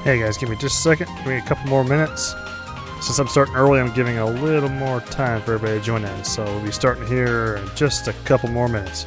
Hey guys, give me just a second. Give me a couple more minutes. Since I'm starting early, I'm giving a little more time for everybody to join in. So we'll be starting here in just a couple more minutes.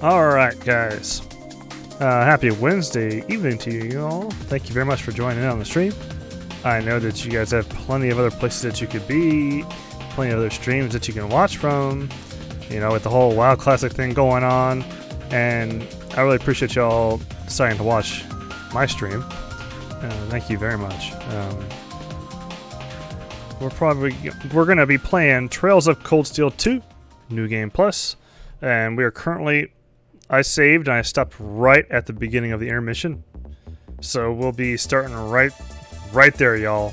Alright guys, happy Wednesday evening to you all. Thank you very much for joining in on the stream. I know that you guys have plenty of other places that you could be, plenty of other streams that you can watch from, you know, with the whole WoW Classic thing going on, and I really appreciate y'all deciding to watch my stream. Thank you very much. We're going to be playing Trails of Cold Steel 2, New Game Plus, and we are currently... I saved and I stopped right at the beginning of the intermission. So we'll be starting right there, y'all.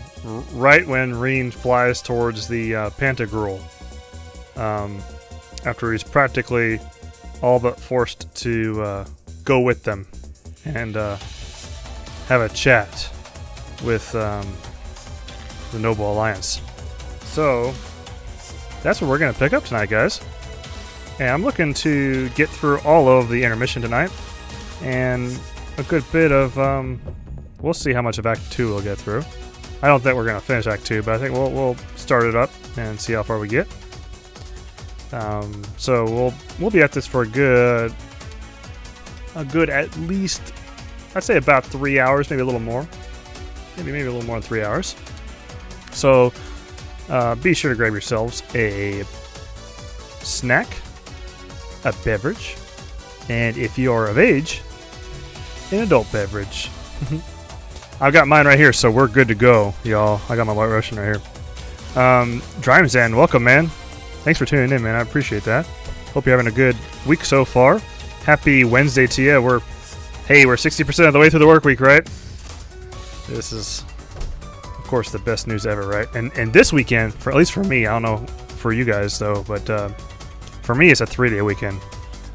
Right when Reen flies towards the Pantagruel. After he's practically all but forced to go with them and have a chat with the Noble Alliance. So that's what we're going to pick up tonight, guys. And I'm looking to get through all of the intermission tonight, and a good bit of, we'll see how much of Act 2 we'll get through. I don't think we're going to finish Act 2, but I think we'll start it up and see how far we get. So we'll be at this for a good at least, I'd say about 3 hours, maybe a little more. Maybe a little more than 3 hours. So be sure to grab yourselves a snack, a beverage, and if you are of age, an adult beverage. I've got mine right here, so we're good to go, y'all. I got my White Russian right here. Dreamzan, welcome, man. Thanks for tuning in, man. I appreciate that. Hope you're having a good week so far. Happy Wednesday to you. We're 60% of the way through the work week, right? This is, of course, the best news ever, right? And this weekend, at least for me, I don't know for you guys though, but for me, it's a 3-day weekend.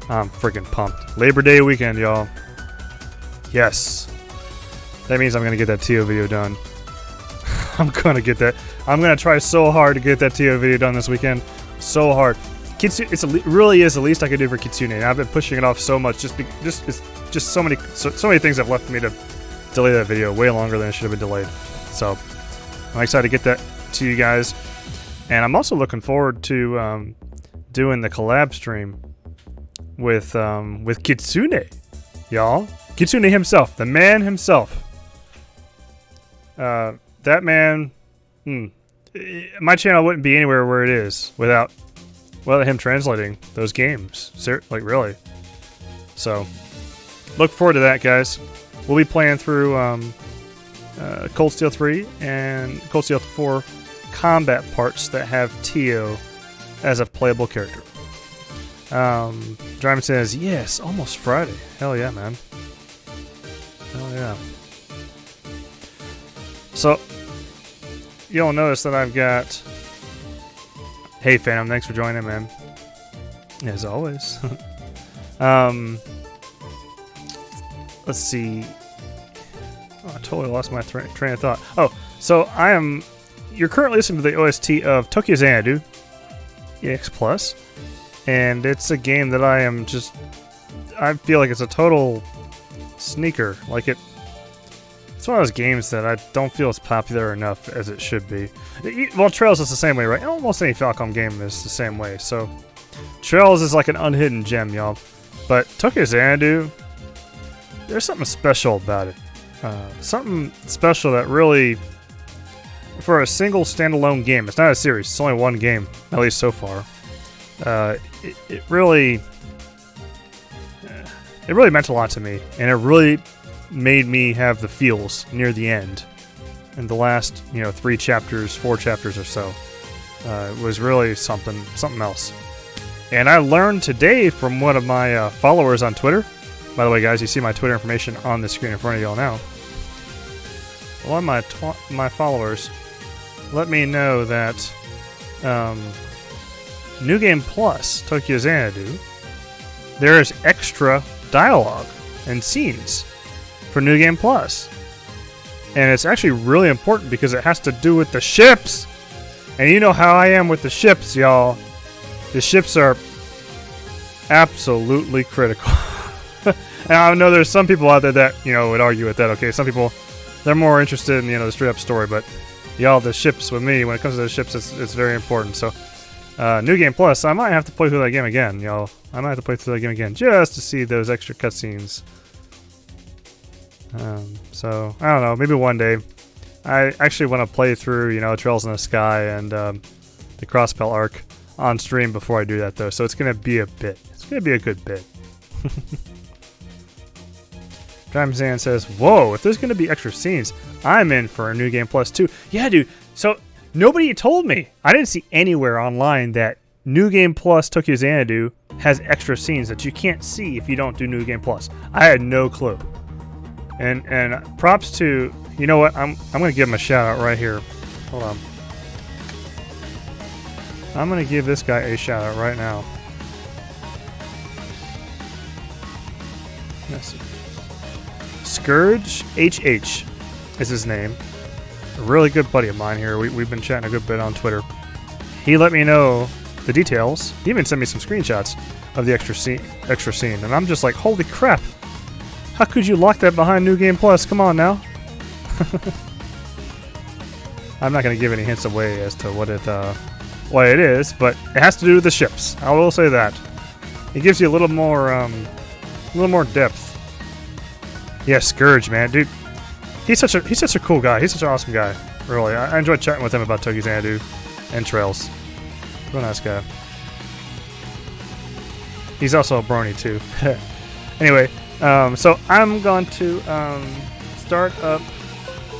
I'm freaking pumped. Labor Day weekend, y'all. Yes. That means I'm going to get that TO video done. I'm going to get that. I'm going to try so hard to get that TO video done this weekend. So hard. It really is the least I could do for Kitsune. And I've been pushing it off so much. It's just so many things have left me to delay that video way longer than it should have been delayed. So I'm excited to get that to you guys. And I'm also looking forward to doing the collab stream with Kitsune, y'all. Kitsune himself, the man himself. That man, my channel wouldn't be anywhere where it is without him translating those games. Like, really. So, look forward to that, guys. We'll be playing through Cold Steel 3 and Cold Steel 4 combat parts that have Tio as a playable character. Dryman says, yes, almost Friday. Hell yeah, man. Hell yeah. So, you'll notice that I've got... Hey, Phantom, thanks for joining, man. As always. Let's see. Oh, I totally lost my train of thought. Oh, so I am you're currently listening to the OST of Tokyo Xanadu EX Plus, and it's a game that I feel like it's a total sneaker. Like it's one of those games that I don't feel as popular enough as it should be. Well, Trails is the same way, right? Almost any Falcom game is the same way. So Trails is like an unhidden gem, y'all. But Tokyo Xanadu, there's something special about it. Something special that really, for a single standalone game, it's not a series, it's only one game, at least so far. It really meant a lot to me, and it really made me have the feels near the end. In the last, 4 chapters or so, it was really something else. And I learned today from one of my followers on Twitter. By the way, guys, you see my Twitter information on the screen in front of y'all now. One of my followers let me know that New Game Plus, Tokyo Xanadu, there is extra dialogue and scenes for New Game Plus. And it's actually really important because it has to do with the ships. And you know how I am with the ships, y'all. The ships are absolutely critical. And I know there's some people out there that, would argue with that. Okay, some people, they're more interested in, the straight up story. But y'all, the ships with me, when it comes to the ships, it's very important. So, New Game Plus, I might have to play through that game again, y'all. I might have to play through that game again just to see those extra cutscenes. So, I don't know, maybe one day. I actually want to play through, Trails in the Sky and the Crosspell arc on stream before I do that, though. So it's going to be a bit. It's going to be a good bit. Drimezan says, whoa, if there's going to be extra scenes, I'm in for a New Game Plus too. Yeah, dude. So nobody told me. I didn't see anywhere online that New Game Plus Tokyo Xanadu has extra scenes that you can't see if you don't do New Game Plus. I had no clue. And props to, you know what, I'm going to give him a shout out right here. Hold on. I'm going to give this guy a shout out right now. Let's see. Scourge HH is his name. A really good buddy of mine here. We've been chatting a good bit on Twitter. He let me know the details. He even sent me some screenshots of the extra scene. And I'm just like, holy crap. How could you lock that behind New Game Plus? Come on now. I'm not going to give any hints away as to what it is, but it has to do with the ships. I will say that. It gives you a little more depth. Yeah, Scourge, man, dude. He's such a cool guy. He's such an awesome guy. Really, I enjoyed chatting with him about Tokyo Xanadu and Trails. Real nice guy. He's also a brony too. Anyway, so I'm going to start up.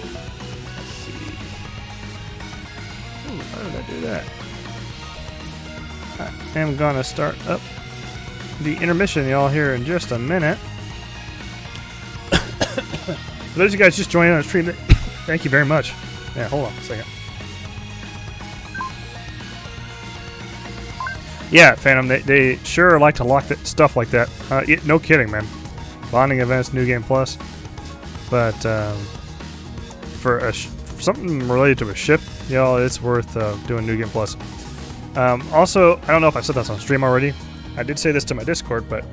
Let's see. Ooh, how did I do that? I am gonna start up the intermission, y'all, here in just a minute. For those of you guys just joining on the stream, thank you very much. Yeah, hold on a second. Yeah, Phantom, they sure like to lock that stuff like that. No kidding, man. Bonding events, New Game Plus. But for something related to a ship, y'all, it's worth doing New Game Plus. Also, I don't know if I said this on stream already. I did say this to my Discord, but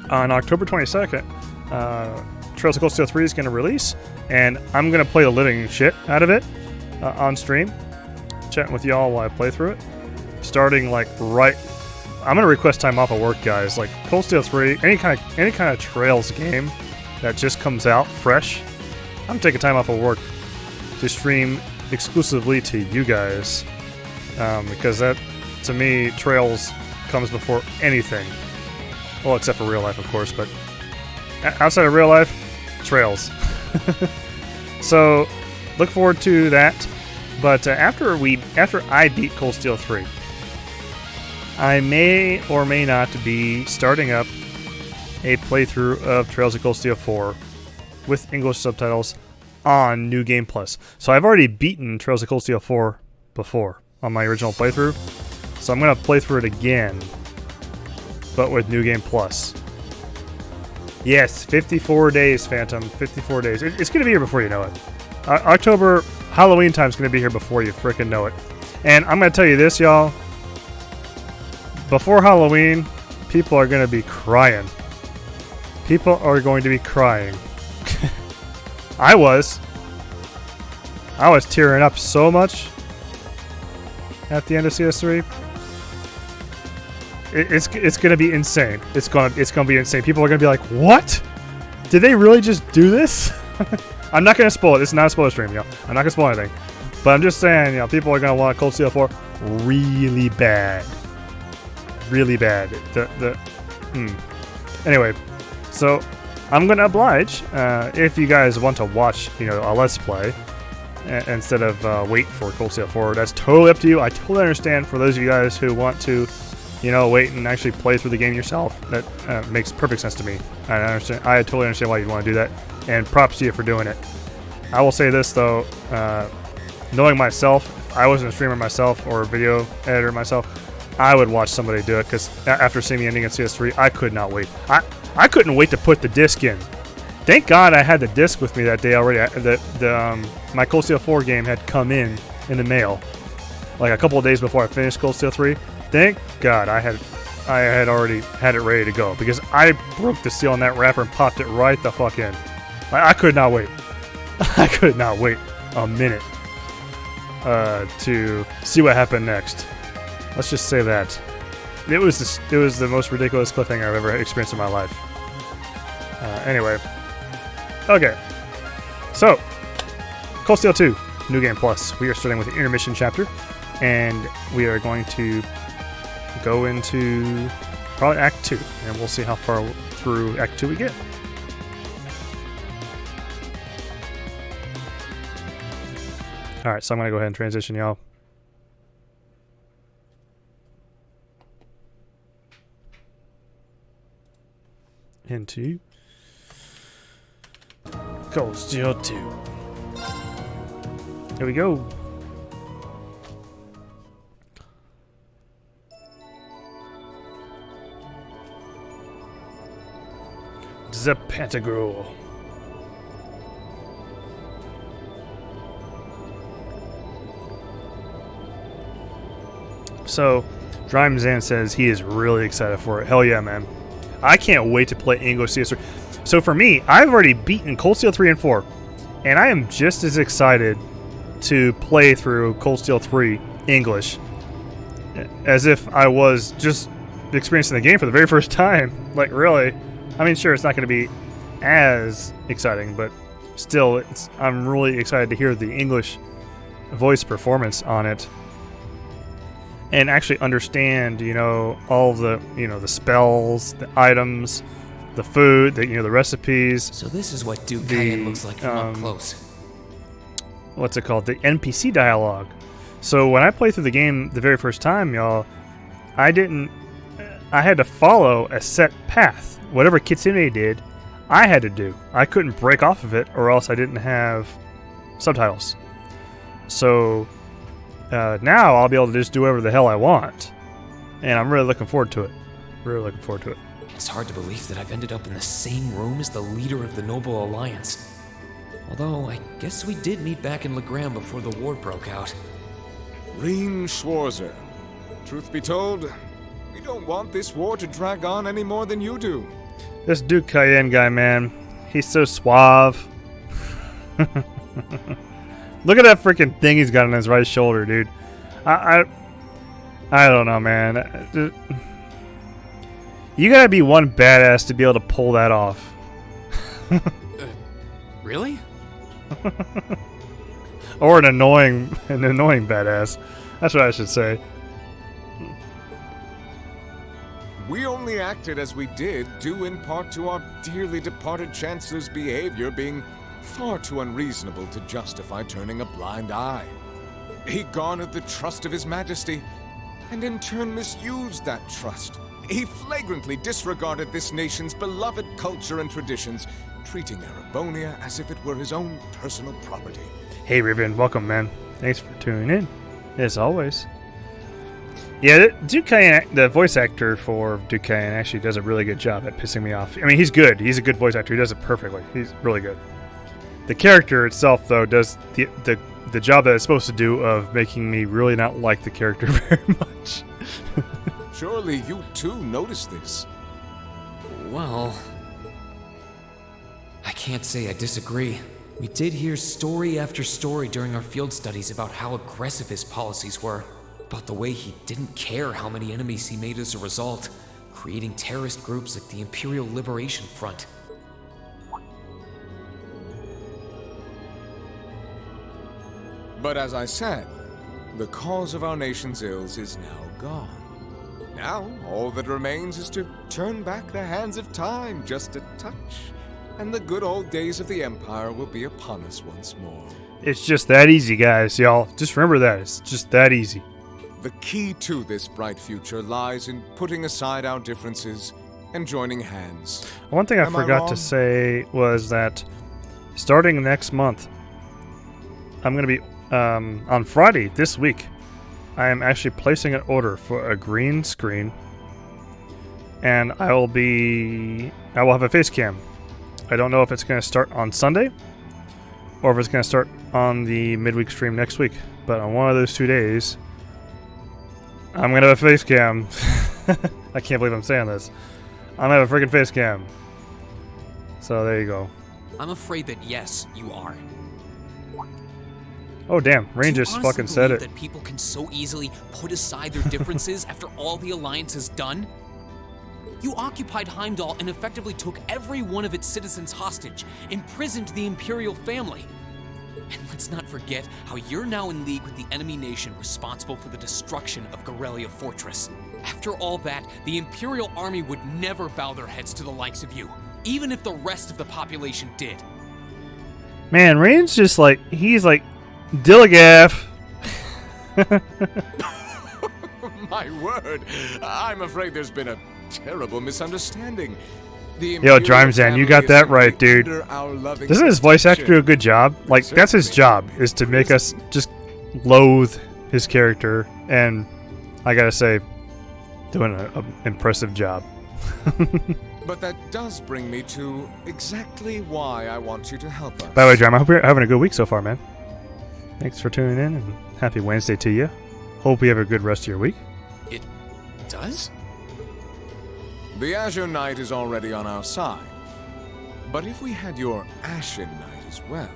on October 22nd, Trails of Cold Steel 3 is going to release, and I'm going to play the living shit out of it on stream, chatting with y'all while I play through it. Starting like right, I'm going to request time off of work, guys. Like Cold Steel 3, any kind of Trails game that just comes out fresh, I'm taking time off of work to stream exclusively to you guys, because that, to me, Trails comes before anything. Well, except for real life, of course, but outside of real life, Trails. So, look forward to that. But after I beat Cold Steel 3, I may or may not be starting up a playthrough of Trails of Cold Steel 4 with English subtitles on New Game Plus. So I've already beaten Trails of Cold Steel 4 before on my original playthrough. So I'm going to play through it again, but with New Game Plus. Yes, 54 days, Phantom. 54 days. It's going to be here before you know it. October Halloween time's gonna be here before you freaking know it. And I'm gonna tell you this, y'all. Before Halloween, people are gonna be crying. People are going to be crying. I was tearing up so much at the end of CS3. It's gonna be insane. It's gonna be insane. People are gonna be like, "What? Did they really just do this?" I'm not gonna spoil it. This is not a spoiler stream, y'all. I'm not gonna spoil anything. But I'm just saying, people are gonna want Cold Steel 4 really bad. Really bad. Anyway, so I'm gonna oblige if you guys want to watch, a Let's Play instead of wait for Cold Steel 4. That's totally up to you. I totally understand for those of you guys who want to, wait and actually play through the game yourself. That makes perfect sense to me. I understand. I totally understand why you'd want to do that, and props to you for doing it. I will say this though, knowing myself, if I wasn't a streamer myself or a video editor myself, I would watch somebody do it, because after seeing the ending of CS3, I could not wait. I couldn't wait to put the disc in. Thank God I had the disc with me that day already. My Cold Steel 4 game had come in the mail, like a couple of days before I finished Cold Steel 3. Thank God I had already had it ready to go, because I broke the seal on that wrapper and popped it right the fuck in. I could not wait. I could not wait a minute to see what happened next. Let's just say that it was the most ridiculous cliffhanger I've ever experienced in my life. Anyway, okay. So, Cold Steel 2, New Game Plus. We are starting with the Intermission chapter, and we are going to go into probably Act 2, and we'll see how far through Act 2 we get. Alright, so I'm going to go ahead and transition y'all. Into Cold Steel 2. Here we go. The Pentagram. So, Drymzan says he is really excited for it. Hell yeah, man. I can't wait to play English CS3. So for me, I've already beaten Cold Steel 3 and 4, and I am just as excited to play through Cold Steel 3 English as if I was just experiencing the game for the very first time. Like, really. I mean, sure, it's not going to be as exciting, but still, I'm really excited to hear the English voice performance on it. And actually understand, all the, the spells, the items, the food, the recipes. So this is what Duke Cayenne looks like from up close. What's it called? The NPC dialogue. So when I played through the game the very first time, y'all, I had to follow a set path. Whatever Kitsune did, I had to do. I couldn't break off of it, or else I didn't have subtitles. So now I'll be able to just do whatever the hell I want. And I'm really looking forward to it. Really looking forward to it. It's hard to believe that I've ended up in the same room as the leader of the Noble Alliance. Although, I guess we did meet back in Legram before the war broke out. Reen Schwarzer. Truth be told, we don't want this war to drag on any more than you do. This Duke Cayenne guy, man. He's so suave. Look at that freaking thing he's got on his right shoulder, dude. I don't know, man. You gotta be one badass to be able to pull that off. Really? Or an annoying badass. That's what I should say. We only acted as we did due in part to our dearly departed Chancellor's behavior being far too unreasonable to justify turning a blind eye. He garnered the trust of His Majesty, and in turn misused that trust. He flagrantly disregarded this nation's beloved culture and traditions, treating Erebonia as if it were his own personal property. Hey Riven, welcome man. Thanks for tuning in, as always. Yeah, Duke Cayenne, the voice actor for Duke Cayenne, actually does a really good job at pissing me off. I mean, he's good. He's a good voice actor. He does it perfectly. He's really good. The character itself, though, does the the job that it's supposed to do of making me really not like the character very much. Surely you too noticed this. Well, I can't say I disagree. We did hear story after story during our field studies about how aggressive his policies were, about the way he didn't care how many enemies he made as a result, creating terrorist groups like the Imperial Liberation Front. But as I said, the cause of our nation's ills is now gone. Now, all that remains is to turn back the hands of time just a touch, and the good old days of the Empire will be upon us once more. It's just that easy, guys, y'all. Just remember that. It's just that easy. The key to this bright future lies in putting aside our differences and joining hands. One thing I Am I forgot wrong? to say was that starting next month, I'm going to be, on Friday this week, I am actually placing an order for a green screen, and I will have a face cam. I don't know if it's going to start on Sunday or if it's going to start on the midweek stream next week, but on one of those 2 days, I'm going to have a face cam. I can't believe I'm saying this. I'm going to have a freaking face cam. So there you go. I'm afraid that yes, you are. Oh damn, Rain Do you just honestly fucking said believe it. that people can so easily put aside their differences after all the Alliance has done? You occupied Heimdall and effectively took every one of its citizens hostage, imprisoned the Imperial family. And let's not forget how you're now in league with the enemy nation responsible for the destruction of Gorelia Fortress. After all that, the Imperial army would never bow their heads to the likes of you, even if the rest of the population did. Man, Rain's just like, he's like, Dilligaff. My word, I'm afraid there's been a terrible misunderstanding. The Yo, Imperial Drymzan, you family got is that right, simply dude. under our loving Doesn't his voice actor do a protection. good job? Like, that's his job, is to make us just loathe his character, and I gotta say, doing an impressive job. But that does bring me to exactly why I want you to help us. By the way, Drama, I hope you're having a good week so far, man. Thanks for tuning in, and happy Wednesday to you. Hope you have a good rest of your week. It does? The Azure Knight is already on our side. But if we had your Ashen Knight as well...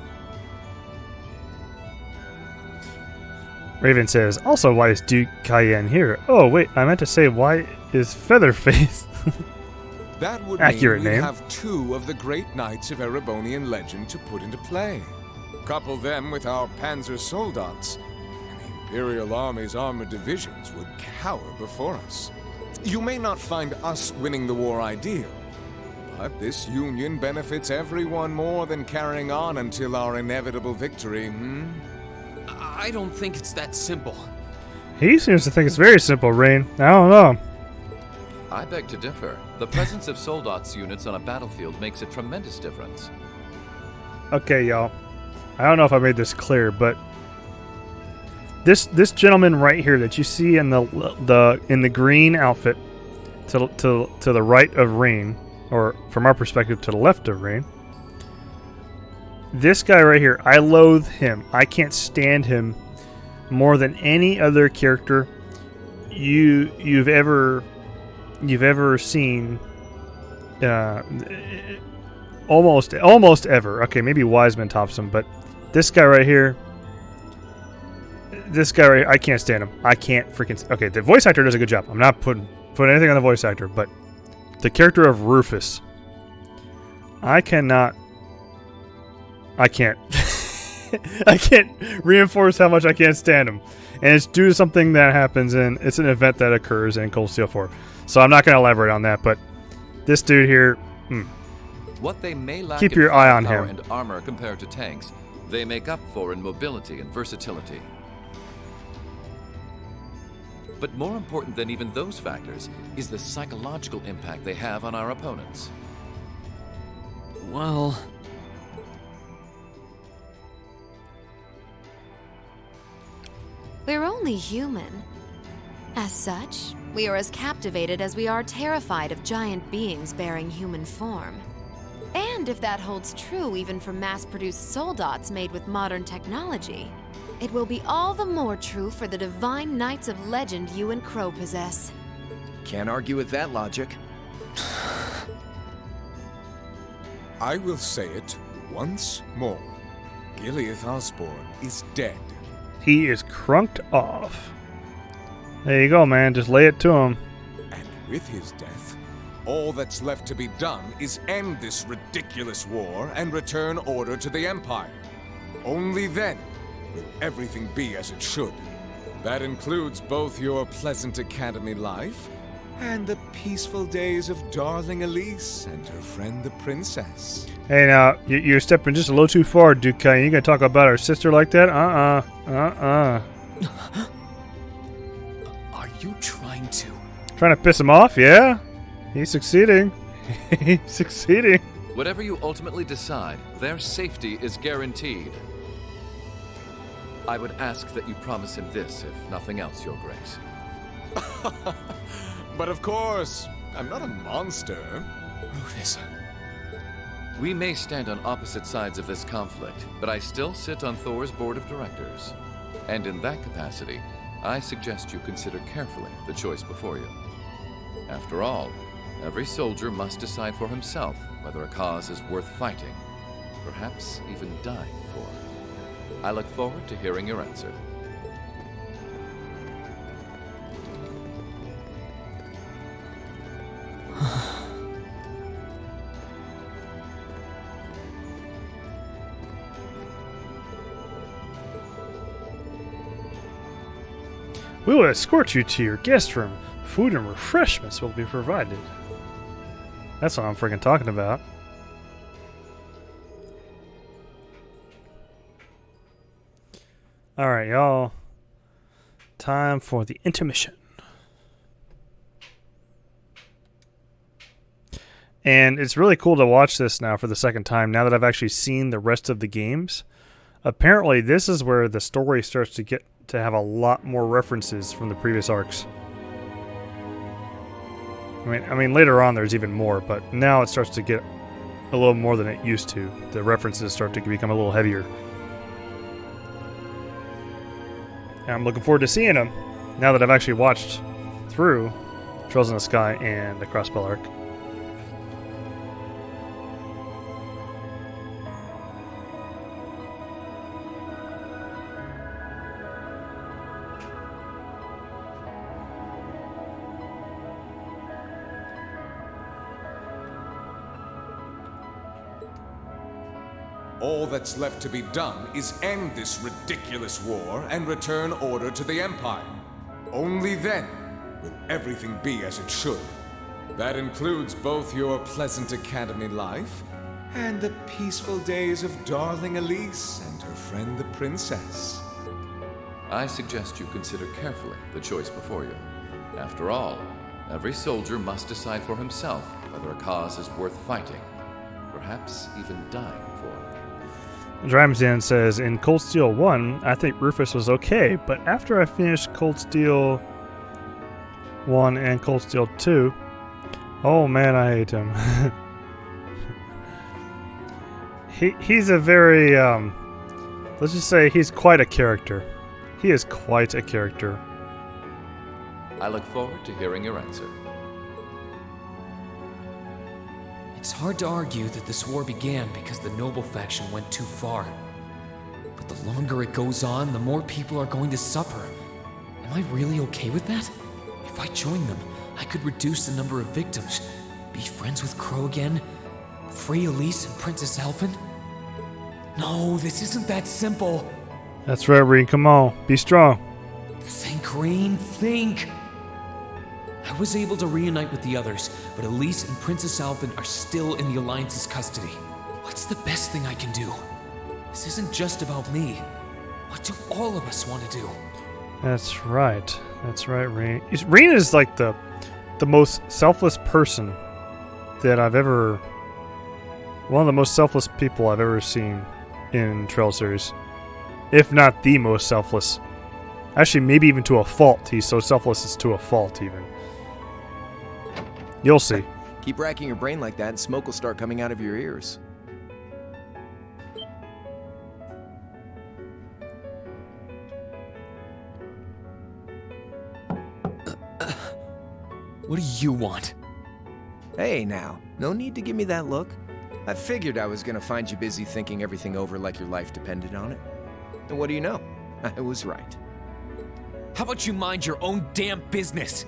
Raven says, also, why is Duke Cayenne here? Oh, wait, I meant to say, why is Featherface? That would Accurate mean we name. have two of the great knights of Erebonian legend to put into play. Couple them with our Panzer Soldats, and the Imperial Army's armored divisions would cower before us. You may not find us winning the war ideal, but this union benefits everyone more than carrying on until our inevitable victory, I don't think it's that simple. He seems to think it's very simple, Rain. I don't know. I beg to differ. The presence of Soldats units on a battlefield makes a tremendous difference. Okay, y'all. I don't know if I made this clear, but this gentleman right here that you see in the green outfit to the right of Rain, or from our perspective to the left of Rain. This guy right here, I loathe him. I can't stand him more than any other character you've ever seen. Almost ever. Okay, maybe Wiseman tops him, but this guy right here, I can't stand him. I can't freaking. Okay, the voice actor does a good job. I'm not putting anything on the voice actor, but the character of Rufus, I can't. I can't reinforce how much I can't stand him, and it's due to something that happens in. It's an event that occurs in Cold Steel 4. So I'm not going to elaborate on that, but this dude here, What they may lack Keep in your eye on firepower him. and armor compared to tanks, they make up for in mobility and versatility. But more important than even those factors is the psychological impact they have on our opponents. Well, we're only human. As such, we are as captivated as we are terrified of giant beings bearing human form. And if that holds true even for mass-produced soldats made with modern technology, it will be all the more true for the divine knights of legend you and Crow possess. Can't argue with that logic. I will say it once more. Gileath Osborne is dead. He is crunked off. There you go, man. Just lay it to him. And with his death, all that's left to be done is end this ridiculous war and return order to the Empire. Only then will everything be as it should. That includes both your pleasant academy life and the peaceful days of darling Elise and her friend the princess. Hey, now, you're stepping just a little too far, Dukai. You gonna talk about our sister like that? Are you trying to... Trying to piss him off, yeah? He's succeeding. He's succeeding. Whatever you ultimately decide, their safety is guaranteed. I would ask that you promise him this, if nothing else, Your Grace. But of course, I'm not a monster. Rufus. We may stand on opposite sides of this conflict, but I still sit on Thor's board of directors. And in that capacity, I suggest you consider carefully the choice before you. After all, every soldier must decide for himself whether a cause is worth fighting, perhaps even dying for. I look forward to hearing your answer. We will escort you to your guest room. Food and refreshments will be provided. That's what I'm freaking talking about. Alright, y'all. Time for the intermission. And it's really cool to watch this now for the second time, now that I've actually seen the rest of the games. Apparently, this is where the story starts to get to have a lot more references from the previous arcs. I mean, later on there's even more, but now it starts to get a little more than it used to. The references start to become a little heavier. And I'm looking forward to seeing them now that I've actually watched through Trails in the Sky and the Crossbell arc. All that's left to be done is end this ridiculous war and return order to the Empire. Only then will everything be as it should. That includes both your pleasant academy life and the peaceful days of darling Elise and her friend the princess. I suggest you consider carefully the choice before you. After all, every soldier must decide for himself whether a cause is worth fighting, perhaps even dying for. Dramzan says, in Cold Steel 1, I think Rufus was okay, but after I finished Cold Steel 1 and Cold Steel 2, oh man, I hate him. He's a very, let's just say he's quite a character. He is quite a character. I look forward to hearing your answer. It's hard to argue that this war began because the noble faction went too far. But the longer it goes on, the more people are going to suffer. Am I really okay with that? If I join them, I could reduce the number of victims, be friends with Crow again, free Elise and Princess Elfin. No, this isn't that simple. That's right, Reen. Come on. Be strong. Think, Reen, think. I was able to reunite with the others, but Elise and Princess Alvin are still in the Alliance's custody. What's the best thing I can do? This isn't just about me. What do all of us want to do? That's right. That's right, Reen. Reen is like the most selfless person that I've ever... One of the most selfless people I've ever seen in Trail series. If not the most selfless. Actually, maybe even to a fault. He's so selfless it's to a fault, even. You'll see. Keep racking your brain like that and smoke will start coming out of your ears. What do you want? Hey now, no need to give me that look. I figured I was gonna find you busy thinking everything over like your life depended on it. And what do you know? I was right. How about you mind your own damn business?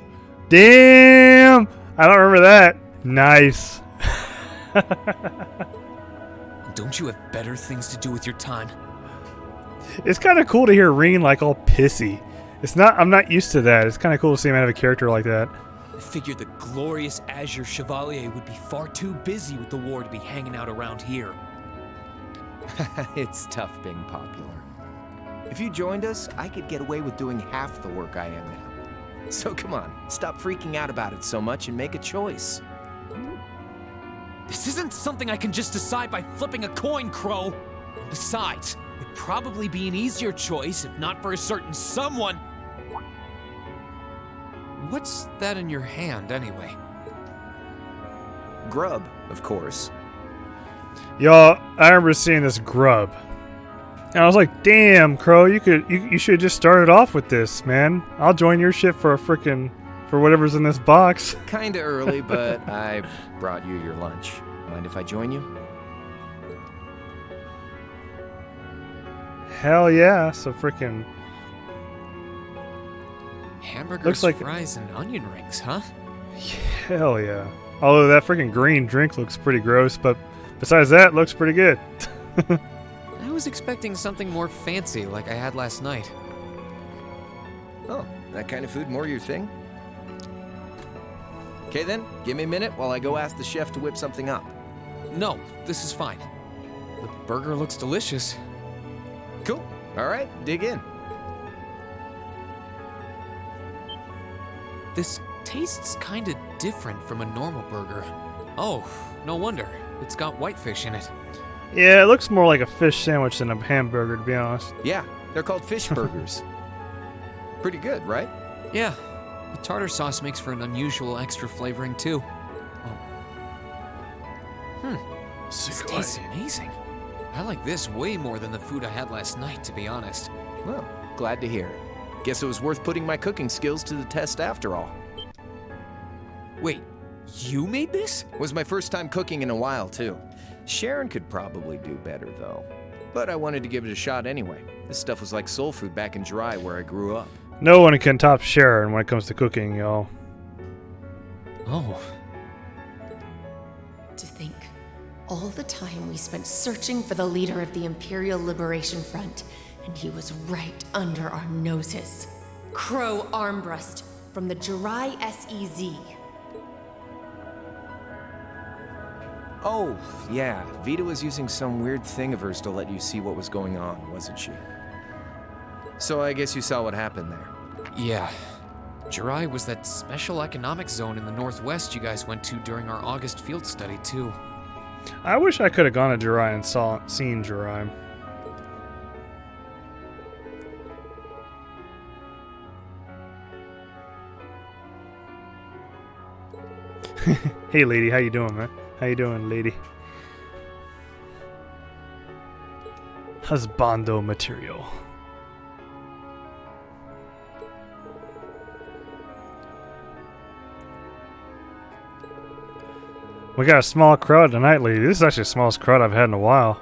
Damn! I don't remember that. Nice. Don't you have better things to do with your time? It's kind of cool to hear Ring like all pissy. I'm not used to that. It's kind of cool to see him have a character like that. I figured the glorious Azure Chevalier would be far too busy with the war to be hanging out around here. It's tough being popular. If you joined us, I could get away with doing half the work I am now. So come on, stop freaking out about it so much and make a choice. This isn't something I can just decide by flipping a coin, Crow. Besides, it'd probably be an easier choice if not for a certain someone. What's that in your hand, anyway? Grub, of course. Y'all, I remember seeing this grub. And I was like, damn, Crow, you should have just started off with this, man. I'll join your ship for whatever's in this box. Kinda early, but I brought you your lunch. Mind if I join you? Hell yeah, so freaking... Hamburgers, Looks like fries, and onion rings, huh? Hell yeah. Although that freaking green drink looks pretty gross, but besides that, it looks pretty good. I was expecting something more fancy like I had last night. Oh, that kind of food more your thing? Okay then, give me a minute while I go ask the chef to whip something up. No, this is fine. The burger looks delicious. Cool. Alright, dig in. This tastes kinda different from a normal burger. Oh, no wonder. It's got whitefish in it. Yeah, it looks more like a fish sandwich than a hamburger, to be honest. Yeah, they're called fish burgers. Pretty good, right? Yeah, the tartar sauce makes for an unusual extra flavoring too. This tastes amazing. I like this way more than the food I had last night, to be honest. Well, glad to hear it. Guess it was worth putting my cooking skills to the test after all. Wait, you made this? Was my first time cooking in a while, too. Sharon could probably do better, though. But I wanted to give it a shot anyway. This stuff was like soul food back in Dry, where I grew up. No one can top Sharon when it comes to cooking, y'all. Oh. To think, all the time we spent searching for the leader of the Imperial Liberation Front, and he was right under our noses. Crow Armbrust from the Jirai SEZ. Oh, yeah. Vita was using some weird thing of hers to let you see what was going on, wasn't she? So I guess you saw what happened there. Yeah. Jirai was that special economic zone in the northwest you guys went to during our August field study, too. I wish I could have gone to Jirai and seen Jirai. Hey, lady, how you doing, man? How you doing, lady? Husbando material. We got a small crowd tonight, lady. This is actually the smallest crowd I've had in a while.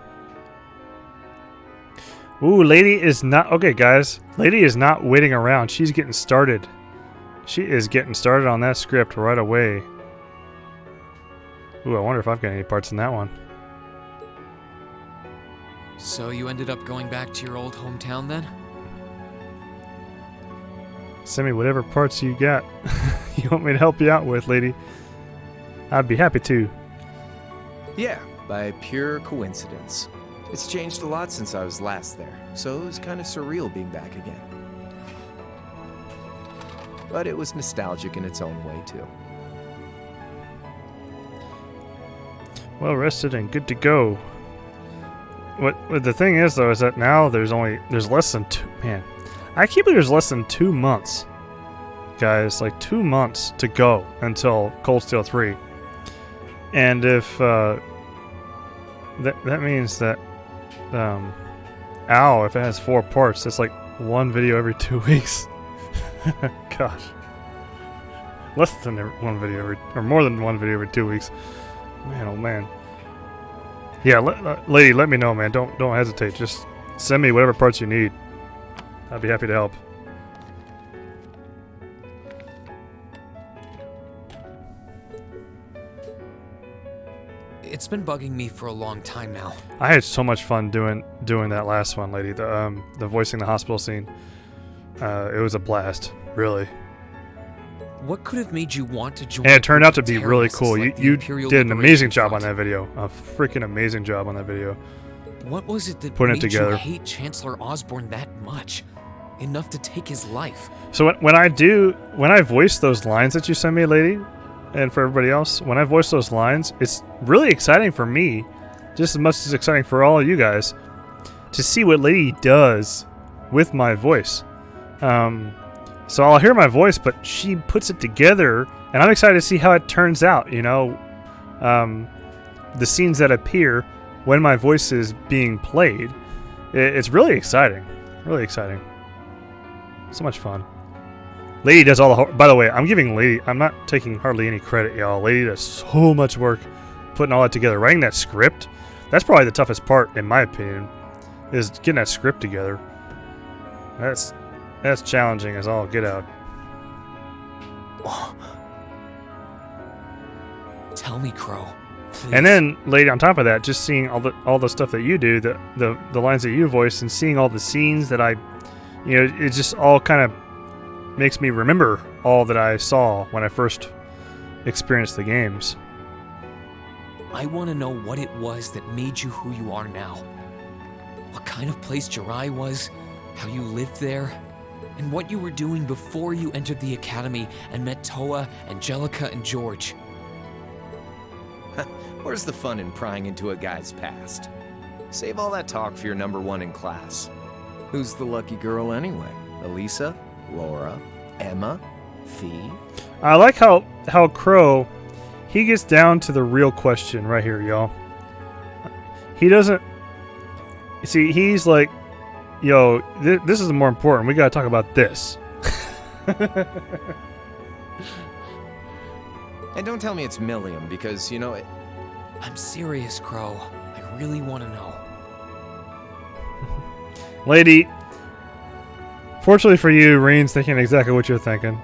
Ooh, lady is not... Okay, guys. Lady is not waiting around. She's getting started. She is getting started on that script right away. Ooh, I wonder if I've got any parts in that one. So you ended up going back to your old hometown then? Send me whatever parts you got. You want me to help you out with, lady? I'd be happy to. Yeah, by pure coincidence. It's changed a lot since I was last there, so it was kind of surreal being back again. But it was nostalgic in its own way, too. Well rested and good to go. What the thing is though is that now there's less than I can't believe there's less than 2 months, guys. Like 2 months to go until Cold Steel 3. And if that means that Ow, if it has 4 parts, that's like 1 video every 2 weeks. Gosh. Less than 1 video every, or more than 1 video every 2 weeks. Man, oh man. Yeah, lady, let me know, man. Don't hesitate. Just send me whatever parts you need. I'd be happy to help. It's been bugging me for a long time now. I had so much fun doing that last one, lady. The voicing the hospital scene. It was a blast, really. What could have made you want to join? And it turned out to be really terrorists cool. like the You Imperial did an Liberation amazing job on Front? that video. A freaking amazing job on that video. What was it that Putting it made together. you hate Chancellor Osborne that much? Enough to take his life? So when I voice those lines that you send me, lady, and for everybody else, when I voice those lines, it's really exciting for me, just as much as exciting for all of you guys, to see what Lady does with my voice. So I'll hear my voice, but she puts it together, and I'm excited to see how it turns out, you know. The scenes that appear when my voice is being played. It's really exciting. Really exciting. So much fun. Lady does all the... By the way, I'm giving Lady... I'm not taking hardly any credit, y'all. Lady does so much work putting all that together. Writing that script, that's probably the toughest part, in my opinion, is getting that script together. That's challenging as all get out. Tell me, Crow. Please. And then, Lady, on top of that, just seeing all the stuff that you do, the lines that you voice, and seeing all the scenes that I... You know, it just all kind of makes me remember all that I saw when I first experienced the games. I want to know what it was that made you who you are now. What kind of place Jirai was, how you lived there, and what you were doing before you entered the academy and met Toa, Angelica, and George. Where's the fun in prying into a guy's past? Save all that talk for your #1 in class. Who's the lucky girl anyway? Elisa? Laura? Emma? Fee? I like how Crow, he gets down to the real question right here, y'all. He doesn't... See, he's like, yo, this is more important. We gotta talk about this. And don't tell me it's Milliam, because, you know, it... I'm serious, Crow. I really want to know. Lady, fortunately for you, Reen's thinking exactly what you're thinking.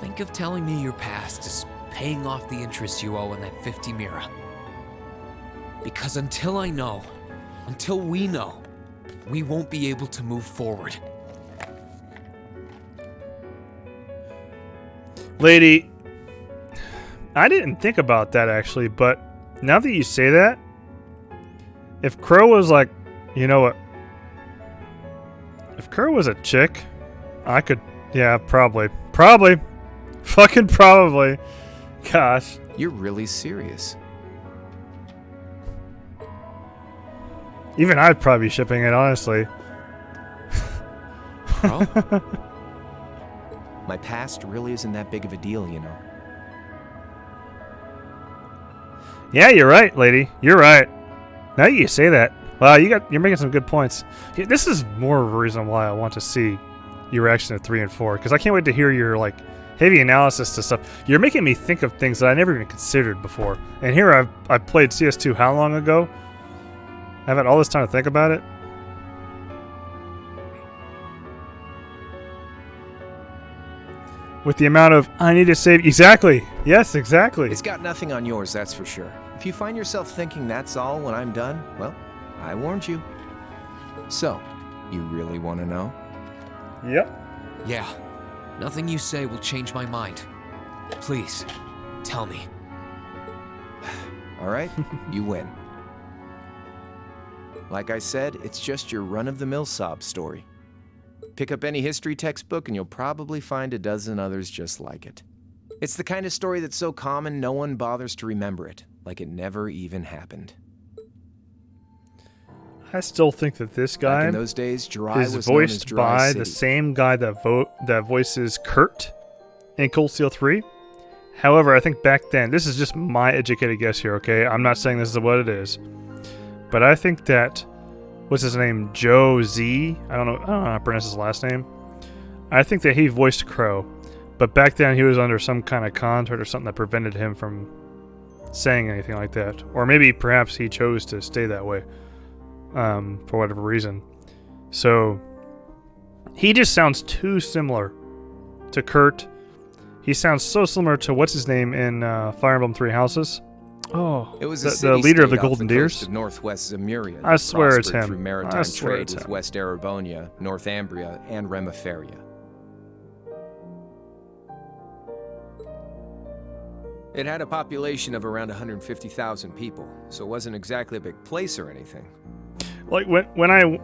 Think of telling me your past is paying off the interest you owe in that 50 Mira. Because until I know, until we know, we won't be able to move forward. Lady, I didn't think about that actually, but now that you say that, if Crow was like, you know what? If Crow was a chick, I could, yeah, probably. Fucking probably. Gosh. You're really serious. Even I'd probably be shipping it, honestly. Crow? My past really isn't that big of a deal, you know. Yeah, you're right, lady. You're right. Now that you say that, wow, you're making some good points. Yeah, this is more of a reason why I want to see your reaction to 3 and 4, because I can't wait to hear your like heavy analysis to stuff. You're making me think of things that I never even considered before. And here I've played CS2 how long ago? I've had all this time to think about it. With the amount of I need to save, exactly. Yes, exactly. It's got nothing on yours, that's for sure. If you find yourself thinking that's all when I'm done, well, I warned you. So, you really want to know? Yep. Yeah. Nothing you say will change my mind. Please, tell me. All right, you win. Like I said, it's just your run-of-the-mill sob story. Pick up any history textbook and you'll probably find a dozen others just like it. It's the kind of story that's so common no one bothers to remember it, like it never even happened. I still think that this guy Back in those days, Jirai is was known as voiced Jirai by City. the same guy that voices Kurt in Cold Steel 3, However, I think back then, this is just my educated guess here, okay? I'm not saying this is what it is. But I think that, what's his name? Joe Z? I don't know how to pronounce his last name. I think that he voiced Crow. But back then he was under some kind of contract or something that prevented him from saying anything like that. Or maybe perhaps he chose to stay that way. For whatever reason. So, he just sounds too similar to Kurt. He sounds so similar to what's his name in Fire Emblem Three Houses. Oh, it was the leader of the off Golden the Deers. coast of Northwest Zemuria. I swear it's prospered him. Through maritime I swear trade it's with him. West Erebonia, Northumbria, and Remiferia. It had a population of around 150,000 people, so it wasn't exactly a big place or anything. Like when I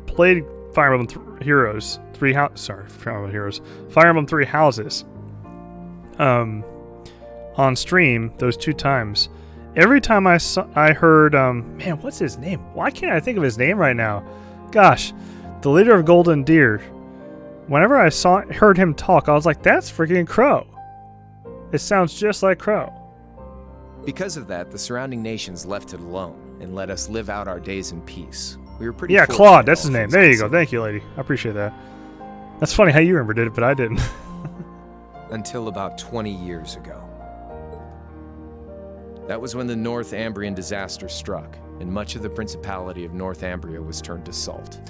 played Fire Emblem Heroes Fire Emblem Three Houses, on stream those 2 times. Every time I heard man, what's his name? Why can't I think of his name right now? Gosh, the leader of Golden Deer. Whenever I heard him talk, I was like, that's freaking Crow. It sounds just like Crow. Because of that, the surrounding nations left it alone and let us live out our days in peace. We were pretty Yeah, fortunate, Claude, that's his all name. things There you go. considered. Thank you, lady. I appreciate that. That's funny how you remembered it, but I didn't. Until about 20 years ago. That was when the Northumbrian disaster struck, and much of the Principality of Northumbria was turned to salt.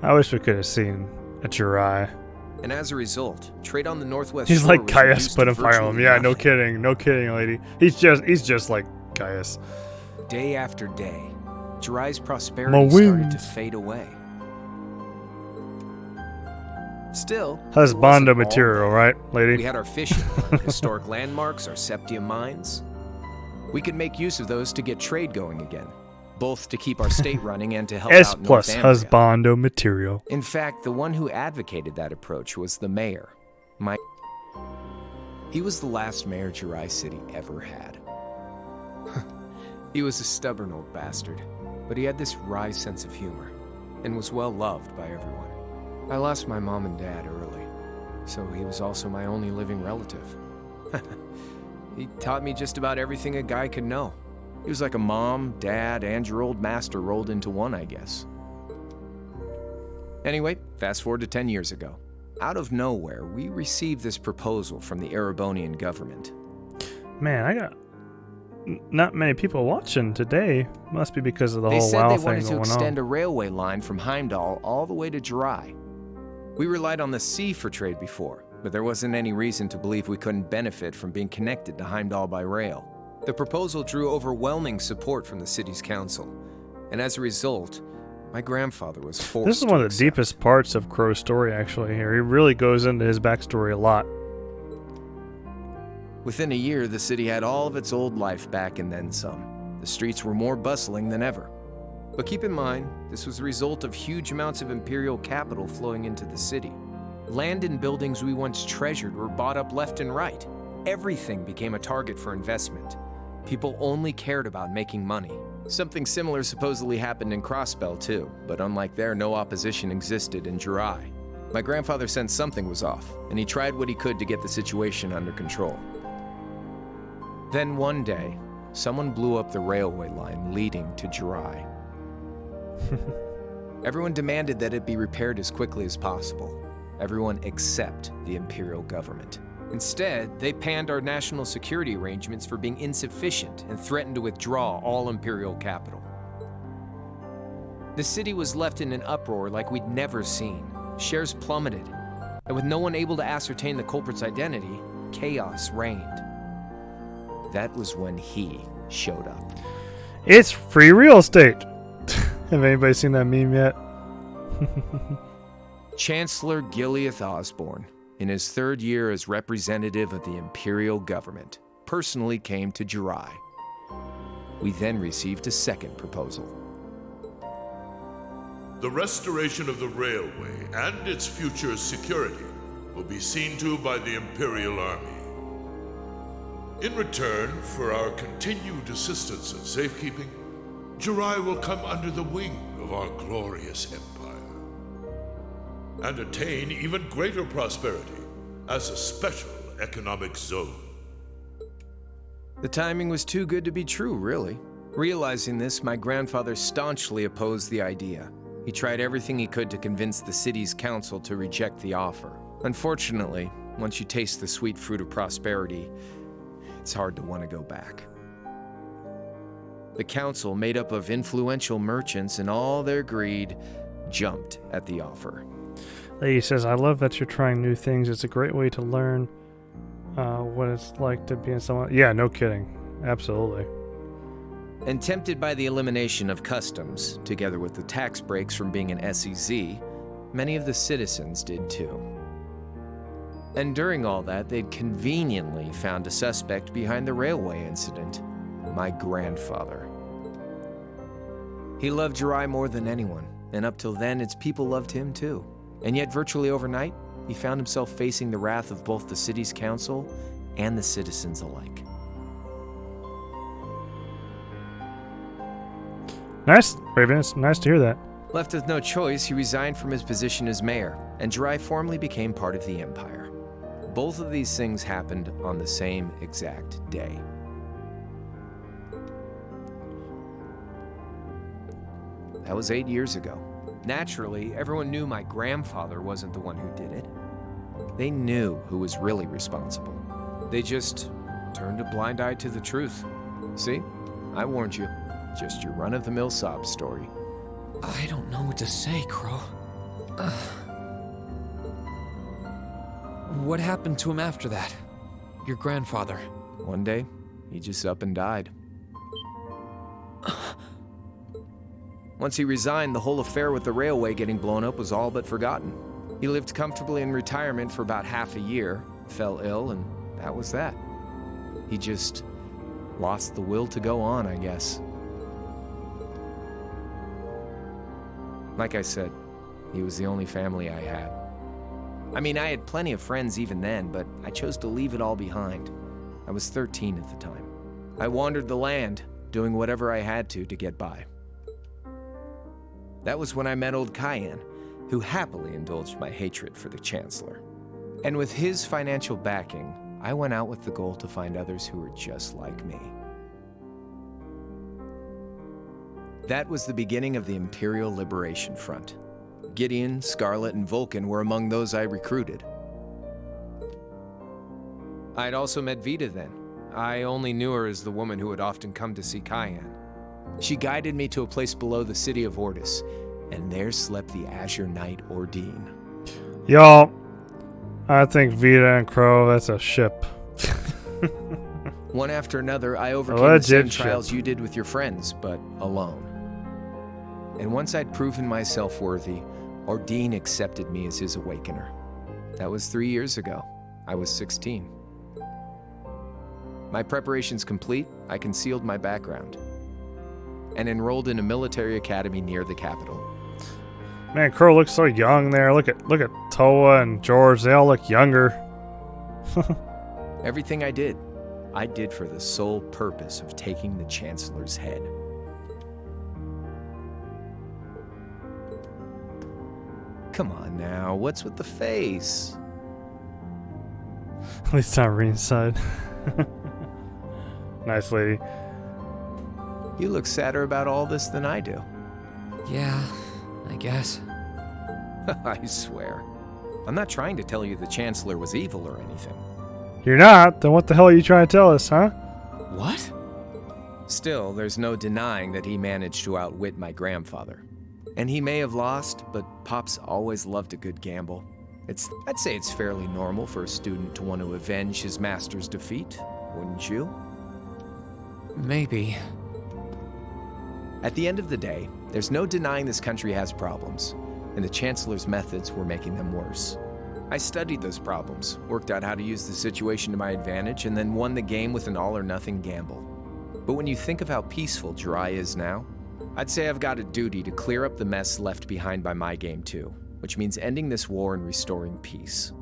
I wish we could have seen a Jirai. And as a result, trade on the Northwest He's Shore like was Caius, reduced but to in Fire Emblem. virtually Yeah, no nothing. kidding. No kidding, lady. He's just like Caius. Day after day, Jiraiya's My prosperity started wings. to fade away. Still, Has it wasn't Bondo all material, bad. right, We lady? had our fishing, historic landmarks, our septium mines. We could make use of those to get trade going again, both to keep our state running and to help S out plus Northumbria. husbando material. In fact, the one who advocated that approach was the mayor, Mike. He was the last mayor Jirai City ever had. He was a stubborn old bastard, but he had this wry sense of humor and was well loved by everyone. I lost my mom and dad early, so he was also my only living relative. He taught me just about everything a guy could know. He was like a mom, dad, and your old master rolled into one, I guess. Anyway, fast forward to 10 years ago. Out of nowhere, we received this proposal from the Erebonian government. Man, I got not many people watching today. Must be because of the They whole said WoW they thing wanted to going extend on. a railway line from Heimdall all the way to Jirai. We relied on the sea for trade before, but there wasn't any reason to believe we couldn't benefit from being connected to Heimdall by rail. The proposal drew overwhelming support from the city's council, and as a result, my grandfather was forced This is to one of the accept. deepest parts of Crow's story, actually. Here, he really goes into his backstory a lot. Within a year, the city had all of its old life back and then some. The streets were more bustling than ever. But keep in mind, this was the result of huge amounts of imperial capital flowing into the city. Land and buildings we once treasured were bought up left and right. Everything became a target for investment. People only cared about making money. Something similar supposedly happened in Crossbell too, but unlike there, no opposition existed in Jirai. My grandfather sensed something was off, and he tried what he could to get the situation under control. Then one day, someone blew up the railway line leading to Jirai. Everyone demanded that it be repaired as quickly as possible. Everyone except the imperial government. Instead, they panned our national security arrangements for being insufficient and threatened to withdraw all imperial capital. The city was left in an uproar like we'd never seen. Shares plummeted, and with no one able to ascertain the culprit's identity, chaos reigned. That was when he showed up. It's free real estate. Have anybody seen that meme yet? Chancellor Gileath Osborne, in his third year as representative of the imperial government, personally came to Jirai. We then received a second proposal. The restoration of the railway and its future security will be seen to by the Imperial Army. In return for our continued assistance and safekeeping, Jirai will come under the wing of our glorious empire and attain even greater prosperity as a special economic zone. The timing was too good to be true, really. Realizing this, my grandfather staunchly opposed the idea. He tried everything he could to convince the city's council to reject the offer. Unfortunately, once you taste the sweet fruit of prosperity, it's hard to want to go back. The council, made up of influential merchants and all their greed, jumped at the offer. Lady says, I love that you're trying new things. It's a great way to learn what it's like to be in someone. Yeah, no kidding. Absolutely. And tempted by the elimination of customs, together with the tax breaks from being an SEZ, many of the citizens did too. And during all that, they'd conveniently found a suspect behind the railway incident, my grandfather. He loved Jirai more than anyone, and up till then, its people loved him too. And yet, virtually overnight, he found himself facing the wrath of both the city's council and the citizens alike. Nice, Raven. It's nice to hear that. Left with no choice, he resigned from his position as mayor, and Jirai formally became part of the Empire. Both of these things happened on the same exact day. That was 8 years ago. Naturally, everyone knew my grandfather wasn't the one who did it. They knew who was really responsible. They just turned a blind eye to the truth. See? I warned you. Just your run-of-the-mill sob story. I don't know what to say, Crow. What happened to him after that? Your grandfather. One day, he just up and died. Once he resigned, the whole affair with the railway getting blown up was all but forgotten. He lived comfortably in retirement for about half a year, fell ill, and that was that. He just lost the will to go on, I guess. Like I said, he was the only family I had. I mean, I had plenty of friends even then, but I chose to leave it all behind. I was 13 at the time. I wandered the land, doing whatever I had to get by. That was when I met old Cayenne, who happily indulged my hatred for the Chancellor. And with his financial backing, I went out with the goal to find others who were just like me. That was the beginning of the Imperial Liberation Front. Gideon, Scarlet, and Vulcan were among those I recruited. I'd also met Vita then. I only knew her as the woman who would often come to see Cayenne. She guided me to a place below the city of Ortis, and there slept the Azure Knight Ordine. Y'all, I think Vita and Crow, that's a ship. One after another, I overcame the same trials you did with your friends, but alone. And once I'd proven myself worthy, Ordine accepted me as his awakener. That was 3 years ago. I was 16. My preparations complete, I concealed my background and enrolled in a military academy near the capital. Man, Crow looks so young there. Look at Toa and George. They all look younger. Everything I did for the sole purpose of taking the Chancellor's head. Come on now, what's with the face? At least not ringside. Nice lady. You look sadder about all this than I do. Yeah, I guess. I swear. I'm not trying to tell you the Chancellor was evil or anything. You're not? Then what the hell are you trying to tell us, huh? What? Still, there's no denying that he managed to outwit my grandfather. And he may have lost, but Pop's always loved a good gamble. I'd say it's fairly normal for a student to want to avenge his master's defeat, wouldn't you? Maybe. At the end of the day, there's no denying this country has problems, and the Chancellor's methods were making them worse. I studied those problems, worked out how to use the situation to my advantage, and then won the game with an all-or-nothing gamble. But when you think of how peaceful Jirai is now, I'd say I've got a duty to clear up the mess left behind by my game too, which means ending this war and restoring peace.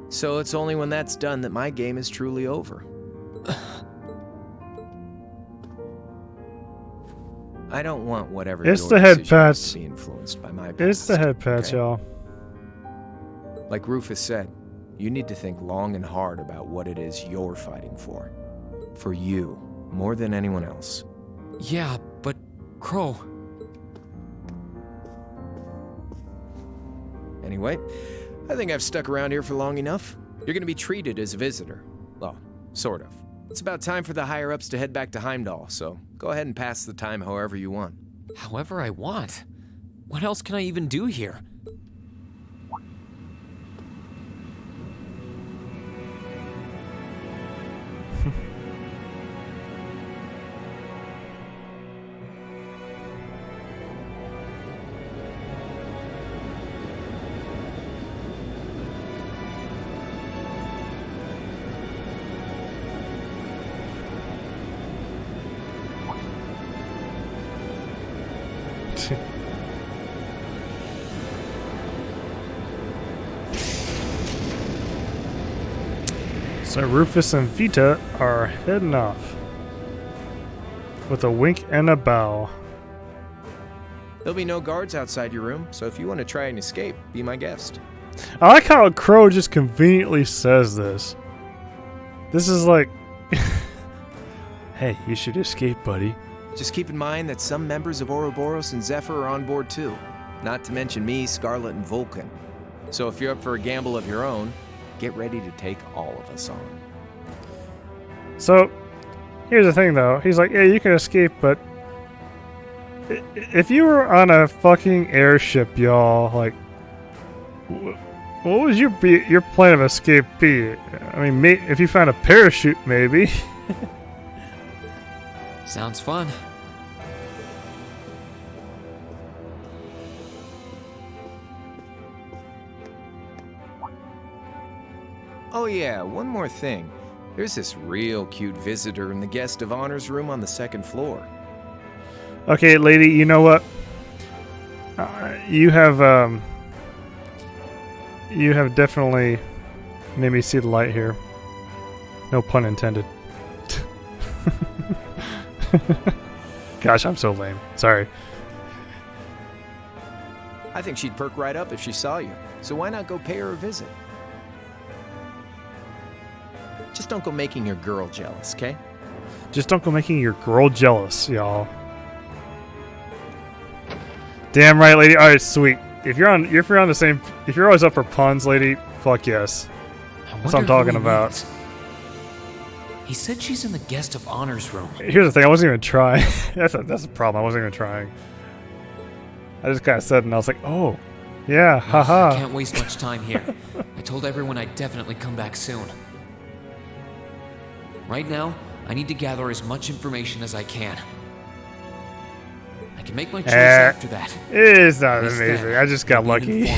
So it's only when that's done that my game is truly over. I don't want whatever it's your the head decision is pats. to be influenced by my past. It's the head pats, okay? y'all. Like Rufus said, you need to think long and hard about what it is you're fighting for. For you, more than anyone else. Yeah, but Crow... Anyway, I think I've stuck around here for long enough. You're gonna be treated as a visitor. Well, sort of. It's about time for the higher-ups to head back to Heimdall, so go ahead and pass the time however you want. However I want? What else can I even do here? So Rufus and Vita are heading off. With a wink and a bow. There'll be no guards outside your room, so if you want to try and escape, be my guest. I like how Crow just conveniently says this. This is like... Hey, you should escape, buddy. Just keep in mind that some members of Ouroboros and Zephyr are on board too. Not to mention me, Scarlet, and Vulcan. So if you're up for a gamble of your own, get ready to take all of us on. So, here's the thing though. He's like, yeah, you can escape, but... If you were on a fucking airship, y'all, like... What would your plan of escape be? I mean, if you found a parachute, maybe. Sounds fun. Oh yeah, one more thing. There's this real cute visitor in the guest of honors room on the second floor. Okay, lady, you know what? You have definitely made me see the light here. No pun intended. Gosh, I'm so lame. Sorry. I think she'd perk right up if she saw you. So why not go pay her a visit? Just don't go making your girl jealous, okay? Just don't go making your girl jealous, y'all. Damn right, lady. All right, sweet. If you're always up for puns, lady, fuck yes. That's what I'm talking about. Means. He said she's in the guest of honors room. Here's the thing, I wasn't even trying. that's a problem. I wasn't even trying. I just kind of said it, and I was like, oh, yeah, haha. I can't waste much time here. I told everyone I'd definitely come back soon. Right now, I need to gather as much information as I can. I can make my choice after that. It's not amazing. I just got lucky.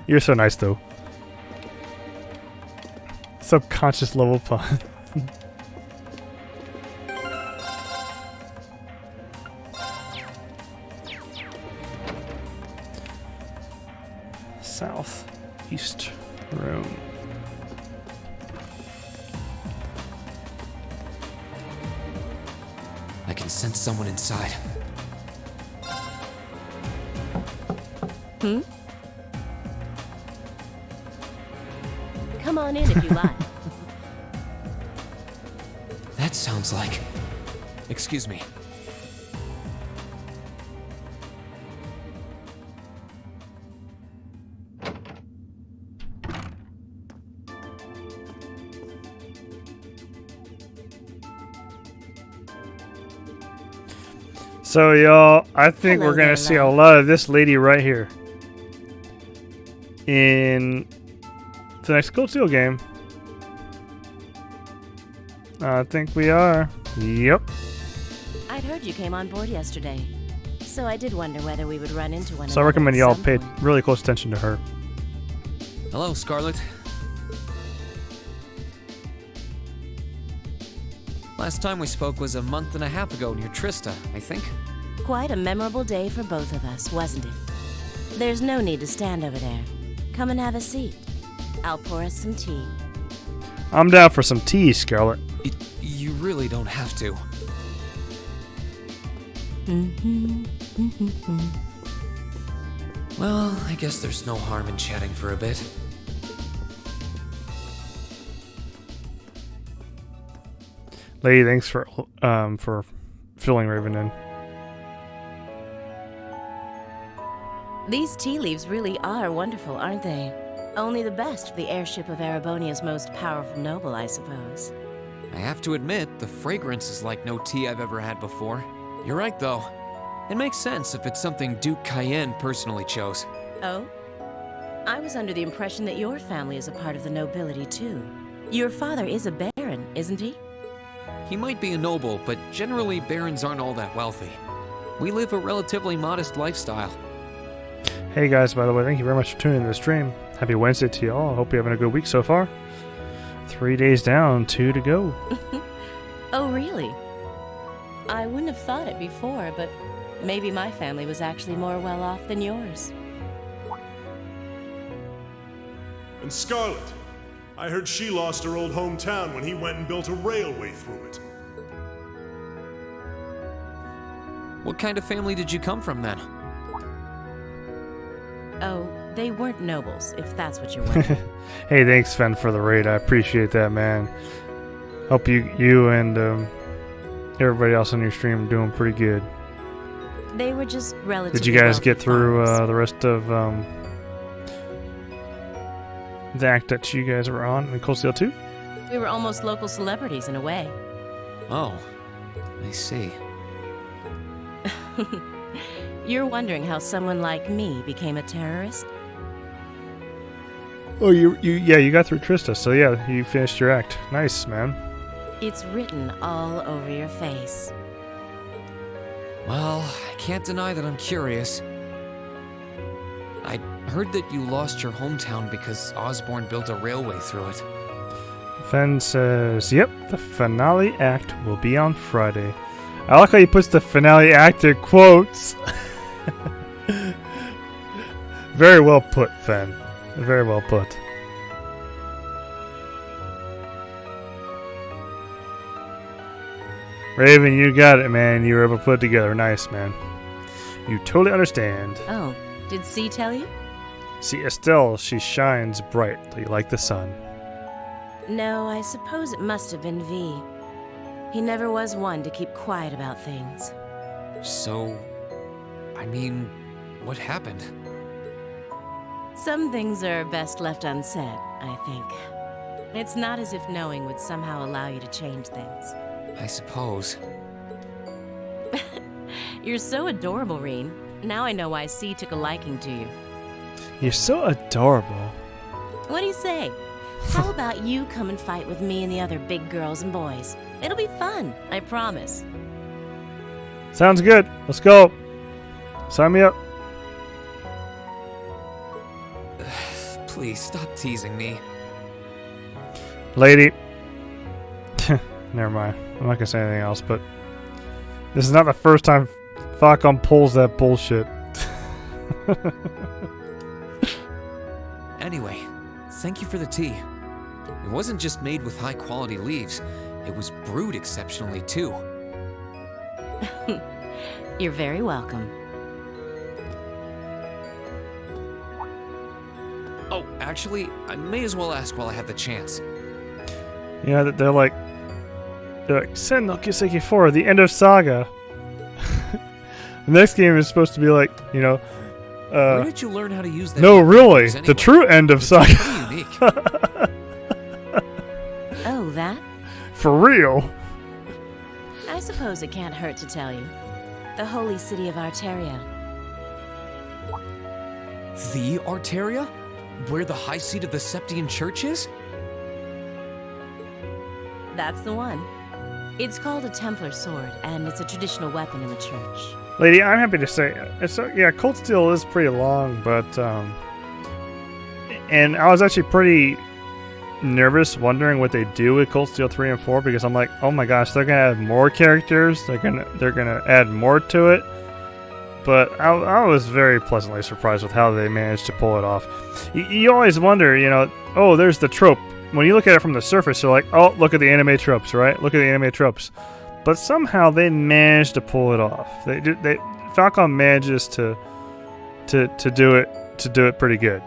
You're so nice, though. Subconscious level fun. Southeast room. I can sense someone inside. Come on in if you like. That sounds like... Excuse me. So, y'all, I think we're going to see a lot of this lady right here in the next Cold Steel game. I think we are. Yep. I'd heard you came on board yesterday, so I did wonder whether we would run into one another. So I recommend y'all at pay some point. really close attention to her. Hello, Scarlet. Last time we spoke was a month and a half ago near Trista, I think. Quite a memorable day for both of us, wasn't it? There's no need to stand over there. Come and have a seat. I'll pour us some tea. I'm down for some tea, Scarlet. You really don't have to. Well, I guess there's no harm in chatting for a bit. Lady, thanks for filling Raven in. These tea leaves really are wonderful, aren't they? Only the best for the airship of Erebonia's most powerful noble, I suppose. I have to admit, the fragrance is like no tea I've ever had before. You're right, though. It makes sense if it's something Duke Cayenne personally chose. Oh? I was under the impression that your family is a part of the nobility, too. Your father is a baron, isn't he? He might be a noble, but generally barons aren't all that wealthy. We live a relatively modest lifestyle. Hey guys, by the way, thank you very much for tuning in to the stream. Happy Wednesday to y'all. I hope you're having a good week so far. 3 days down, 2 to go. Oh, really? I wouldn't have thought it before, but maybe my family was actually more well off than yours. And Scarlet, I heard she lost her old hometown when he went and built a railway through it. What kind of family did you come from then? Oh, they weren't nobles, if that's what you're wondering. Hey, thanks, Fen, for the raid. I appreciate that, man. Hope you and everybody else on your stream are doing pretty good. They were just relatively. Did you guys wealthy get through farmers. the rest of the act that you guys were on in Cold Steel 2? We were almost local celebrities in a way. Oh, I see. You're wondering how someone like me became a terrorist? Oh, you got through Trista, so yeah, you finished your act. Nice, man. It's written all over your face. Well, I can't deny that I'm curious. I heard that you lost your hometown because Osborne built a railway through it. Fen says, yep, the finale act will be on Friday. I like how he puts the finale act in quotes. Very well put, Fen. Very well put. Raven, you got it, man. You were able to put it together. Nice, man. You totally understand. Oh, did C tell you? See, Estelle, she shines brightly like the sun. No, I suppose it must have been V. He never was one to keep quiet about things. So, I mean, what happened? Some things are best left unsaid, I think. It's not as if knowing would somehow allow you to change things. I suppose. You're so adorable, Reen. Now I know why C took a liking to you. You're so adorable. What do you say? How about you come and fight with me and the other big girls and boys? It'll be fun, I promise. Sounds good. Let's go. Sign me up. Please stop teasing me. Lady. Never mind. I'm not gonna say anything else, but this is not the first time Falcon pulls that bullshit. Anyway, thank you for the tea. It wasn't just made with high quality leaves, it was brewed exceptionally too. You're very welcome. Oh, actually, I may as well ask while I have the chance. Yeah, they're like Sen no Kiseki 4, the end of Saga. The next game is supposed to be like, you know, where did you learn how to use that? no, really, anyway? the true end of It's Saga. pretty unique. Oh, that? For real. I suppose it can't hurt to tell you. The holy city of Arteria. The Arteria? Where the high seat of the Septian Church is? That's the one. It's called a Templar sword, and it's a traditional weapon in the church. Lady, I'm happy to say, yeah, Cold Steel is pretty long, but, and I was actually pretty nervous wondering what they do with Cold Steel 3 and 4, because I'm like, oh my gosh, they're gonna add more characters, they're gonna add more to it, but I was very pleasantly surprised with how they managed to pull it off. You always wonder, you know, oh, there's the trope, when you look at it from the surface, you're like, oh, look at the anime tropes, right? Look at the anime tropes. But somehow they managed to pull it off. Falcom manages to do it pretty good.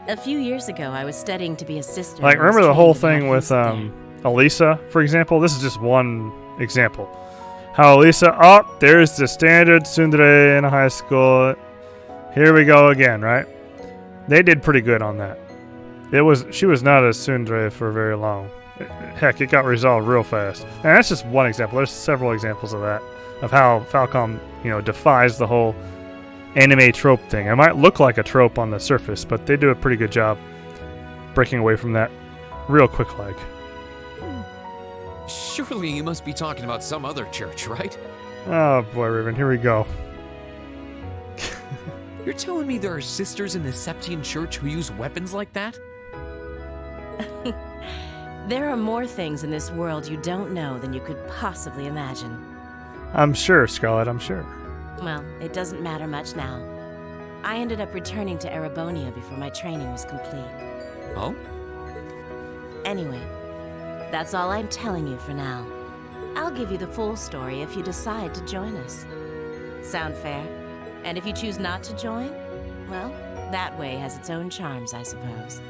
A few years ago, I was studying to be a sister. Like, and was remember the whole trained to be thing a with there. Elisa, for example? This is just one example. How Elisa, oh, there's the standard tsundere in a high school. Here we go again, right? They did pretty good on that. She was not a tsundere for very long. Heck, it got resolved real fast. And that's just one example. There's several examples of that, of how Falcom, defies the whole anime trope thing. It might look like a trope on the surface, but they do a pretty good job breaking away from that real quick like. Surely you must be talking about some other church, right? Oh boy, Raven, here we go. You're telling me there are sisters in the Septian Church who use weapons like that? There are more things in this world you don't know than you could possibly imagine. I'm sure, Scarlet, I'm sure. Well, it doesn't matter much now. I ended up returning to Erebonia before my training was complete. Oh? Anyway, that's all I'm telling you for now. I'll give you the full story if you decide to join us. Sound fair? And if you choose not to join, well, that way has its own charms, I suppose.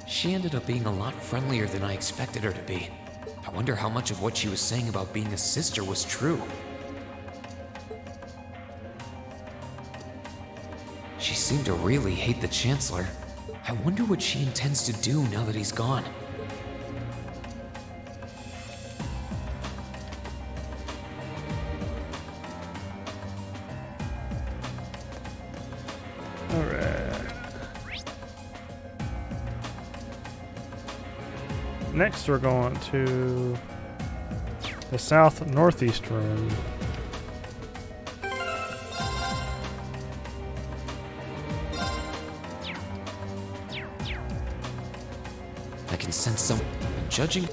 She ended up being a lot friendlier than I expected her to be. I wonder how much of what she was saying about being a sister was true. She seemed to really hate the Chancellor. I wonder what she intends to do now that he's gone. Next, we're going to the south-northeast room. I can sense some judging.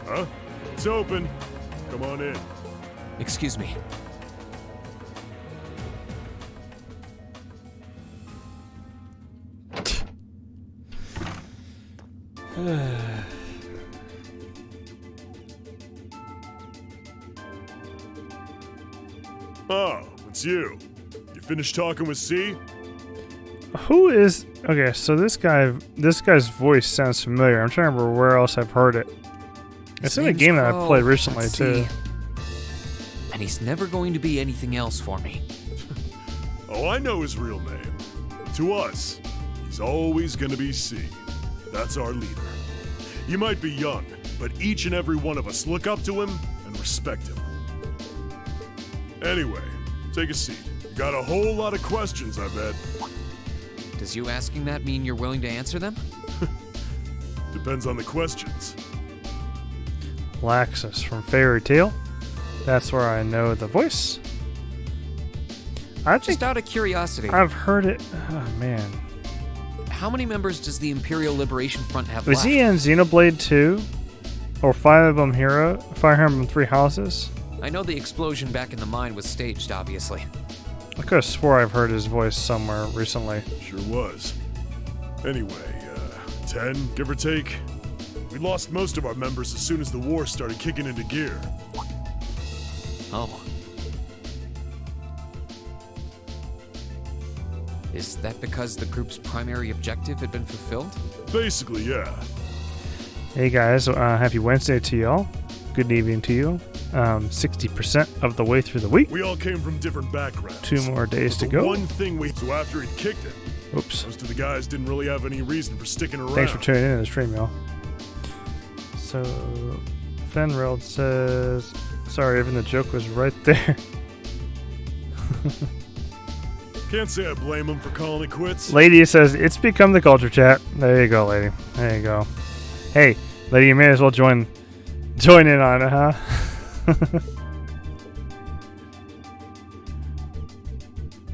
Huh? It's open. Come on in. Excuse me. Oh, it's you. You finished talking with C? Who is... Okay, so this guy's voice sounds familiar. I'm trying to remember where else I've heard it. It's in a game that I've played recently, too. And he's never going to be anything else for me. Oh, I know his real name. To us, he's always gonna be C. That's our leader. He might be young, but each and every one of us look up to him and respect him. Anyway, take a seat. You got a whole lot of questions, I bet. Does you asking that mean you're willing to answer them? Depends on the questions. Laxus from Fairy Tail. That's where I know the voice. I think Just out of curiosity, I've heard it. Oh, man. how many members does the Imperial Liberation Front have Was left? he in Xenoblade 2? Or Fire Emblem Three Houses? I know the explosion back in the mine was staged, obviously. I could have swore I've heard his voice somewhere recently. Sure was. Anyway, 10, give or take. We lost most of our members as soon as the war started kicking into gear. Oh. Is that because the group's primary objective had been fulfilled? Basically, yeah. Hey guys, happy Wednesday to y'all. Good evening to you. 60% of the way through the week. We all came from different backgrounds. 2 more days to The go. one thing so after he kicked it, Oops. most of the guys didn't really have any reason for sticking around. Thanks for tuning in to the stream, y'all. So, Fenreld says, sorry, even the joke was right there. Can't say I blame him for calling it quits. Lady says, it's become the culture chat. There you go, lady. There you go. Hey, lady, you may as well join in on it, huh?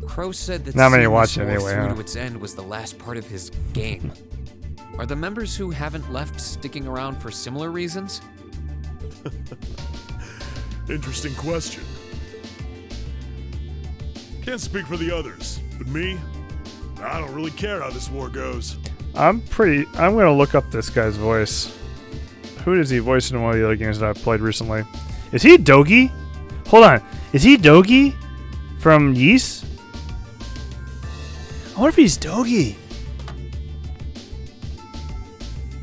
Crow said that Not many seeing watching this war anyway, through huh? to its end was the last part of his game. Are the members who haven't left sticking around for similar reasons? Interesting question. Can't speak for the others, but me, I don't really care how this war goes. I'm gonna look up this guy's voice. Who does he voice in one of the other games that I've played recently? Is he Dogi? Hold on. Is he Dogi from Ys? I wonder if he's Dogi.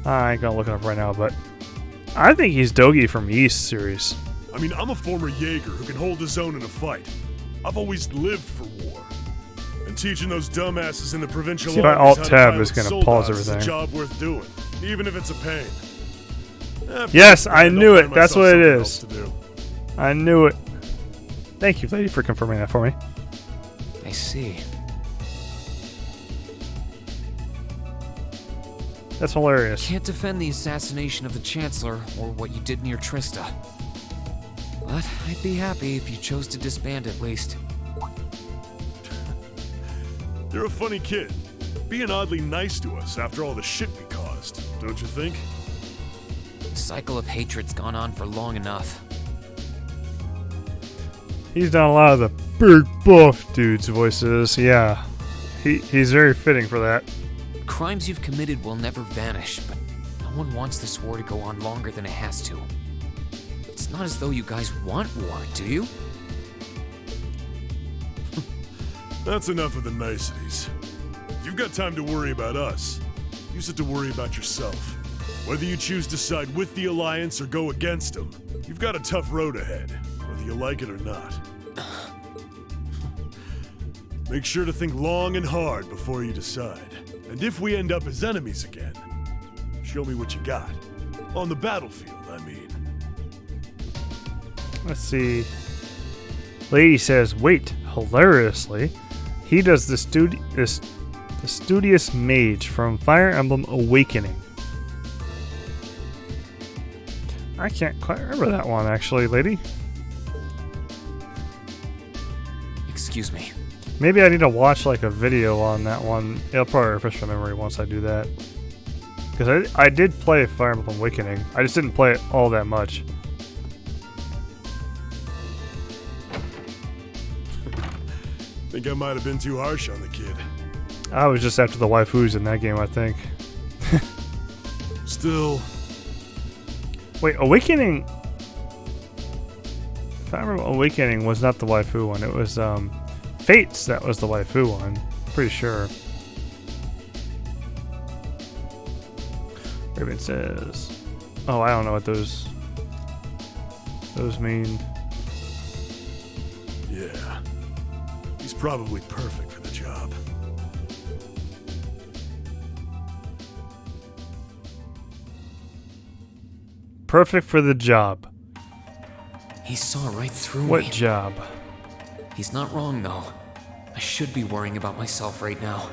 I ain't gonna look it up right now, but I think he's Dogi from Ys series. I mean, I'm a former Jaeger who can hold his own in a fight. I've always lived for war. And teaching those dumbasses in the provincial See, my armies alt how to tab pilot is gonna soldats pause is everything. a job worth doing, even if it's a pain. Yes, I knew it. I'll find That's myself what it something is. else to do. I knew it. Thank you, lady, for confirming that for me. I see. That's hilarious. Can't defend the assassination of the Chancellor or what you did near Trista. But I'd be happy if you chose to disband at least. You're a funny kid. Being oddly nice to us after all the shit we caused, don't you think? The cycle of hatred's gone on for long enough. He's done a lot of the big buff dude's voices. Yeah, he's very fitting for that. Crimes you've committed will never vanish, but no one wants this war to go on longer than it has to. It's not as though you guys want war, do you? That's enough of the niceties. You've got time to worry about us. Use it to worry about yourself. Whether you choose to side with the Alliance or go against them, you've got a tough road ahead, whether you like it or not. Make sure to think long and hard before you decide. And if we end up as enemies again, show me what you got. On the battlefield, I mean. Let's see. Lady says, wait, hilariously, he does the studious mage from Fire Emblem Awakening. I can't quite remember that one, actually, lady. Excuse me. Maybe I need to watch like a video on that one. It'll probably refresh my memory once I do that. Because I did play Fire Emblem Awakening. I just didn't play it all that much. Think I might have been too harsh on the kid. I was just after the waifus in that game, I think. Still. Wait, Awakening... If I remember, Awakening was not the waifu one. It was, Fates that was the waifu one. Pretty sure. Raven says... Oh, I don't know what those mean. Yeah. He's probably perfect for the job. Perfect for the job. He saw right through What me. job? He's not wrong, though. I should be worrying about myself right now.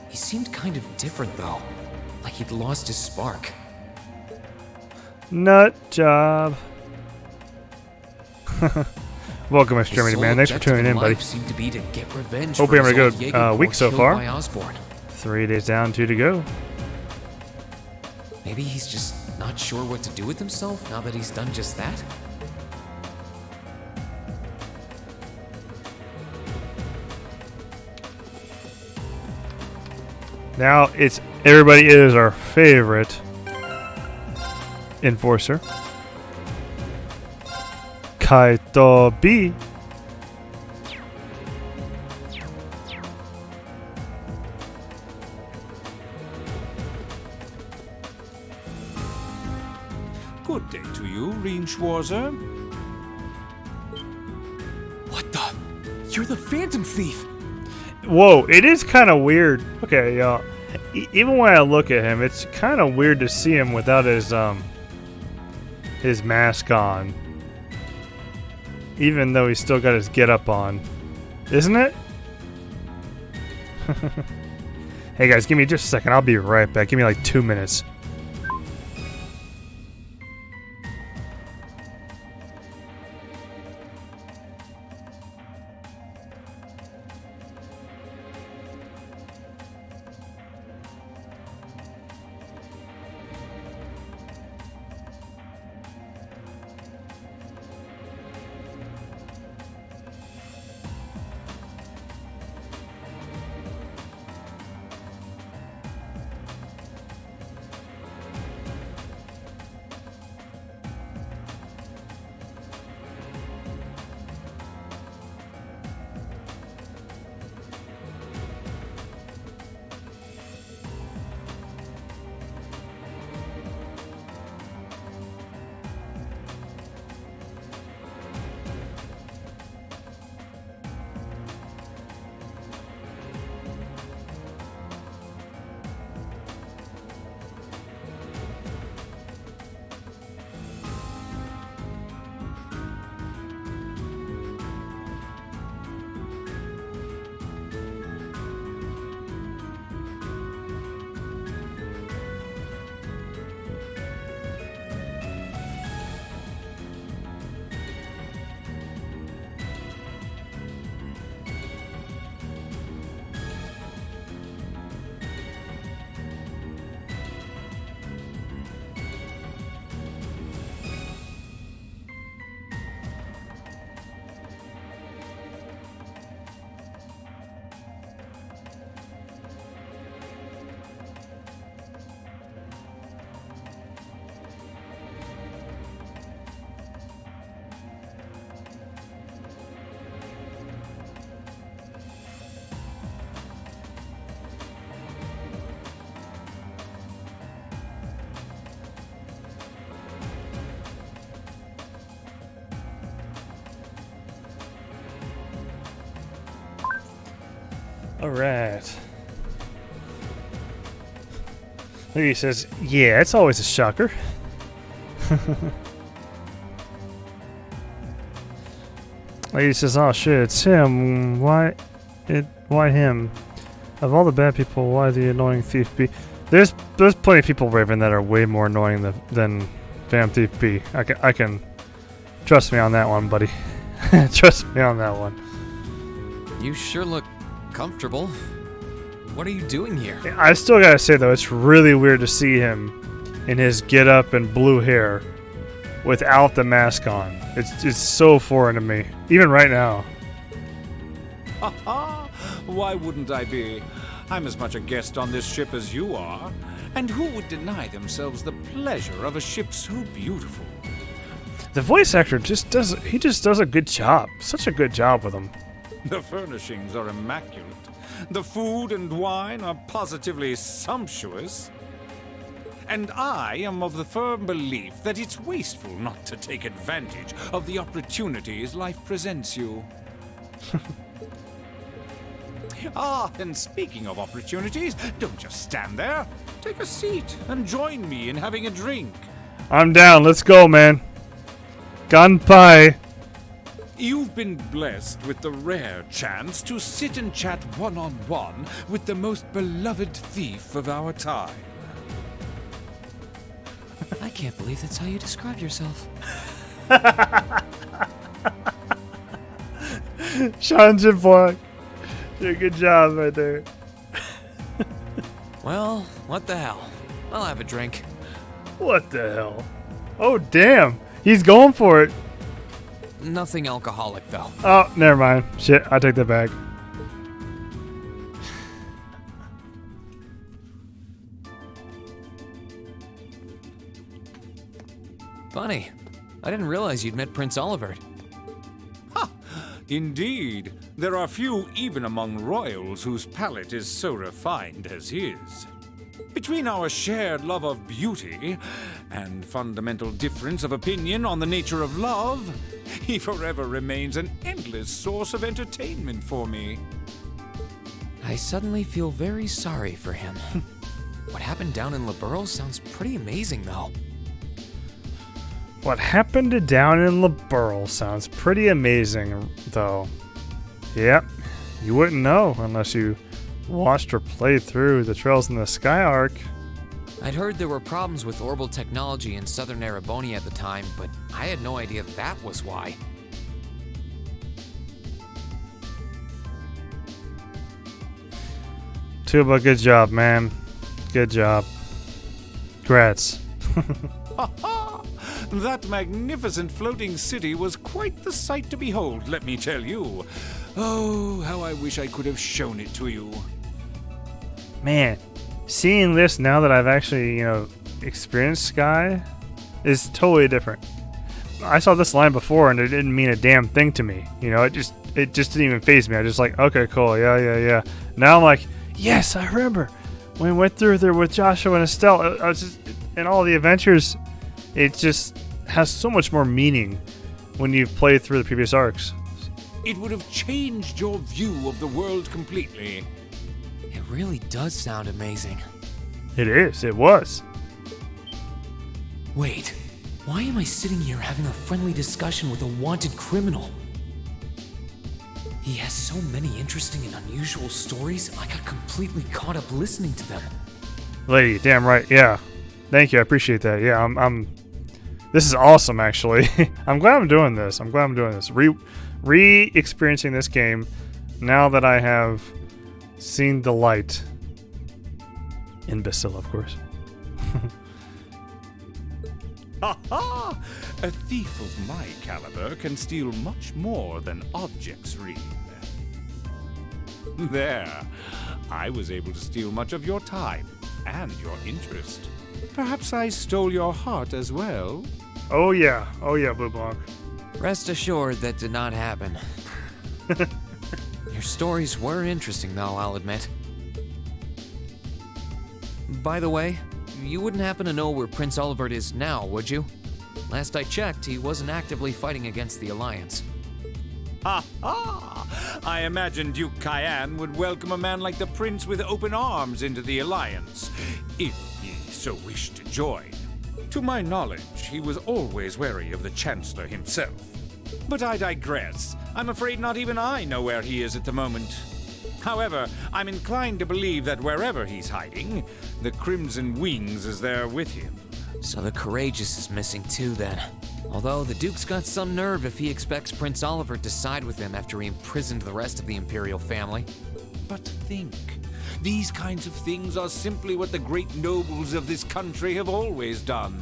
He seemed kind of different, though. Like he'd lost his spark. Nut job. Welcome, His Extremity sole Man. Thanks for objective tuning in, buddy. life seemed to be to get revenge Hope for you're his having a old good, Jaeger week corps so killed far. by Osborne. 3 days down, 2 to go. Maybe he's just not sure what to do with himself now that he's done just that? Now it's everybody is our favorite enforcer. Kaito B. Good day to you, Reinschwarzer. What the? You're the Phantom Thief! Whoa, it is kind of weird. Okay, y'all. Even when I look at him, it's kind of weird to see him without his mask on. Even though he's still got his getup on. Isn't it? Hey guys, give me just a second. I'll be right back. Give me like 2 minutes. All right. He says, yeah, it's always a shocker. Lady says, oh shit, it's him. Why him? Of all the bad people, why the annoying thief B? There's plenty of people, Raven, that are way more annoying than Damn Thief B. I can trust me on that one, buddy. Trust me on that one. You sure look comfortable. What are you doing here? I still gotta say though, it's really weird to see him in his get-up and blue hair without the mask on. It's so foreign to me, even right now. Ha ha! Why wouldn't I be? I'm as much a guest on this ship as you are. And who would deny themselves the pleasure of a ship so beautiful? The voice actor just does a good job. Such a good job with him. The furnishings are immaculate. The food and wine are positively sumptuous. And I am of the firm belief that it's wasteful not to take advantage of the opportunities life presents you. Ah, and speaking of opportunities, don't just stand there. Take a seat and join me in having a drink. I'm down. Let's go, man. Gunpei. You've been blessed with the rare chance to sit and chat one-on-one with the most beloved thief of our time. I can't believe that's how you describe yourself. Sean Jiblock. Good job right there. Well, what the hell? I'll have a drink. What the hell? Oh, damn. He's going for it. Nothing alcoholic, though. Oh, never mind. Shit, I take that back. Funny. I didn't realize you'd met Prince Olivert. Ha! Indeed. There are few even among royals whose palate is so refined as his. Between our shared love of beauty and fundamental difference of opinion on the nature of love, he forever remains an endless source of entertainment for me. I suddenly feel very sorry for him. What happened down in Liberl sounds pretty amazing, though. What happened down in Liberl sounds pretty amazing, though. Yep, you wouldn't know unless you watched or played through the Trails in the Sky arc. I'd heard there were problems with orbital technology in southern Ereboni at the time, but I had no idea that was why. Tuba, good job, man. Good job. Congrats. That magnificent floating city was quite the sight to behold, let me tell you. Oh, how I wish I could have shown it to you. Man, seeing this now that I've actually, experienced Sky is totally different. I saw this line before and it didn't mean a damn thing to me. It just didn't even faze me. I just like, okay, cool, yeah. Now I'm like, yes, I remember when we went through there with Joshua and Estelle. I was just, and all the adventures. It just has so much more meaning when you've played through the previous arcs. It would have changed your view of the world completely. It really does sound amazing. It is. It was. Wait, why am I sitting here having a friendly discussion with a wanted criminal? He has so many interesting and unusual stories, I got completely caught up listening to them. Lady, damn right. Yeah. Thank you. I appreciate that. Yeah, this is awesome, actually. I'm glad I'm doing this. Re-experiencing this game now that I have seen the light in Bacilla, of course. Ha ha! A thief of my caliber can steal much more than objects read. There. I was able to steal much of your time and your interest. Perhaps I stole your heart as well? Oh yeah, Blue Blanc. Rest assured that did not happen. Your stories were interesting, though, I'll admit. By the way, you wouldn't happen to know where Prince Olivert is now, would you? Last I checked, he wasn't actively fighting against the Alliance. Ha ha! I imagine Duke Cayenne would welcome a man like the Prince with open arms into the Alliance, if he so wished to join. To my knowledge, he was always wary of the Chancellor himself. But I digress. I'm afraid not even I know where he is at the moment. However, I'm inclined to believe that wherever he's hiding, the Crimson Wings is there with him. So the Courageous is missing too, then. Although the Duke's got some nerve if he expects Prince Oliver to side with him after he imprisoned the rest of the Imperial family. But think, these kinds of things are simply what the great nobles of this country have always done.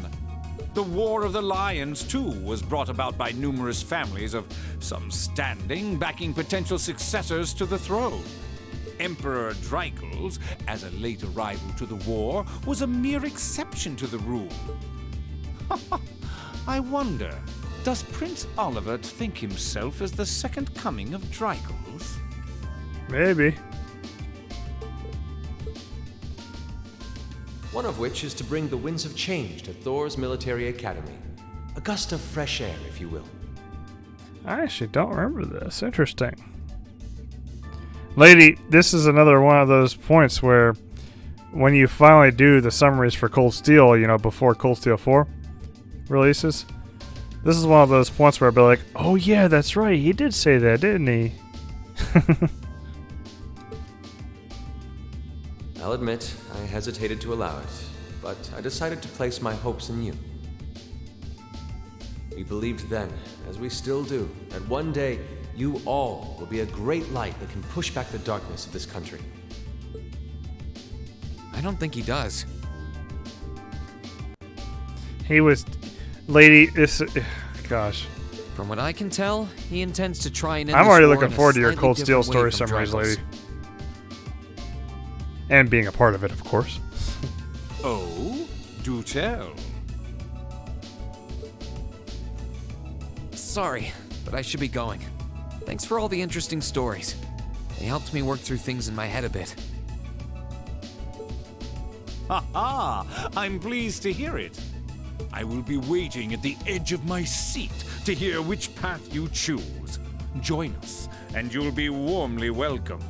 The War of the Lions, too, was brought about by numerous families of some standing backing potential successors to the throne. Emperor Dreikel's, as a late arrival to the war, was a mere exception to the rule. I wonder, does Prince Oliver think himself as the second coming of Dreikel's? Maybe. One of which is to bring the winds of change to Thor's military academy. A gust of fresh air, if you will. I actually don't remember this. Interesting. Lady, this is another one of those points where when you finally do the summaries for Cold Steel, you know, before Cold Steel 4 releases, this is one of those points where I'll be like, oh yeah, that's right, he did say that, didn't he? I'll admit, I hesitated to allow it, but I decided to place my hopes in you. We believed then, as we still do, that one day you all will be a great light that can push back the darkness of this country. I don't think he does. He was... Lady, this... Gosh. From what I can tell, he intends to try and end I'm this already war looking in a forward to your slightly Cold Steel different way story from summaries, Dreikel's. lady. And being a part of it, of course. Oh? Do tell. Sorry, but I should be going. Thanks for all the interesting stories. They helped me work through things in my head a bit. Ha ha! I'm pleased to hear it. I will be waiting at the edge of my seat to hear which path you choose. Join us, and you'll be warmly welcomed.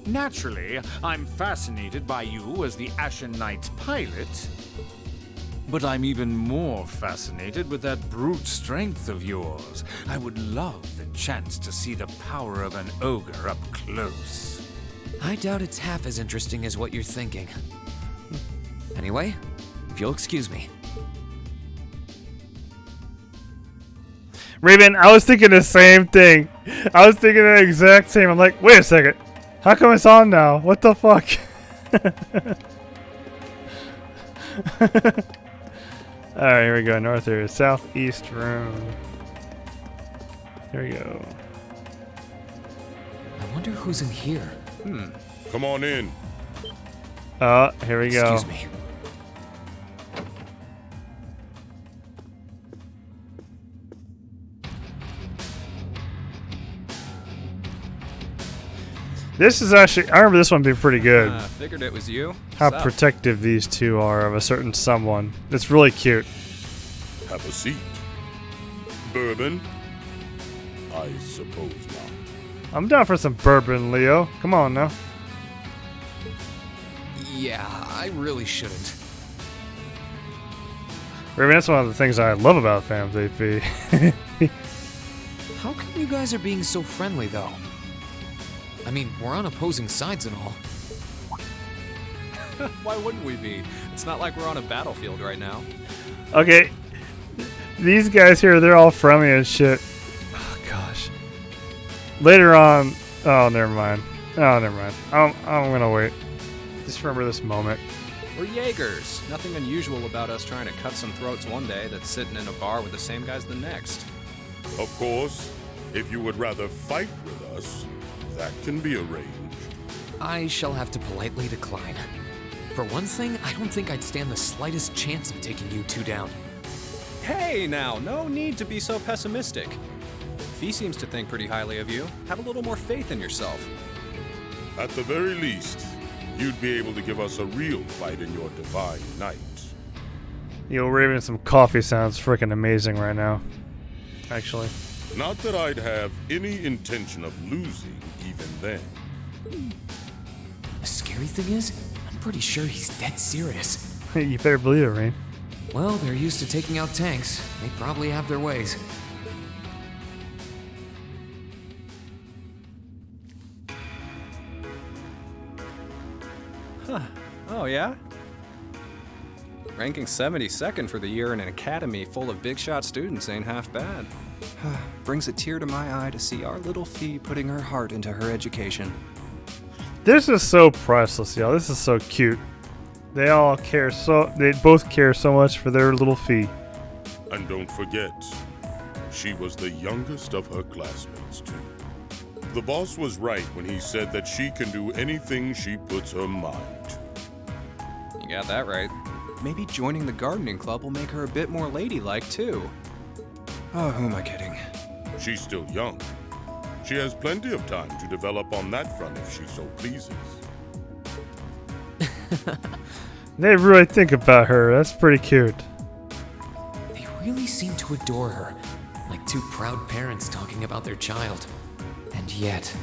Naturally, I'm fascinated by you as the Ashen Knight's pilot, but I'm even more fascinated with that brute strength of yours. I would love the chance to see the power of an ogre up close. I doubt it's half as interesting as what you're thinking. Anyway, if you'll excuse me. Raven, I was thinking the same thing. I was thinking the exact same. I'm like, wait a second. How come it's on now? What the fuck? Alright, here we go. North area. Southeast room. Here we go. I wonder who's in here. Come on in. Here we go. Excuse me. This is actually, I remember this one being pretty good. Figured it was you. How Sup? protective these two are of a certain someone. It's really cute. Have a seat. Bourbon? I suppose not. I'm down for some bourbon, Leo. Come on now. Yeah, I really shouldn't. Raven, that's one of the things I love about Phantom AP. How come you guys are being so friendly, though? I mean, we're on opposing sides and all. Why wouldn't we be? It's not like we're on a battlefield right now. Okay, these guys here, they're all friendly and shit. Oh, gosh. Later on... Oh, never mind. Oh, never mind. I'm gonna wait. Just remember this moment. We're Jaegers. Nothing unusual about us trying to cut some throats one day that's sitting in a bar with the same guys the next. Of course, if you would rather fight with us, that can be arranged. I shall have to politely decline. For one thing, I don't think I'd stand the slightest chance of taking you two down. Hey now, no need to be so pessimistic. If he seems to think pretty highly of you, have a little more faith in yourself. At the very least, you'd be able to give us a real fight in your divine night. Yo, Raven, some coffee sounds freaking amazing right now. Actually. Not that I'd have any intention of losing even then. The scary thing is, I'm pretty sure he's dead serious. You better believe it, Rain. Well, they're used to taking out tanks. They probably have their ways. Huh. Oh, yeah? Ranking 72nd for the year in an academy full of big shot students ain't half bad. Brings a tear to my eye to see our little Fee putting her heart into her education. This is so priceless, y'all. This is so cute. They both care so much for their little Fee. And don't forget, she was the youngest of her classmates, too. The boss was right when he said that she can do anything she puts her mind to. You got that right. Maybe joining the gardening club will make her a bit more ladylike, too. Oh, who am I kidding? She's still young. She has plenty of time to develop on that front if she so pleases. They really think about her. That's pretty cute. They really seem to adore her, like two proud parents talking about their child. And yet...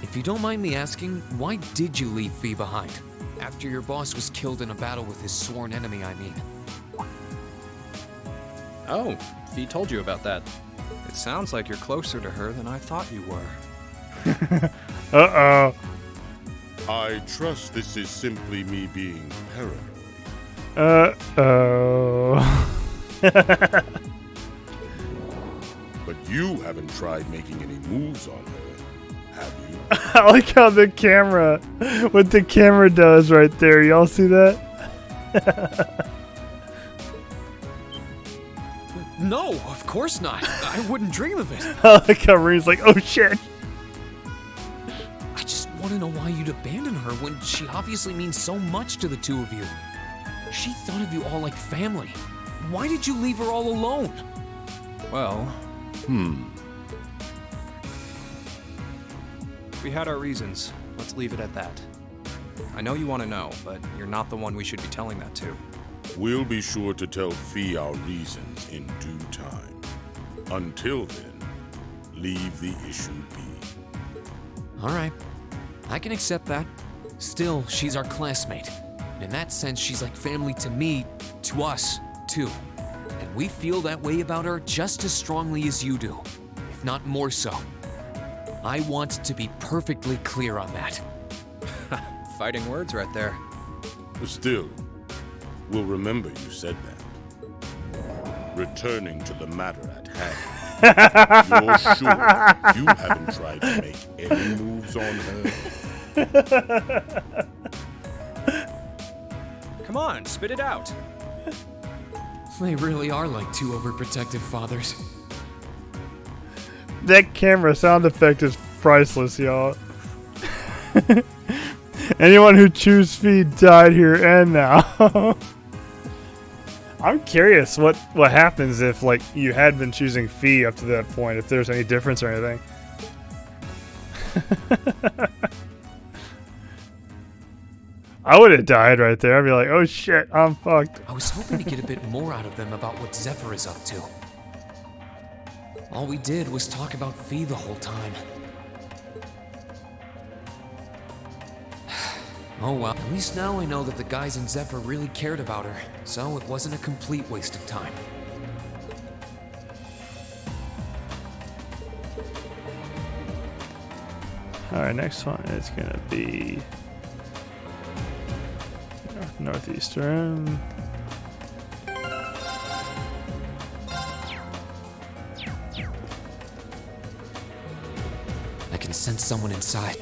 If you don't mind me asking, why did you leave Fee behind? After your boss was killed in a battle with his sworn enemy, I mean. Oh, Fee told you about that. It sounds like you're closer to her than I thought you were. Uh-oh. I trust this is simply me being paranoid. Uh-oh. But you haven't tried making any moves on her, have you? I like how what the camera does right there. Y'all see that? No, of course not. I wouldn't dream of it. I like how Marine's like, oh shit. I just want to know why you'd abandon her when she obviously means so much to the two of you. She thought of you all like family. Why did you leave her all alone? Well... We had our reasons. Let's leave it at that. I know you want to know, but you're not the one we should be telling that to. We'll be sure to tell Fee our reasons in due time. Until then, leave the issue be. All right. I can accept that. Still, she's our classmate. And in that sense, she's like family to me, to us, too. And we feel that way about her just as strongly as you do, if not more so. I want to be perfectly clear on that. Fighting words right there. Still, we'll remember you said that. Returning to the matter at hand. You're sure you haven't tried to make any moves on her? Come on, spit it out. They really are like two overprotective fathers. That camera sound effect is priceless, y'all. Anyone who chews Fee died here and now. I'm curious what happens if like you had been choosing Fee up to that point, if there's any difference or anything. I would have died right there. I'd be like, oh shit, I'm fucked. I was hoping to get a bit more out of them about what Zephyr is up to. All we did was talk about Fee the whole time. Oh well, at least now I know that the guys in Zephyr really cared about her, so it wasn't a complete waste of time. Alright, next one is gonna be Northeastern. I can sense someone inside.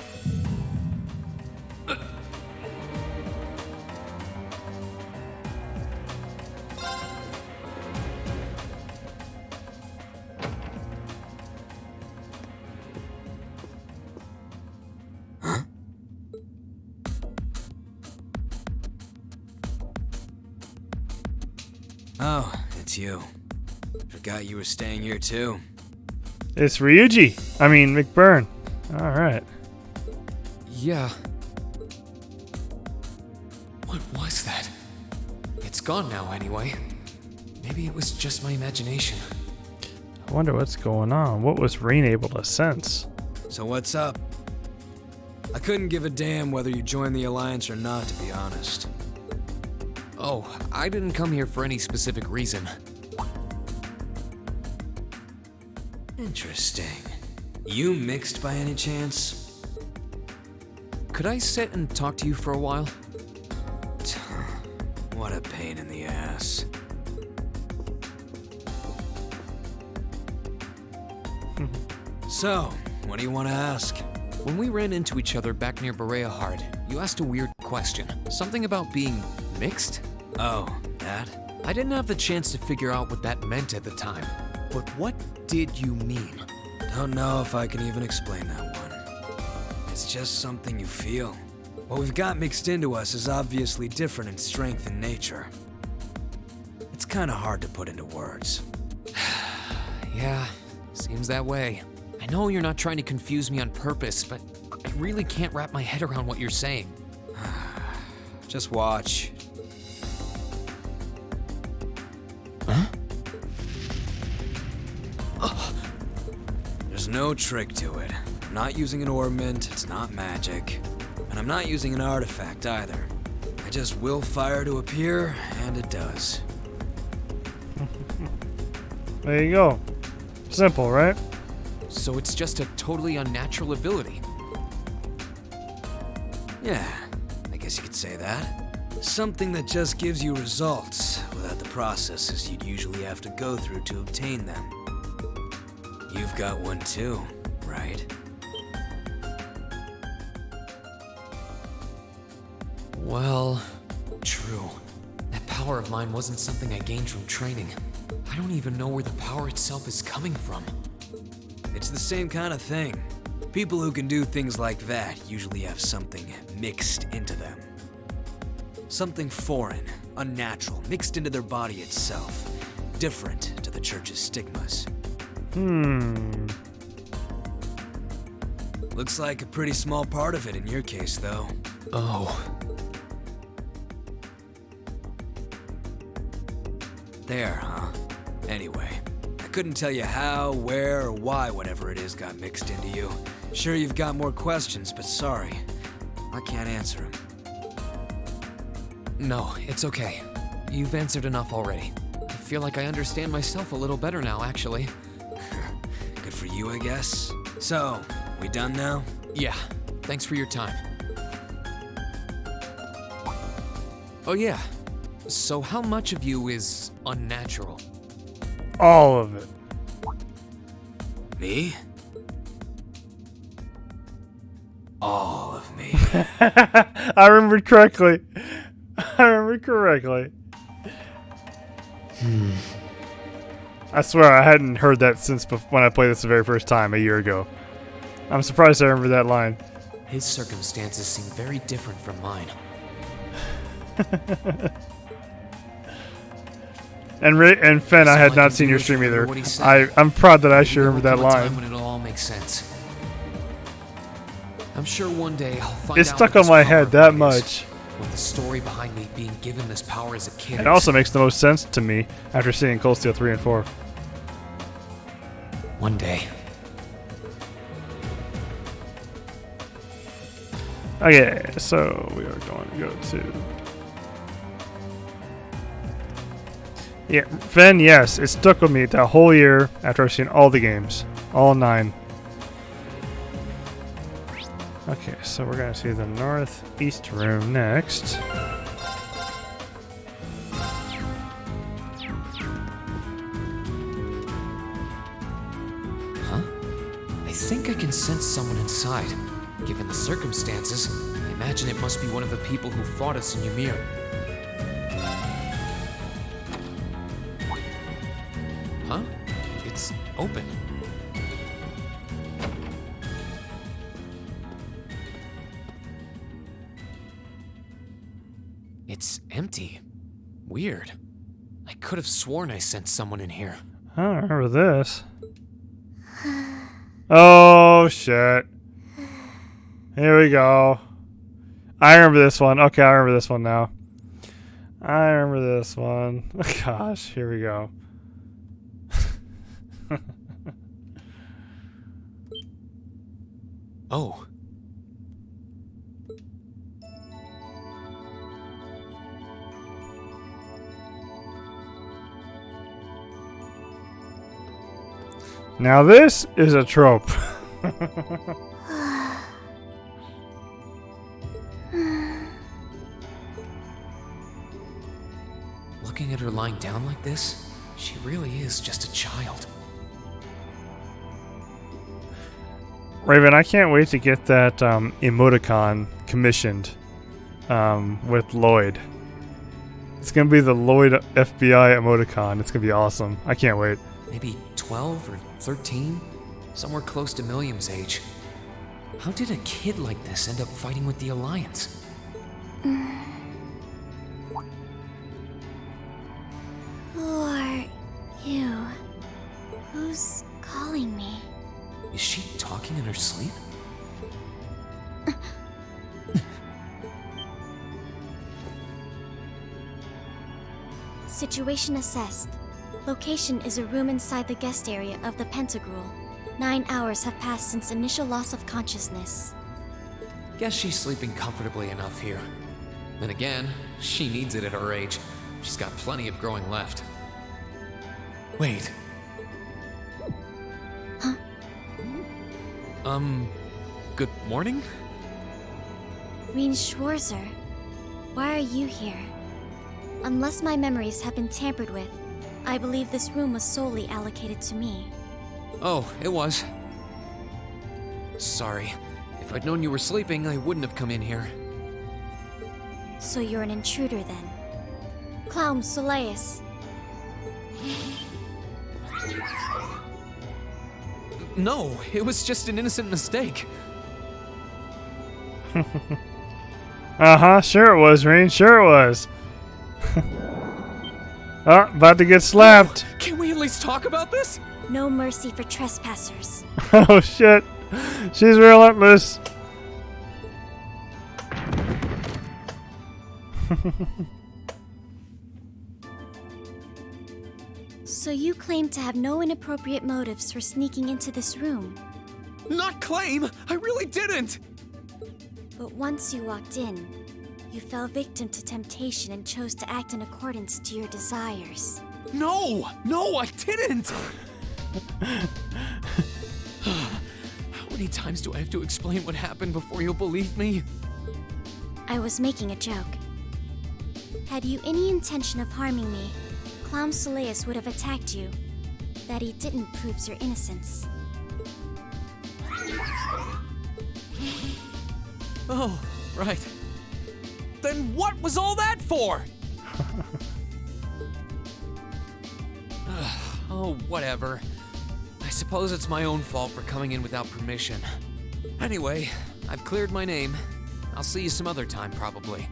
Oh, it's you. Forgot you were staying here too. It's Ryuji. I mean, McBurn. Alright. Yeah. What was that? It's gone now anyway. Maybe it was just my imagination. I wonder what's going on. What was Rain able to sense? So what's up? I couldn't give a damn whether you joined the Alliance or not, to be honest. Oh, I didn't come here for any specific reason. Interesting. You mixed by any chance? Could I sit and talk to you for a while? What a pain in the ass. So, what do you want to ask? When we ran into each other back near Berea-Hard, you asked a weird question. Something about being mixed? Oh, that? I didn't have the chance to figure out what that meant at the time. But what did you mean? Don't know if I can even explain that one. It's just something you feel. What we've got mixed into us is obviously different in strength and nature. It's kind of hard to put into words. Yeah, seems that way. I know you're not trying to confuse me on purpose, but I really can't wrap my head around what you're saying. Just watch. Huh? There's no trick to it. I'm not using an ornament, it's not magic. And I'm not using an artifact either. I just will fire to appear, and it does. There you go. Simple, right? So it's just a totally unnatural ability. Yeah, I guess you could say that. Something that just gives you results without the processes you'd usually have to go through to obtain them. You've got one too, right? Well, true. That power of mine wasn't something I gained from training. I don't even know where the power itself is coming from. It's the same kind of thing. People who can do things like that usually have something mixed into them. Something foreign, unnatural, mixed into their body itself. Different to the church's stigmas. Looks like a pretty small part of it in your case, though. Oh. There, huh? Anyway, I couldn't tell you how, where, or why whatever it is got mixed into you. Sure, you've got more questions, but sorry. I can't answer them. No, it's okay. You've answered enough already. I feel like I understand myself a little better now, actually. Good for you, I guess. So, we done now? Yeah, thanks for your time. Oh yeah, so how much of you is unnatural? All of it. Me? All of me. I remembered correctly. I swear I hadn't heard that since when I played this the very first time a year ago. I'm surprised I remember that line. His circumstances seem very different from mine. And Fen, I had not seen your stream either. I'm proud that I should remember that line. When it'll all make sense. I'm sure one day I'll find It's out stuck what on this my power head that is, much. What the story behind me being given this power as a kid. It also makes the most sense to me after seeing Cold Steel 3 and 4. One day. Okay, so we are going to go to... Yeah, Fen, yes, it stuck with me that whole year after I've seen all the games. All 9. Okay, so we're going to see the northeast room next. Huh? I think I can sense someone inside. Given the circumstances, I imagine it must be one of the people who fought us in Ymir. Huh? It's open. It's empty. Weird. I could have sworn I sent someone in here. I don't remember this. Oh, shit. Here we go. I remember this one. Okay, I remember this one now. I remember this one. Gosh, here we go. Oh. Now this is a trope. Looking at her lying down like this, she really is just a child. Raven, I can't wait to get that emoticon commissioned with Lloyd. It's gonna be the Lloyd FBI emoticon. It's gonna be awesome. I can't wait. Maybe 12 or 13? Somewhere close to Milliam's age. How did a kid like this end up fighting with the Alliance? Who are you? Who's calling me? Is she talking in her sleep? Situation assessed. Location is a room inside the guest area of the Pentagrul. 9 hours have passed since initial loss of consciousness. Guess she's sleeping comfortably enough here. Then again, she needs it at her age. She's got plenty of growing left. Wait. Huh? Good morning? Reen Schwarzer, why are you here? Unless my memories have been tampered with, I believe this room was solely allocated to me. Oh, it was. Sorry. If I'd known you were sleeping, I wouldn't have come in here. So you're an intruder then? Clown Soleus. No, it was just an innocent mistake. Uh-huh, sure it was, Rain, sure it was. Oh, about to get slapped. Can we at least talk about this? No mercy for trespassers. Oh shit. She's relentless. So you claim to have no inappropriate motives for sneaking into this room. Not claim! I really didn't! But once you walked in, you fell victim to temptation and chose to act in accordance to your desires. No! No, I didn't! How many times do I have to explain what happened before you'll believe me? I was making a joke. Had you any intention of harming me, Clown Soleus would have attacked you. That he didn't proves your innocence. Oh, right. Then what was all that for? Oh, whatever. I suppose it's my own fault for coming in without permission. Anyway, I've cleared my name. I'll see you some other time, probably.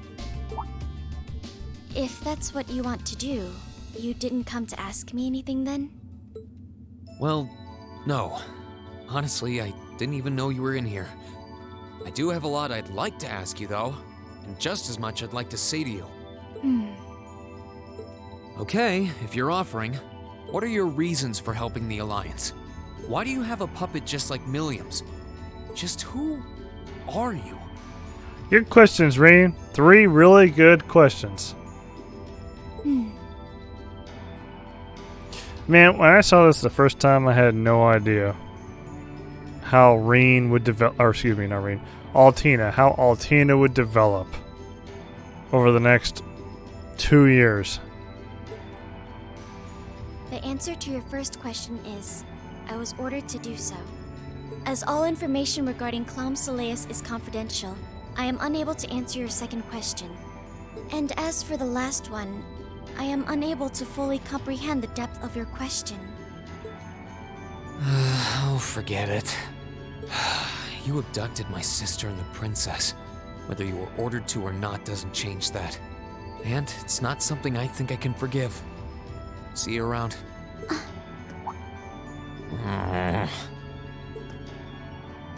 If that's what you want to do, you didn't come to ask me anything then? Well, no. Honestly, I didn't even know you were in here. I do have a lot I'd like to ask you, though, and just as much I'd like to say to you. Okay, if you're offering, what are your reasons for helping the Alliance? Why do you have a puppet just like Milliam's? Just who are you? Good questions, Rain. 3 really good questions. Man, when I saw this the first time, I had no idea how Rain would develop, or excuse me, not Rain, Altina, how Altina would develop over the next 2 years. The answer to your first question is, I was ordered to do so. As all information regarding Clown Soleus is confidential, I am unable to answer your second question. And as for the last one, I am unable to fully comprehend the depth of your question. Oh, forget it. You abducted my sister and the princess. Whether you were ordered to or not doesn't change that. And it's not something I think I can forgive. See you around.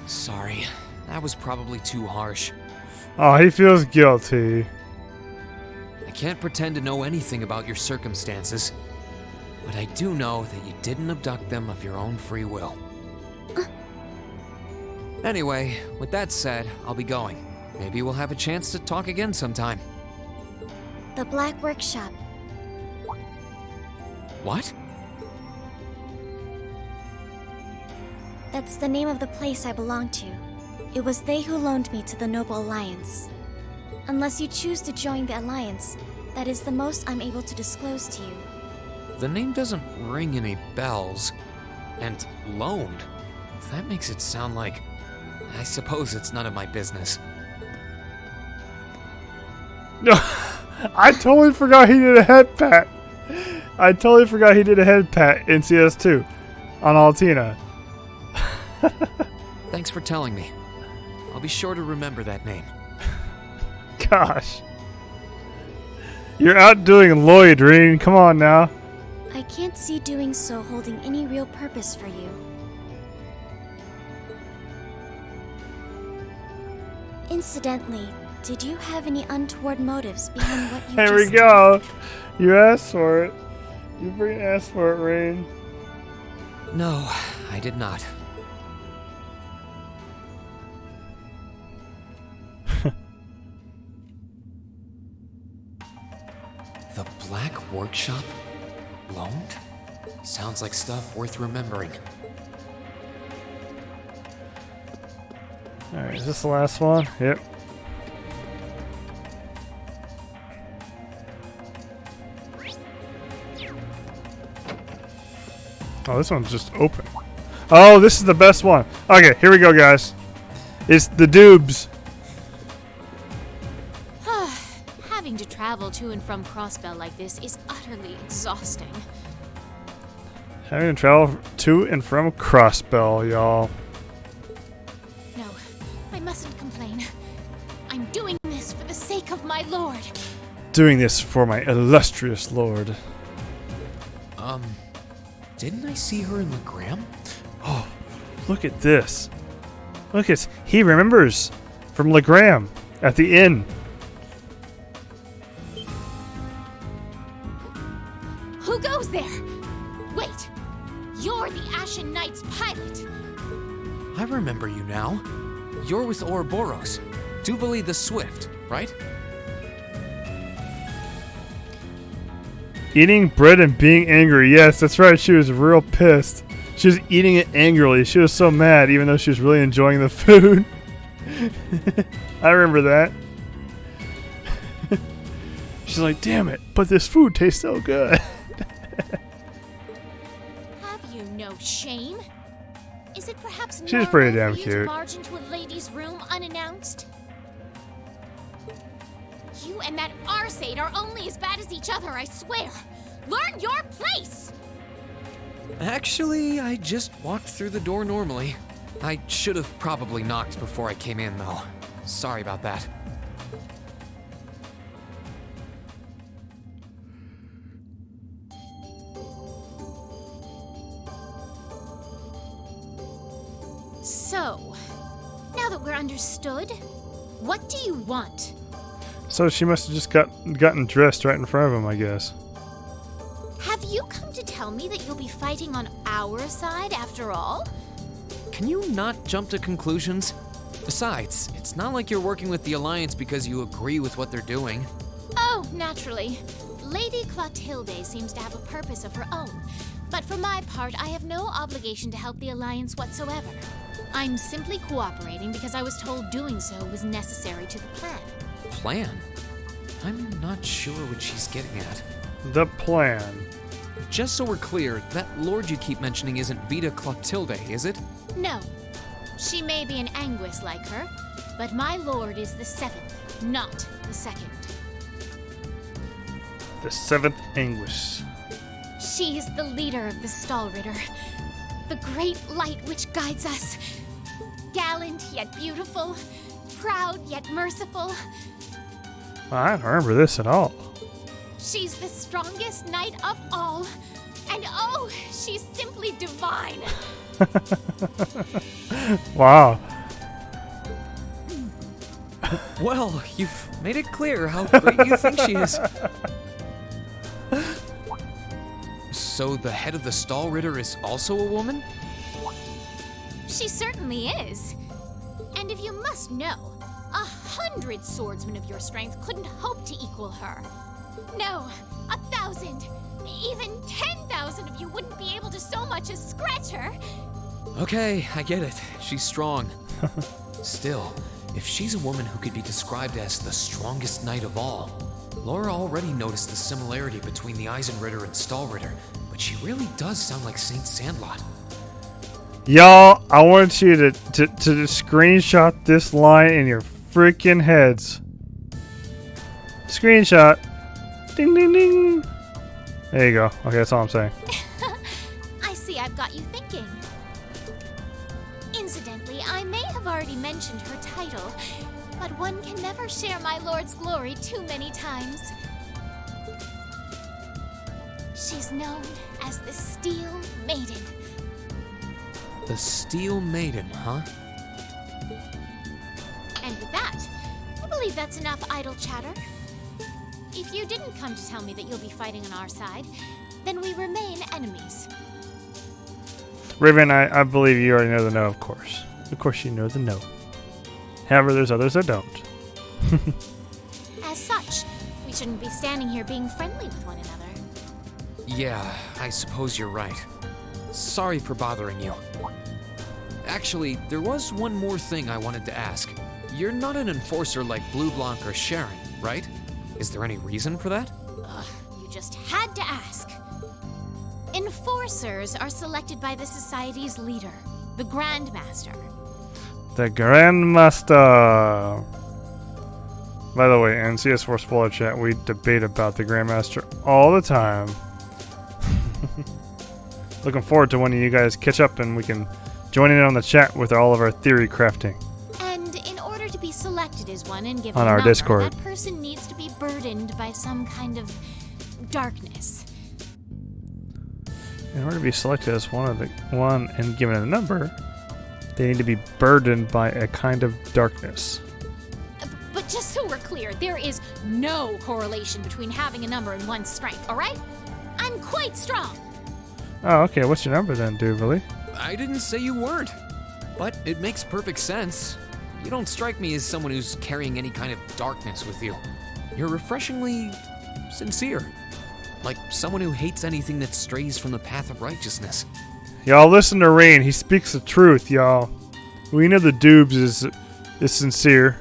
Sorry, that was probably too harsh. Oh, he feels guilty. I can't pretend to know anything about your circumstances, but I do know that you didn't abduct them of your own free will. Anyway, with that said, I'll be going. Maybe we'll have a chance to talk again sometime. The Black Workshop. What? That's the name of the place I belong to. It was they who loaned me to the Noble Alliance. Unless you choose to join the Alliance, that is the most I'm able to disclose to you. The name doesn't ring any bells. And loaned? That makes it sound like... I suppose it's none of my business. No, I totally forgot he did a head pat. I totally forgot he did a head pat in CS2 on Altina. Thanks for telling me. I'll be sure to remember that name. Gosh. You're outdoing Lloyd, Reen. Come on now. I can't see doing so holding any real purpose for you. Incidentally, did you have any untoward motives behind what you There just we go. You asked for it. You freaking asked for it, Rain. No, I did not. The Black Workshop? Loaned? Sounds like stuff worth remembering. Alright, is this the last one? Yep. Oh, this one's just open. Oh, this is the best one. Okay, here we go, guys. It's the Dubes. Having to travel to and from Crossbell like this is utterly exhausting. Having to travel to and from Crossbell, y'all. No, I mustn't complain. I'm doing this for the sake of my lord. Doing this for my illustrious lord. Didn't I see her in Legram? Oh, look at this. Look, he remembers from Legram at the inn. Who goes there? Wait, you're the Ashen Knight's pilot. I remember you now. You're with Ouroboros, Duvali the Swift, right? Eating bread and being angry. Yes, that's right. She was real pissed. She was eating it angrily. She was so mad, even though she was really enjoying the food. I remember that. She's like, damn it, but this food tastes so good. Have you no shame? Is it perhaps She's normal pretty damn for you to cute. barge into a lady's room unannounced? You and that Arseid are only as bad as each other, I swear. Learn your place! Actually, I just walked through the door normally. I should have probably knocked before I came in, though. Sorry about that. So, now that we're understood, what do you want? So she must have just gotten dressed right in front of him, I guess. Have you come to tell me that you'll be fighting on our side after all? Can you not jump to conclusions? Besides, it's not like you're working with the Alliance because you agree with what they're doing. Oh, naturally. Lady Clotilde seems to have a purpose of her own, but for my part, I have no obligation to help the Alliance whatsoever. I'm simply cooperating because I was told doing so was necessary to the plan. Plan? I'm not sure what she's getting at. The plan. Just so we're clear, that lord you keep mentioning isn't Vita Clotilde, is it? No. She may be an Anguis like her, but my lord is the 7th, not the 2nd. The 7th Anguish. She is the leader of the Stahlritter, the great light which guides us. Gallant yet beautiful, proud yet merciful. I don't remember this at all. She's the strongest knight of all, and oh, she's simply divine. Wow. Well, you've made it clear how great you think she is. So the head of the Stahlritter is also a woman? She certainly is. must know, 100 swordsmen of your strength couldn't hope to equal her. No, 1,000, even 10,000 of you wouldn't be able to so much as scratch her. Okay, I get it. She's strong. Still, if she's a woman who could be described as the strongest knight of all, Laura already noticed the similarity between the Eisenritter and Stahlritter, but she really does sound like Saint Sandlot. Y'all, I want you to screenshot this line in your freaking heads. Screenshot. Ding, ding, ding. There you go. Okay, that's all I'm saying. I see I've got you thinking. Incidentally, I may have already mentioned her title, but one can never share my lord's glory too many times. She's known as the Steel Maiden. The Steel Maiden, huh? And with that, I believe that's enough idle chatter. If you didn't come to tell me that you'll be fighting on our side, then we remain enemies. Raven, I believe you already know the no, of course. Of course you know the no. However, there's others that don't. As such, we shouldn't be standing here being friendly with one another. Yeah, I suppose you're right. Sorry for bothering you. Actually, there was one more thing I wanted to ask. You're not an enforcer like Blue Blanc or Sharon, right? Is there any reason for that? You just had to ask. Enforcers are selected by the Society's leader, the Grandmaster. The Grandmaster. By the way, in CS4 Spoiler Chat, we debate about the Grandmaster all the time. Looking forward to when you guys catch up and we can join in on the chat with all of our theory crafting. And in order to be selected as one and given On a our number, Discord. that person needs to be burdened by some kind of darkness. In order to be selected as one and given a number, they need to be burdened by a kind of darkness. But just so we're clear, there is no correlation between having a number and one's strength, alright? I'm quite strong. Oh, okay. What's your number then, Duvalie? I didn't say you weren't, but it makes perfect sense. You don't strike me as someone who's carrying any kind of darkness with you. You're refreshingly sincere. Like someone who hates anything that strays from the path of righteousness. Y'all listen to Rain. He speaks the truth, y'all. We know the Dubes is sincere.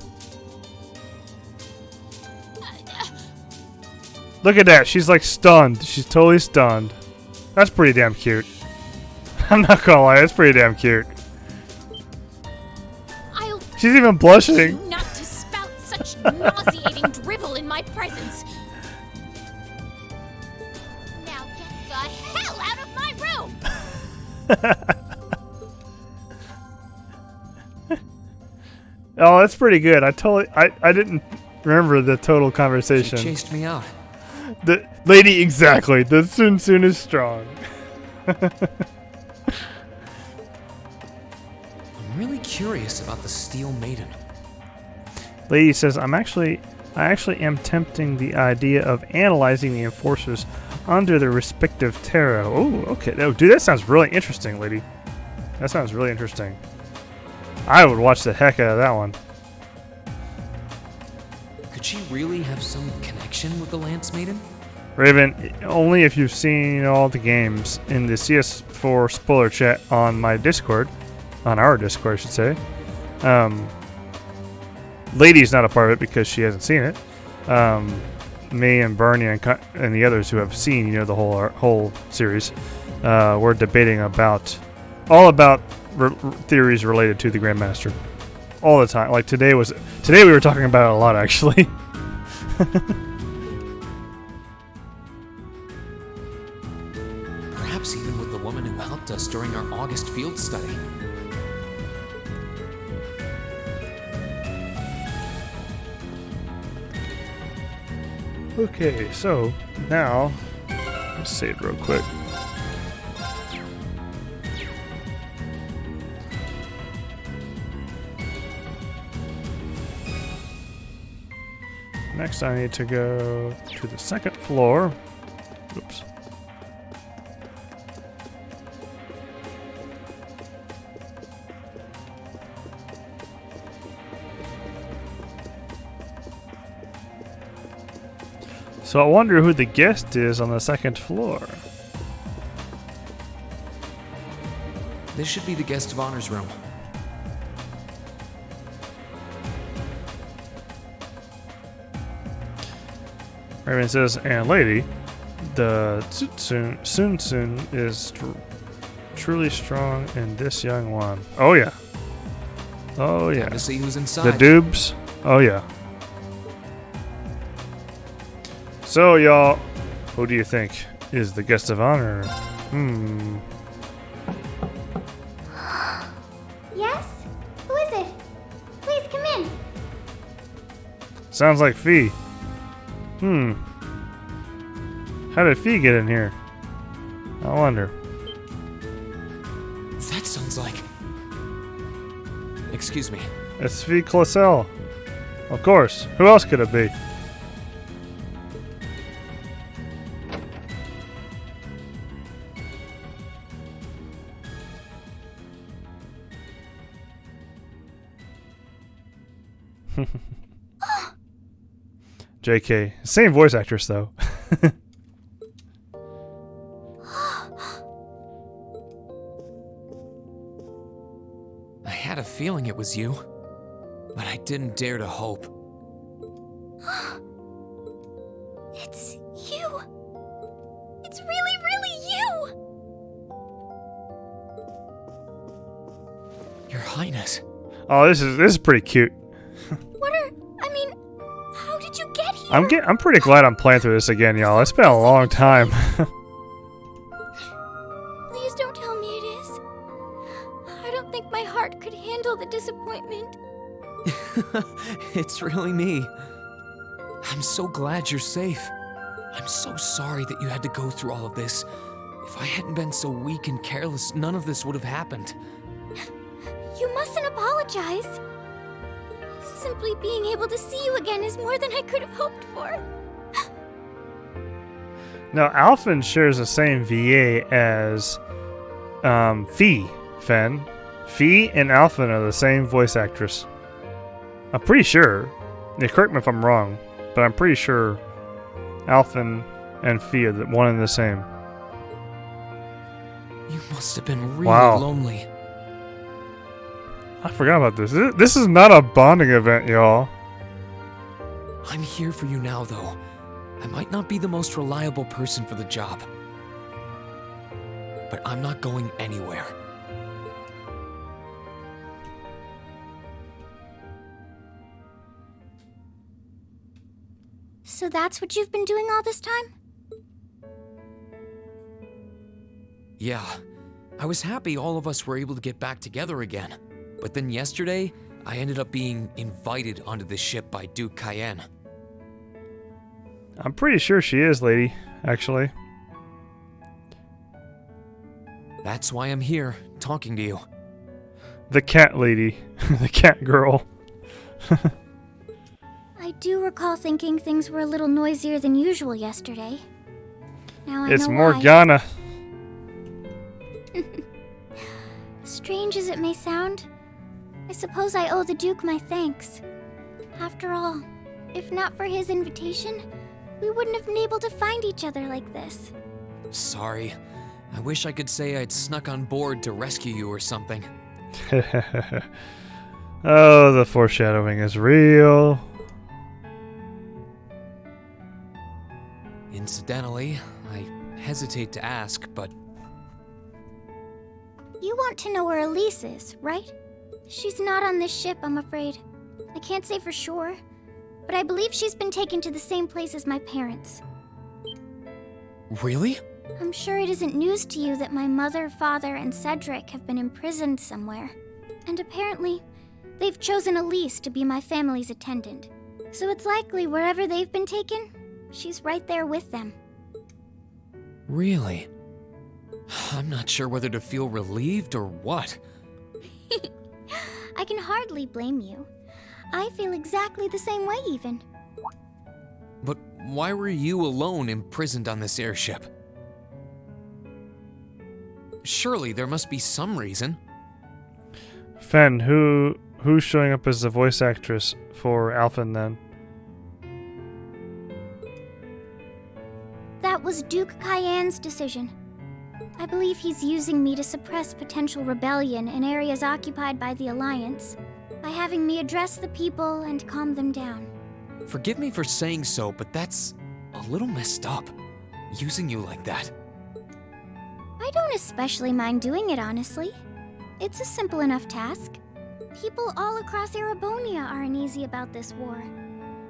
Look at that. She's like stunned. She's totally stunned. That's pretty damn cute. I'm not gonna lie. That's pretty damn cute. She's even blushing. Not to spout such nauseating drivel in my presence. Now get the hell out of my room! Oh, that's pretty good. I didn't remember the total conversation. She chased me out. The lady, exactly. The Sun is strong. I'm really curious about the Steel Maiden. Lady says, I actually am tempting the idea of analyzing the enforcers under their respective tarot. Oh, okay. Oh, dude, that sounds really interesting, lady. That sounds really interesting. I would watch the heck out of that one. Could she really have some connection with the Lance Maiden? Raven, only if you've seen all the games in the CS4 spoiler chat on my Discord. On our Discord, I should say. Lady's not a part of it because she hasn't seen it. Me and Bernie and the others who have seen, the whole series, we're debating about theories related to the Grandmaster all the time. Like today we were talking about it a lot, actually. Perhaps even with the woman who helped us during our August field study. Okay, so now let's save real quick. Next, I need to go to the second floor. Oops. So I wonder who the guest is on the second floor. This should be the guest of honor's room. Raven says, and lady, the Sun is truly strong in this young one. Oh yeah. Oh yeah. Time to see who's The inside. dubs. Oh yeah. So y'all, who do you think is the guest of honor? Yes? Who is it? Please come in. Sounds like Fee. How did Fee get in here? I wonder. That sounds like... Excuse me. It's Fee Clausel. Of course. Who else could it be? JK. Same voice actress, though. I had a feeling it was you, but I didn't dare to hope. It's you. It's really, really you. Your Highness. Oh, this is pretty cute. How did you get here? I'm pretty glad I'm playing through this again, y'all. It's been a long time. Please don't tell me it is. I don't think my heart could handle the disappointment. It's really me. I'm so glad you're safe. I'm so sorry that you had to go through all of this. If I hadn't been so weak and careless, none of this would have happened. You mustn't apologize. Simply being able to see you again is more than I could have hoped for. Now, Alphen shares the same VA as Fee, Fen. Fee and Alphen are the same voice actress. I'm pretty sure. Yeah, correct me if I'm wrong, but I'm pretty sure Alphen and Fee are one and the same. You must have been really Wow. lonely. I forgot about this. This is not a bonding event, y'all. I'm here for you now, though. I might not be the most reliable person for the job, but I'm not going anywhere. So that's what you've been doing all this time? Yeah, I was happy all of us were able to get back together again. But then yesterday, I ended up being invited onto this ship by Duke Cayenne. I'm pretty sure she is, lady, actually. That's why I'm here, talking to you. The cat lady. The cat girl. I do recall thinking things were a little noisier than usual yesterday. Now I It's know Morgana. why. Strange as it may sound, I suppose I owe the Duke my thanks. After all, if not for his invitation, we wouldn't have been able to find each other like this. Sorry. I wish I could say I'd snuck on board to rescue you or something. Oh, the foreshadowing is real. Incidentally, I hesitate to ask, but You want to know where Elise is, right? She's not on this ship, I'm afraid. I can't say for sure, but I believe she's been taken to the same place as my parents. really? I'm sure it isn't news to you that my mother, father, and Cedric have been imprisoned somewhere. And apparently, they've chosen Elise to be my family's attendant. So it's likely wherever they've been taken, she's right there with them. Really? I'm not sure whether to feel relieved or what. I can hardly blame you. I feel exactly the same way, even. But why were you alone imprisoned on this airship? Surely there must be some reason. Fen, who's showing up as the voice actress for Alphen then? was Duke Cayenne's decision. I believe he's using me to suppress potential rebellion in areas occupied by the Alliance, by having me address the people and calm them down. Forgive me for saying so, but that's a little messed up, using you like that. I don't especially mind doing it, honestly. It's a simple enough task. People all across Erebonia are uneasy about this war.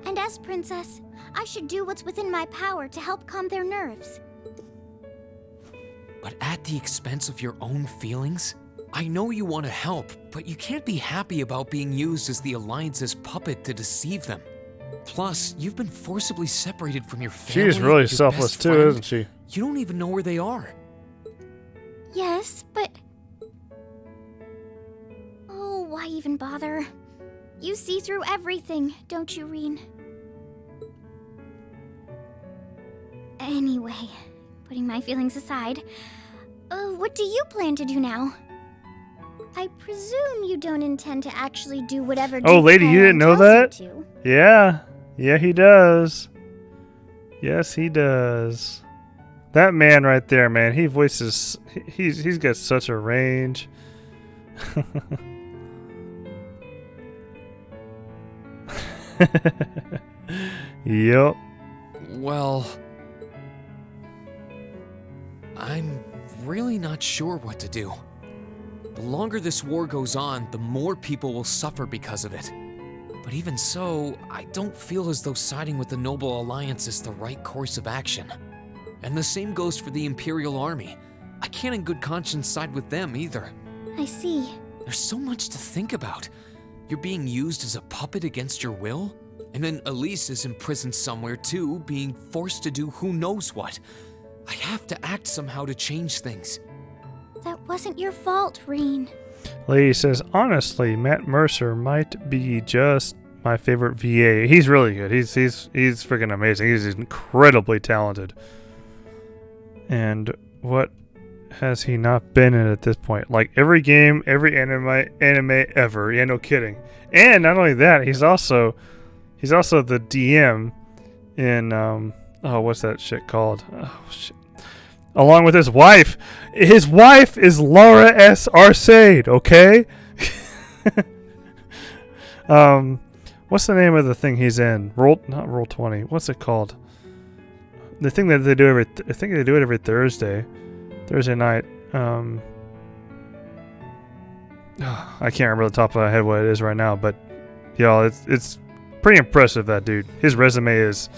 And as princess, I should do what's within my power to help calm their nerves. But at the expense of your own feelings? I know you want to help, but you can't be happy about being used as the Alliance's puppet to deceive them. Plus, you've been forcibly separated from your family. She's really your selfless best too, friend. isn't she? You don't even know where they are. Yes, but... Oh, why even bother? You see through everything, don't you, Reen? Anyway, putting my feelings aside, what do you plan to do now? I presume you don't intend to actually do whatever Oh, Duke lady, you Cayenne didn't know tells that? you to. Yeah. Yeah, he does. Yes, he does. That man right there, man, he voices... He's got such a range. Yup. Well... I'm really not sure what to do. The longer this war goes on, the more people will suffer because of it. But even so, I don't feel as though siding with the Noble Alliance is the right course of action. And the same goes for the Imperial Army. I can't in good conscience side with them either. I see. There's so much to think about. You're being used as a puppet against your will? And then Elise is imprisoned somewhere too, being forced to do who knows what. I have to act somehow to change things. That wasn't your fault, Reen. Lady says, honestly, Matt Mercer might be just my favorite VA. He's really good. He's freaking amazing. He's incredibly talented. And what has he not been in at this point? Like every game, every anime ever. Yeah, no kidding. And not only that, he's also the DM in oh, what's that shit called? Oh shit. Along with his wife. His wife is Laura S. Arcade, okay? What's the name of the thing he's in? Not Roll20. What's it called? The thing that they do I think they do it every Thursday night. I can't remember the top of my head what it is right now, but y'all, it's pretty impressive, that dude. His resume is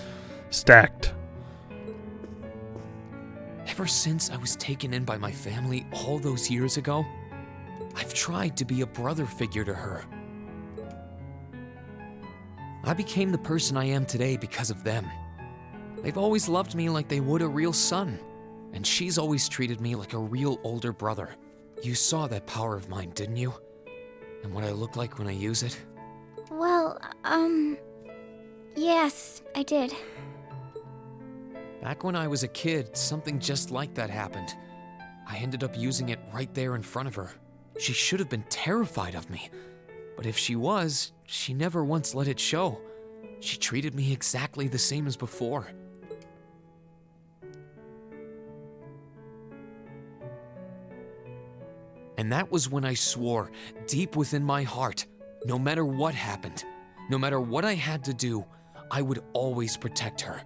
stacked. Ever since I was taken in by my family all those years ago, I've tried to be a brother figure to her. I became the person I am today because of them. They've always loved me like they would a real son, and she's always treated me like a real older brother. You saw that power of mine, didn't you? And what I look like when I use it? Well, yes, I did. Back when I was a kid, something just like that happened. I ended up using it right there in front of her. She should have been terrified of me. But if she was, she never once let it show. She treated me exactly the same as before. And that was when I swore, deep within my heart, no matter what happened, no matter what I had to do, I would always protect her.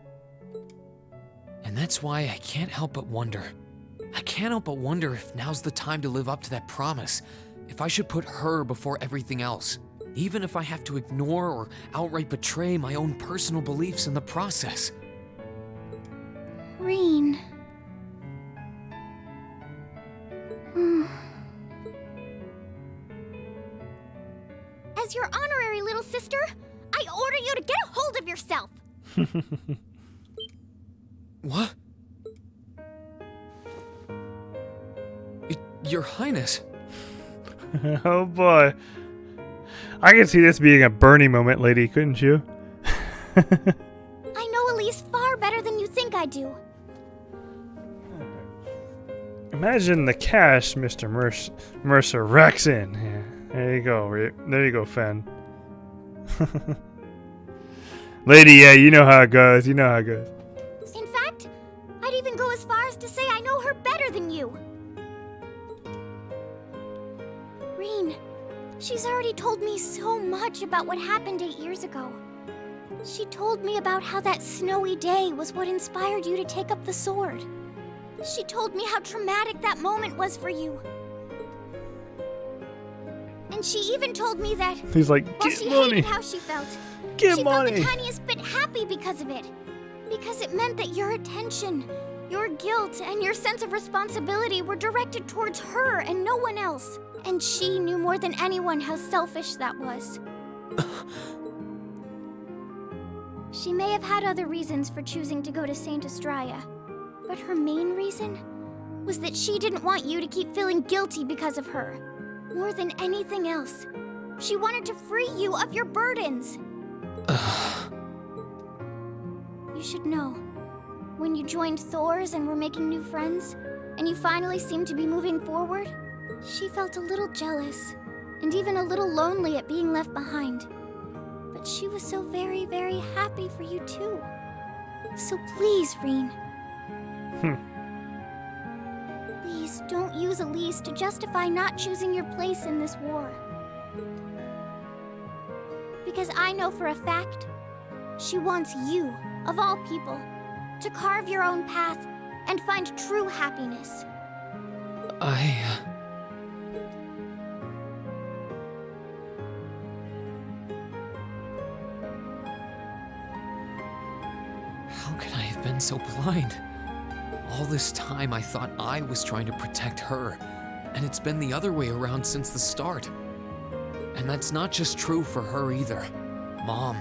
And that's why I can't help but wonder. I can't help but wonder if now's the time to live up to that promise. If I should put her before everything else. Even if I have to ignore or outright betray my own personal beliefs in the process. Reen. As your honorary little sister, I order you to get a hold of yourself. What? Your Highness. Oh boy. I can see this being a Bernie moment, lady, couldn't you? I know Elise far better than you think I do. Imagine the cash Mr. Mercer racks in. Yeah, there you go. There you go, Fen. Lady, yeah, you know how it goes. You know how it goes. In fact, I'd even than you. Reen, she's already told me so much about what happened 8 years ago. She told me about how that snowy day was what inspired you to take up the sword. She told me how traumatic that moment was for you. And she even told me that He's like, while get she money. hated how she felt, Get she money. felt the tiniest bit happy because of it. Because it meant that your attention, your guilt, and your sense of responsibility were directed towards her and no one else. And she knew more than anyone how selfish that was. She may have had other reasons for choosing to go to Saint Estrella, but her main reason was that she didn't want you to keep feeling guilty because of her. More than anything else, she wanted to free you of your burdens. You should know, when you joined Thor's and were making new friends, and you finally seemed to be moving forward, she felt a little jealous, and even a little lonely at being left behind. But she was so very, very happy for you too. So please, Reen. Please don't use Elise to justify not choosing your place in this war. Because I know for a fact, she wants you, of all people, to carve your own path and find true happiness. How could I have been so blind? All this time I thought I was trying to protect her, and it's been the other way around since the start. And that's not just true for her either. Mom,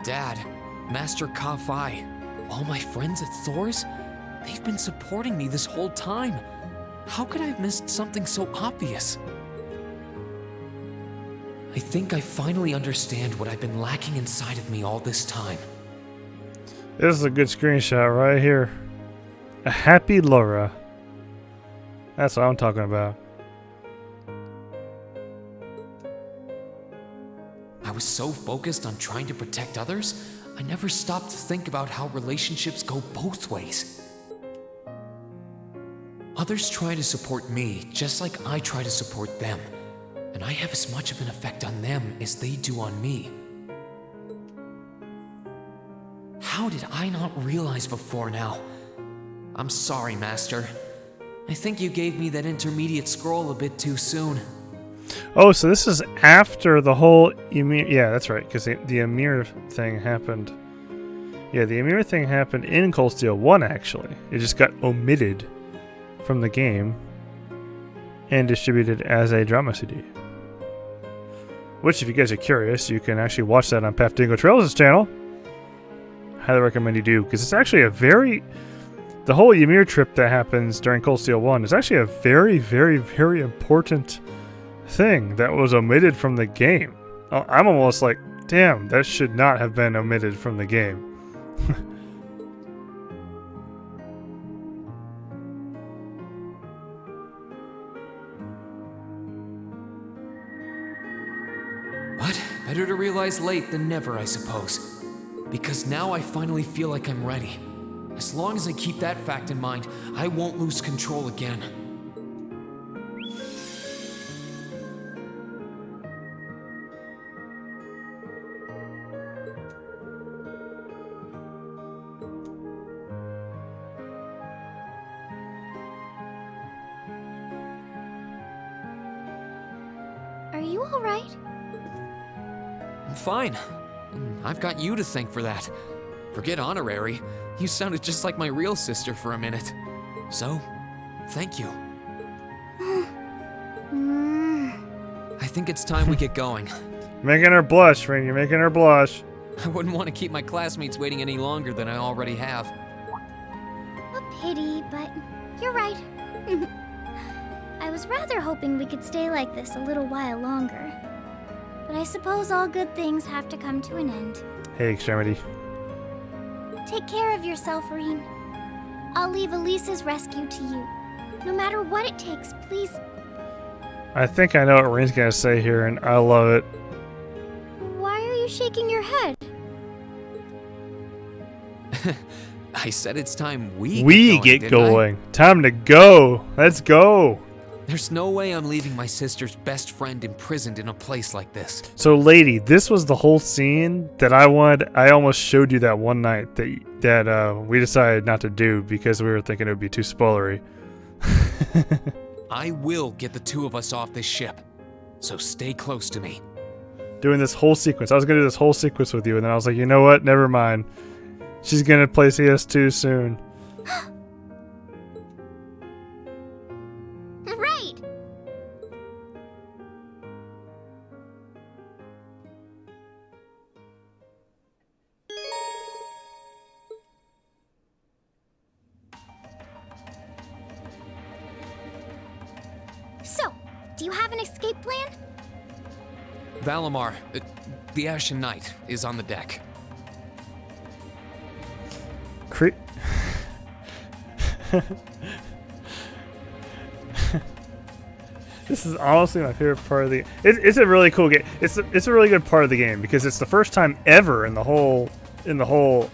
Dad, Master Ka-Fai, all my friends at Thor's, they've been supporting me this whole time. How could I have missed something so obvious? I think I finally understand what I've been lacking inside of me all this time. This is a good screenshot right here. A happy Laura. That's what I'm talking about. I was so focused on trying to protect others, I never stopped to think about how relationships go both ways. Others try to support me just like I try to support them, and I have as much of an effect on them as they do on me. How did I not realize before now? I'm sorry, Master. I think you gave me that intermediate scroll a bit too soon. Oh, so this is after the whole Ymir... Yeah, that's right, because the Ymir thing happened... Yeah, the Ymir thing happened in Cold Steel 1, actually. It just got omitted from the game and distributed as a drama CD. Which, if you guys are curious, you can actually watch that on Path Dingo Trails' channel. Highly recommend you do, because it's actually a very... The whole Ymir trip that happens during Cold Steel 1 is actually a very, very, very important thing that was omitted from the game. I'm almost like, damn, that should not have been omitted from the game. But better to realize late than never, I suppose. Because now I finally feel like I'm ready. As long as I keep that fact in mind, I won't lose control again. Are you all right? I'm fine. I've got you to thank for that. Forget honorary. You sounded just like my real sister for a minute. So, thank you. I think it's time we get going. Making her blush, Ring. You're making her blush. I wouldn't want to keep my classmates waiting any longer than I already have. A pity, but you're right. I was rather hoping we could stay like this a little while longer. But I suppose all good things have to come to an end. Hey, Extremity. Take care of yourself, Reen. I'll leave Elise's rescue to you. No matter what it takes, please. I think I know what Reen's gonna say here, and I love it. Why are you shaking your head? I said it's time we get going. Time to go. Let's go. There's no way I'm leaving my sister's best friend imprisoned in a place like this. So, lady, this was the whole scene that I wanted. I almost showed you that one night that we decided not to do because we were thinking it would be too spoilery. I will get the two of us off this ship, so stay close to me. Doing this whole sequence. I was going to do this whole sequence with you, and then I was like, you know what? Never mind. She's going to play CS2 soon. Right! So, do you have an escape plan? Valimar, the Ashen Knight, is on the deck. This is honestly my favorite part of the game. It's a really cool game. It's a really good part of the game because it's the first time ever in the whole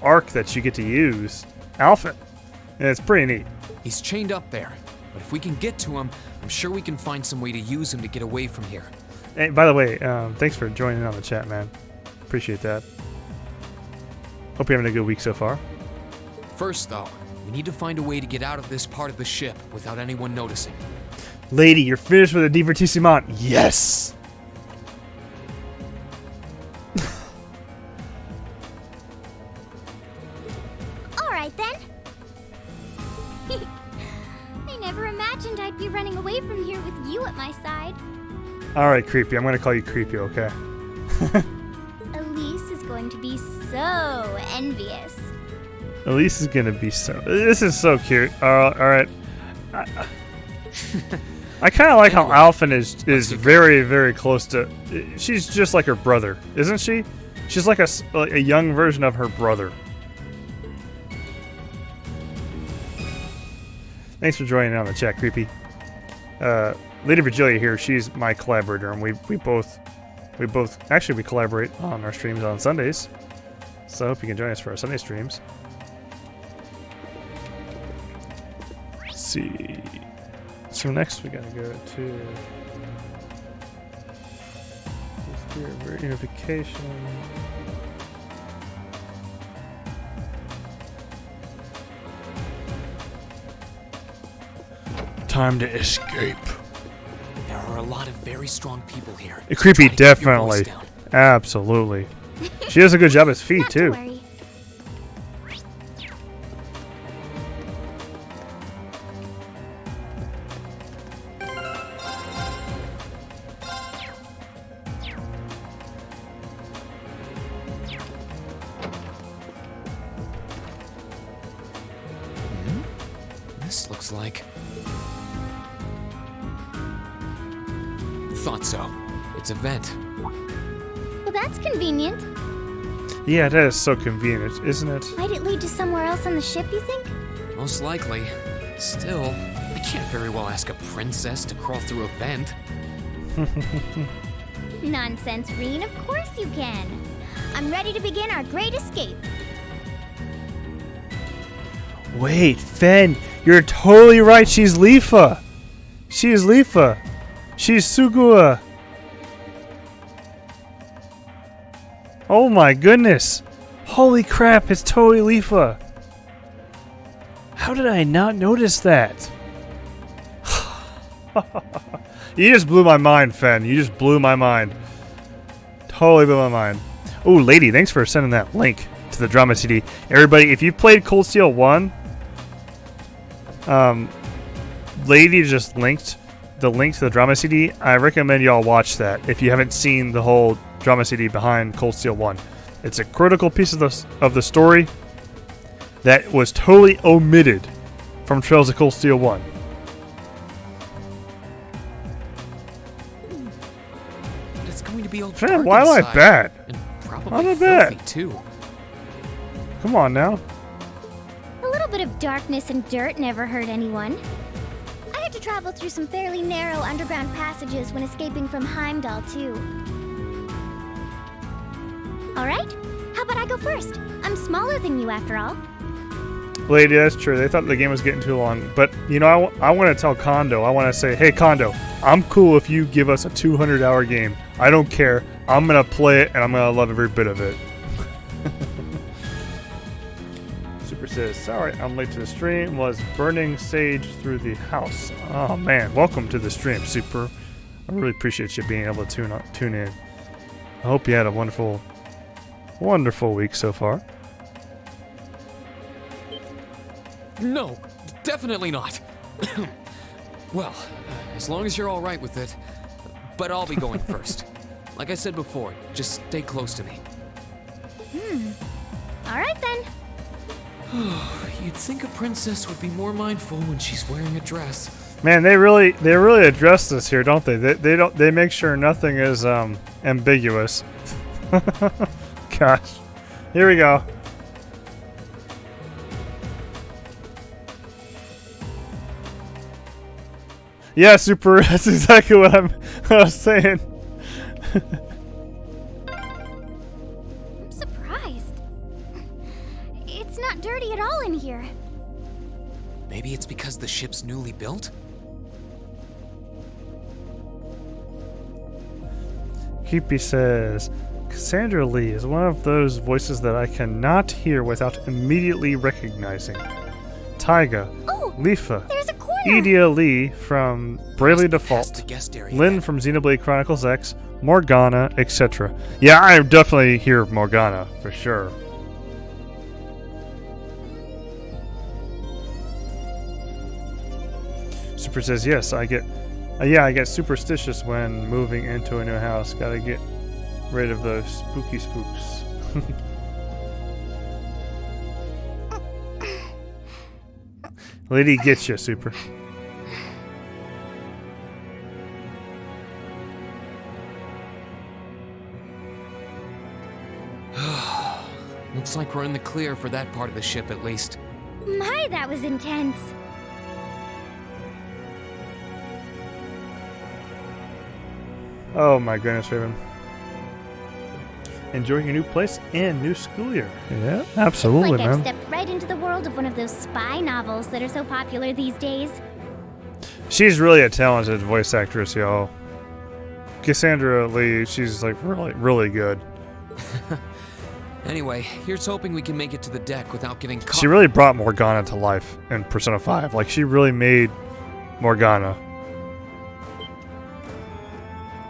arc that you get to use Alphen, and it's pretty neat. He's chained up there, but if we can get to him, I'm sure we can find some way to use him to get away from here. Hey, by the way, thanks for joining on the chat, man. Appreciate that. Hope you're having a good week so far. First, though, we need to find a way to get out of this part of the ship without anyone noticing. Lady, you're finished with a divertissement. Yes! Alright then. I never imagined I'd be running away from here with you at my side. Alright, Creepy. I'm going to call you Creepy, okay? Elise is going to be so envious. Elise is going to be so... This is so cute. Alright. I kind of like how Alphen is very, very close to... She's just like her brother, isn't she? She's like a young version of her brother. Thanks for joining on the chat, Creepy. Lady Virgilia here, she's my collaborator, and we both actually we collaborate on our streams on Sundays. So I hope you can join us for our Sunday streams. Let's see. So next we gotta go to verification. Time to escape. There are a lot of very strong people here. Creepy, definitely. Absolutely. She does a good job as feet, too. This looks like... Thought so. It's a vent. Well, that's convenient. Yeah, that is so convenient, isn't it? Might it lead to somewhere else on the ship, you think? Most likely. Still, I can't very well ask a princess to crawl through a vent. Nonsense, Reen. Of course you can. I'm ready to begin our great escape. Wait, Fen, you're totally right. She's Lifa. She is Lifa. She's Sugua. Oh my goodness. Holy crap, it's totally Lifa. How did I not notice that? You just blew my mind, Fen. You just blew my mind. Totally blew my mind. Oh, lady, thanks for sending that link to the drama CD. Everybody, if you've played Cold Steel 1, lady just linked the link to the drama CD. I recommend y'all watch that if you haven't seen the whole drama CD behind Cold Steel 1. It's a critical piece of the story that was totally omitted from Trails of Cold Steel 1. But it's going to be all Man, why am I bad? And probably I'm filthy bad too. Come on now. A little bit of darkness and dirt never hurt anyone. I had to travel through some fairly narrow underground passages when escaping from Heimdall, too. Alright, how about I go first? I'm smaller than you, after all. Lady, that's true. They thought the game was getting too long. But, you know, I want to tell Kondo. I want to say, hey, Kondo, I'm cool if you give us a 200-hour game. I don't care. I'm going to play it, and I'm going to love every bit of it. Super says, sorry, I'm late to the stream. Was burning sage through the house. Oh, man. Welcome to the stream, Super. I really appreciate you being able to tune in. I hope you had a wonderful, wonderful week so far. No, definitely not. Well, as long as you're all right with it. But I'll be going first. Like I said before, just stay close to me. All right then. You'd think a princess would be more mindful when she's wearing a dress. Man, they really address this here, don't they? They make sure nothing is ambiguous. Gosh, here we go. Yeah, Super. That's exactly what I was saying. I'm surprised. It's not dirty at all in here. Maybe it's because the ship's newly built? Keepy says, Cassandra Lee is one of those voices that I cannot hear without immediately recognizing. Taiga, Lifa, There's a corner. Edia Lee from Bravely Default, Lynn from Xenoblade Chronicles X, Morgana, etc. Yeah, I definitely hear Morgana, for sure. Super says, yes, I get superstitious when moving into a new house. Gotta get rid of those spooky spooks. Lady gets you, Super. Looks like we're in the clear for that part of the ship, at least. My, that was intense. Oh my goodness, Raven. Enjoying your new place and new school year. Yeah, absolutely, It's like man. I've stepped right into the world of one of those spy novels that are so popular these days. She's really a talented voice actress, y'all. Cassandra Lee, she's like really good. Anyway, here's hoping we can make it to the deck without getting caught. She really brought Morgana to life in Persona 5. Like, she really made Morgana.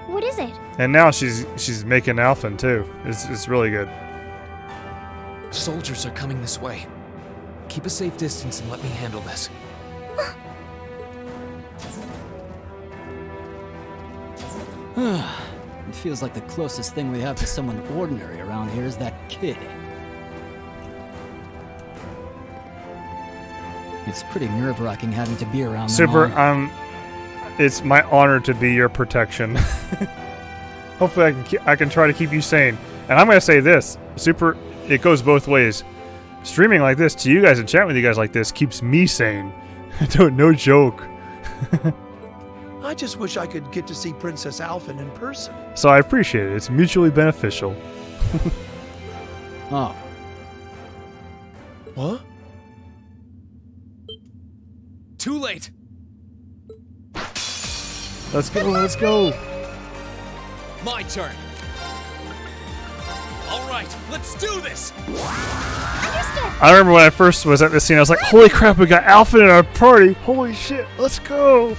What is it? And now she's making Alphen too. It's really good. Soldiers are coming this way. Keep a safe distance and let me handle this. It feels like the closest thing we have to someone ordinary around here is that kid. It's pretty nerve-wracking having to be around them Super, all. it's my honor to be your protection. Hopefully I can try to keep you sane. And I'm going to say this, Super, it goes both ways. Streaming like this to you guys and chatting with you guys like this keeps me sane. No joke. I just wish I could get to see Princess Alphen in person. So I appreciate it. It's mutually beneficial. Oh. What? Too late. Let's go. My turn. All right, let's do this. I remember when I first was at this scene, I was like, holy crap, we got Alphen in our party. Holy shit, let's go.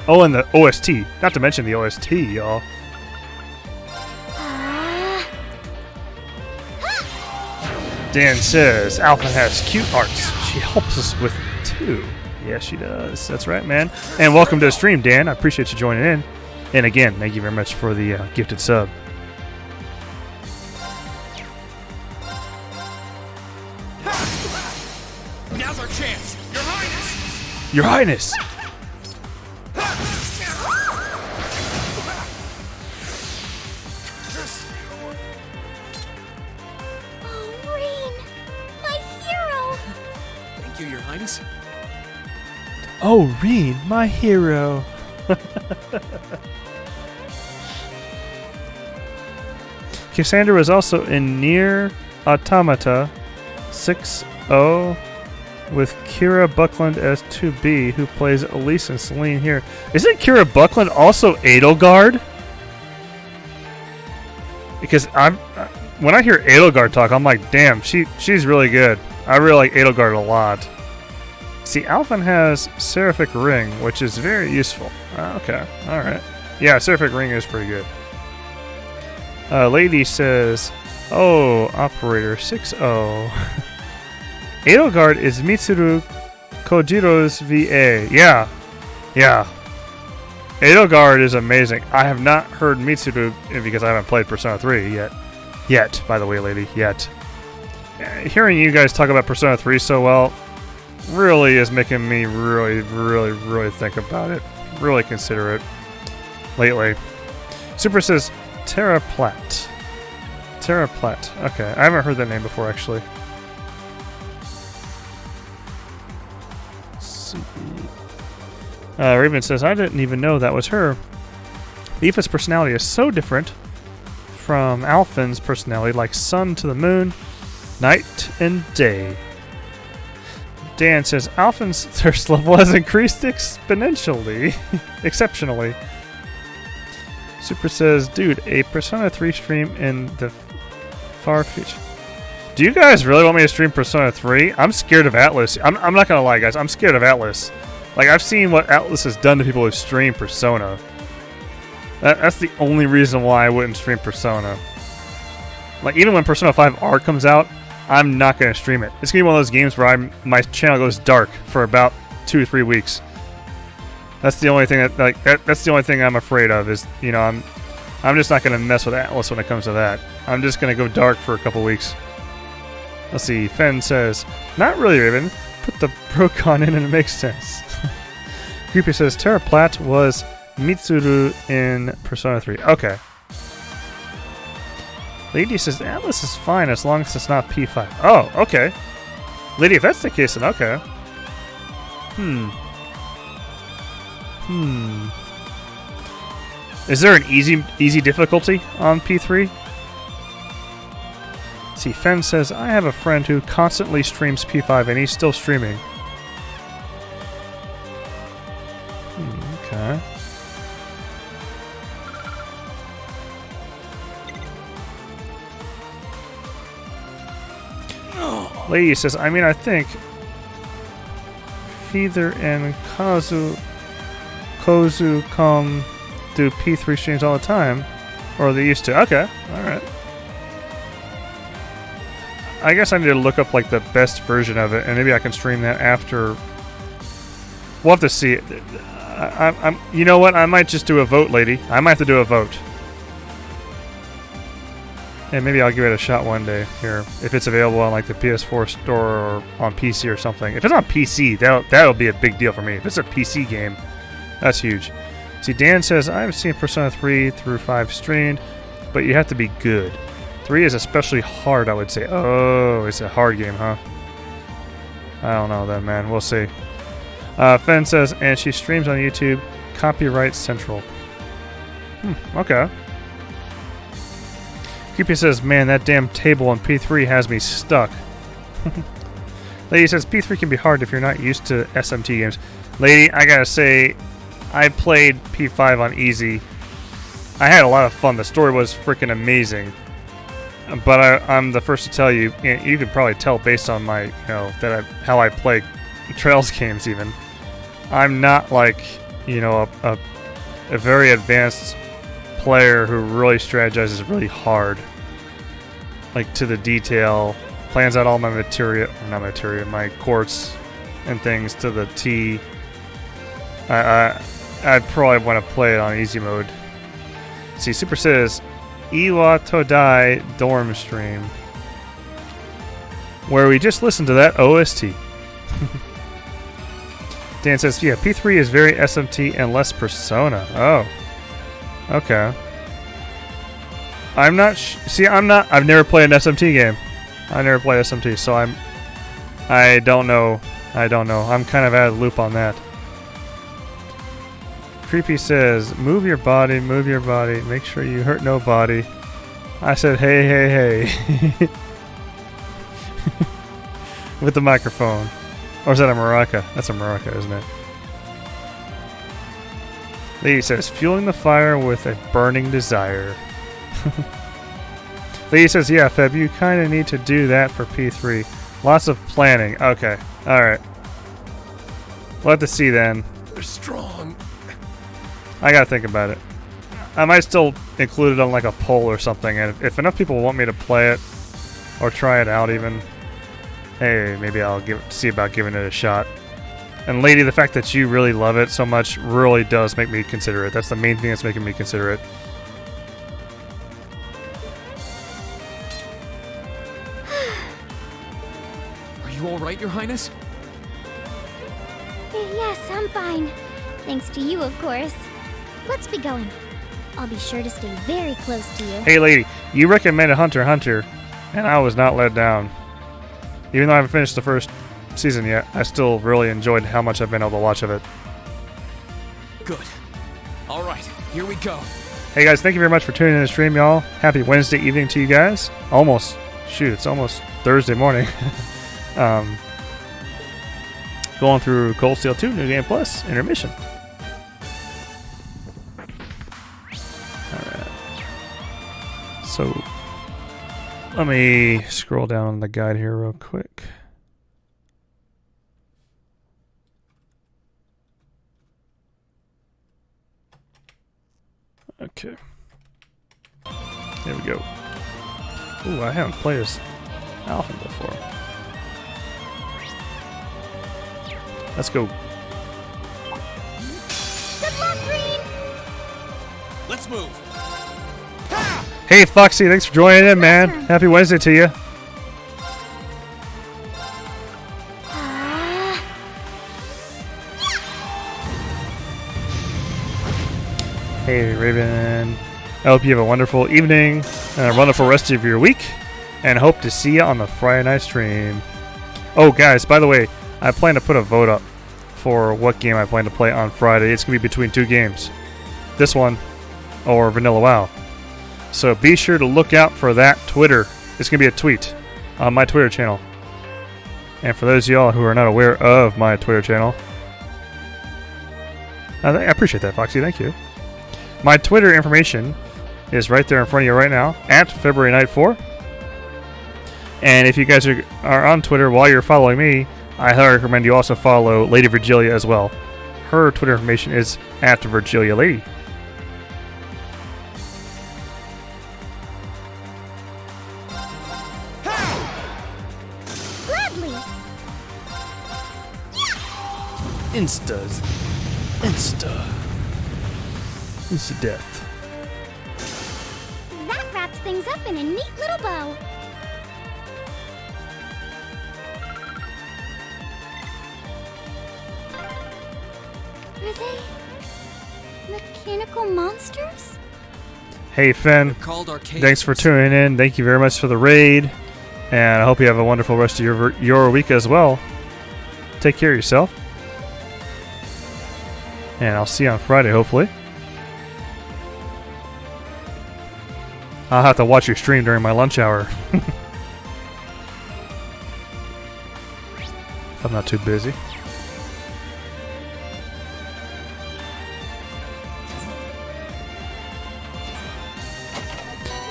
Oh, and the OST. Not to mention the OST, y'all. Dan says, Alphen has cute arts. She helps us with it too. Yeah, she does. That's right, man. And welcome to the stream, Dan. I appreciate you joining in. And again, thank you very much for the gifted sub. Now's our chance. Your Highness. Your Highness. Oh, Rain, my hero. Thank you, Your Highness. Oh, Reen, my hero. Cassandra was also in Nier Automata 6-0 with Kira Buckland as 2B, who plays Elise and Celine here. Isn't Kira Buckland also Edelgard? Because when I hear Edelgard talk, I'm like, damn, she's really good. I really like Edelgard a lot. See, Alphen has Seraphic Ring, which is very useful. Okay, alright. Yeah, Seraphic Ring is pretty good. Lady says, oh, Operator 6-0. Edelgard is Mitsuru Kojiro's VA. Yeah. Edelgard is amazing. I have not heard Mitsuru because I haven't played Persona 3 yet. Yet, by the way, lady. Yet. Hearing you guys talk about Persona 3 so well really is making me really think about it. Really consider it lately. Super says Terra Platt. Terra Platt. Okay, I haven't heard that name before, actually. Raven says, I didn't even know that was her. Leafa's personality is so different from Alphen's personality, like sun to the moon, night and day. Dan says, Alphen's thirst level has increased exponentially. Exceptionally. Super says, dude, a Persona 3 stream in the far future. Do you guys really want me to stream Persona 3? I'm scared of Atlas. I'm not gonna lie, guys. I'm scared of Atlas. Like, I've seen what Atlas has done to people who stream Persona. That's the only reason why I wouldn't stream Persona. Like, even when Persona 5 R comes out, I'm not going to stream it. It's going to be one of those games where my channel goes dark for about 2 or 3 weeks. That's the only thing that's the only thing I'm afraid of is, you know, I'm just not going to mess with Atlas when it comes to that. I'm just going to go dark for a couple weeks. Let's see. Fen says, not really, Raven. Put the Procon in and it makes sense. Creepy says, Terra Platt was Mitsuru in Persona 3. Okay. Lady says, Atlas is fine as long as it's not P5. Oh, okay. Lady, if that's the case, then okay. Is there an easy difficulty on P3? See, Fen says, I have a friend who constantly streams P5 and he's still streaming. Okay. Lady says, I mean, I think Feather and Kozu come do P3 streams all the time. Or they used to. Okay, alright. I guess I need to look up like the best version of it, and maybe I can stream that after. We'll have to see it. You know what? I might just do a vote, lady. I might have to do a vote. And maybe I'll give it a shot one day here, if it's available on like the PS4 store or on PC or something. If it's on PC, that'll be a big deal for me. If it's a PC game, that's huge. See, Dan says, I've seen Persona 3 through 5 streamed, but you have to be good. 3 is especially hard, I would say. Oh, it's a hard game, huh? I don't know then, man. We'll see. Fen says, and she streams on YouTube, Copyright Central. Okay. Creepy says, man, that damn table on P3 has me stuck. Lady says, P3 can be hard if you're not used to SMT games. Lady, I gotta say, I played P5 on easy. I had a lot of fun. The story was freaking amazing. But I'm the first to tell you, you can probably tell based on my, how I play Trails games even. I'm not like, a very advanced player who really strategizes really hard. Like to the detail, plans out all my my quartz and things to the T. I'd probably want to play it on easy mode. See, Super says, Iwa Todai Dorm Stream, where we just listened to that OST. Dan says, yeah, P3 is very SMT and less Persona. Oh. Okay. I'm not... I've never played an SMT game. I never played SMT, so I don't know. I'm kind of out of the loop on that. Creepy says, move your body, make sure you hurt nobody. I said, hey. with the microphone. Or is that a maraca? That's a maraca, isn't it? Lady says, fueling the fire with a burning desire. Lady says, yeah, Feb, you kind of need to do that for P3. Lots of planning. Okay. Alright. We'll have to see then. They're strong. I gotta think about it. I might still include it on like a poll or something, and if enough people want me to play it, or try it out even, hey, maybe I'll see about giving it a shot. And Lady, the fact that you really love it so much really does make me consider it. That's the main thing that's making me consider it. Are you alright, Your Highness? Yes, I'm fine. Thanks to you, of course. Let's be going. I'll be sure to stay very close to you. Hey Lady, you recommended Hunter x Hunter, and I was not let down. Even though I haven't finished the first season yet, I still really enjoyed how much I've been able to watch of it. Good. Alright, here we go. Hey guys, thank you very much for tuning in to the stream, y'all. Happy Wednesday evening to you guys. It's almost Thursday morning. Going through Cold Steel 2, New Game Plus, Intermission. Alright. So, let me scroll down the guide here real quick. Okay. There we go. Ooh, I haven't played as Alpha before. Let's go. Good luck, Green! Let's move. Hey, Foxy, thanks for joining in, man. Happy Wednesday to you. Hey, Raven. I hope you have a wonderful evening and a wonderful rest of your week, and hope to see you on the Friday night stream. Oh, guys, by the way, I plan to put a vote up for what game I plan to play on Friday. It's going to be between two games. This one or Vanilla WoW. So be sure to look out for that Twitter. It's going to be a tweet on my Twitter channel. And for those of y'all who are not aware of my Twitter channel, I appreciate that, Foxy. Thank you. My Twitter information is right there in front of you right now, at February Night 4. And if you guys are on Twitter while you're following me, I highly recommend you also follow Lady Virgilia as well. Her Twitter information is at Virgilia Lady. Gladly! Insta death. That wraps things up in a neat little bow. Are they mechanical monsters? Hey, Finn. Thanks for tuning in. Thank you very much for the raid. And I hope you have a wonderful rest of your week as well. Take care of yourself. And I'll see you on Friday, hopefully. I'll have to watch your stream during my lunch hour. I'm not too busy.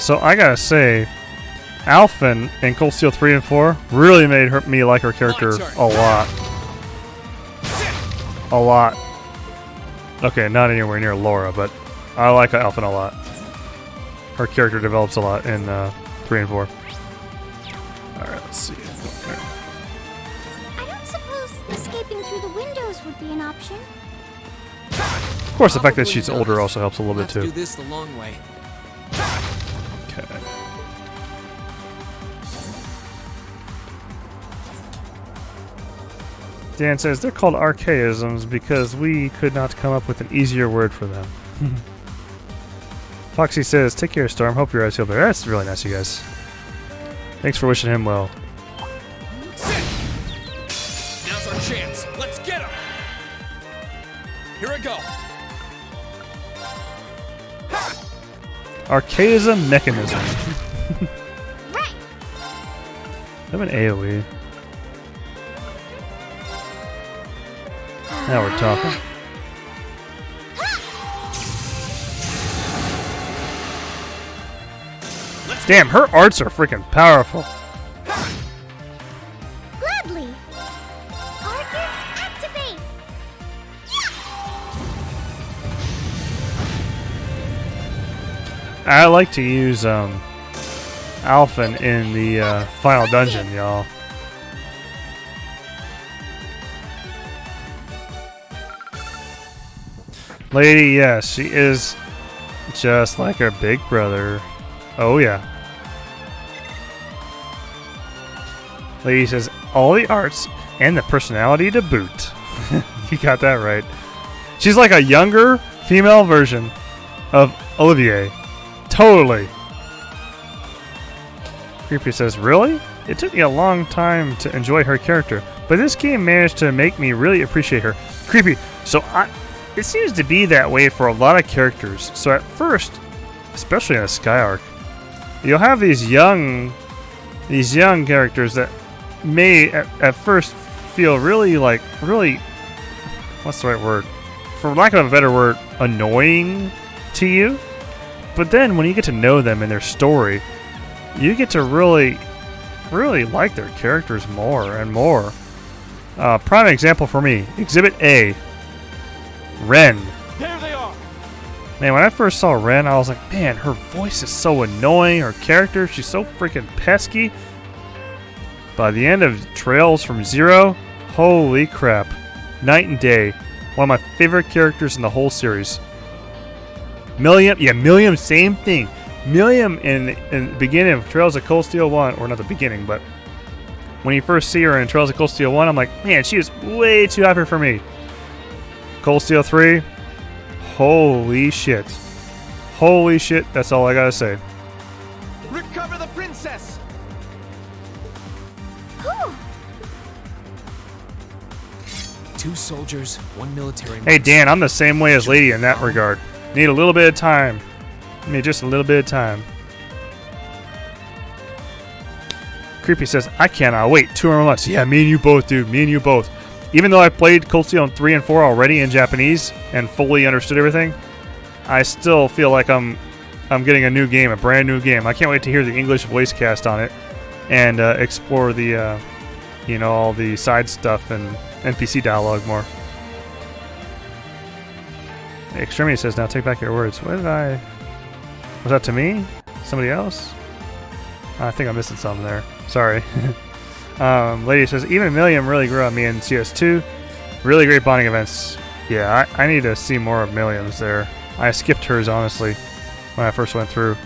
So I gotta say, Alphen in Cold Steel 3 and 4 really made me like her character a lot. A lot. Okay, not anywhere near Laura, but I like Alphen a lot. Her character develops a lot in 3 and 4. Alright, let's see. Here. I don't suppose escaping through the windows would be an option. Of course, the fact that she's older also helps a little bit too. Do this the long way. Okay. Dan says they're called archaisms because we could not come up with an easier word for them. Foxy says, take care, Storm. Hope your eyes feel better. That's really nice, you guys. Thanks for wishing him well. Now's our chance. Let's get him. Here I go. Archaism mechanism. Right. I'm an AoE. Now we're talking. Damn, her arts are freaking powerful. Gladly. Arcus, activate. I like to use Alphen in the final dungeon, y'all. Lady, yes, she is just like her big brother. Oh yeah. Lady says all the arts and the personality to boot. You got that right. She's like a younger female version of Olivier. Totally. Creepy says, really? It took me a long time to enjoy her character, but this game managed to make me really appreciate her. Creepy. So it seems to be that way for a lot of characters. So at first, especially in a Sky Arc, you'll have these young characters that may at first feel really what's the right word? For lack of a better word, annoying to you. But then when you get to know them and their story, you get to really like their characters more and more. Prime example for me, Exhibit A, Ren. There they are. Man, when I first saw Ren, I was like, man, her voice is so annoying. Her character, she's so freaking pesky. By the end of Trails from Zero, holy crap. Night and day. One of my favorite characters in the whole series. Millium, same thing. Millium in the beginning of Trails of Cold Steel 1, or not the beginning, but when you first see her in Trails of Cold Steel 1, I'm like, man, she is way too happy for me. Cold Steel 3, holy shit. Holy shit, that's all I gotta say. Recover the princess. Whew. 2 soldiers, 1 military. Hey Dan, I'm the same way as Lady in that regard. Need a little bit of time. Need just a little bit of time. Creepy says, I cannot wait 2 more months. Yeah, me and you both, dude. Me and you both. Even though I played Cold Steel 3 and 4 already in Japanese and fully understood everything, I still feel like I'm getting a new game, a brand new game. I can't wait to hear the English voice cast on it and explore the, all the side stuff and NPC dialogue more. Extremity says, now take back your words. What did I... Was that to me? Somebody else? I think I'm missing something there. Sorry. Lady says, even Milliam really grew on me in CS2. Really great bonding events. Yeah, I need to see more of Milliam's there. I skipped hers, honestly, when I first went through.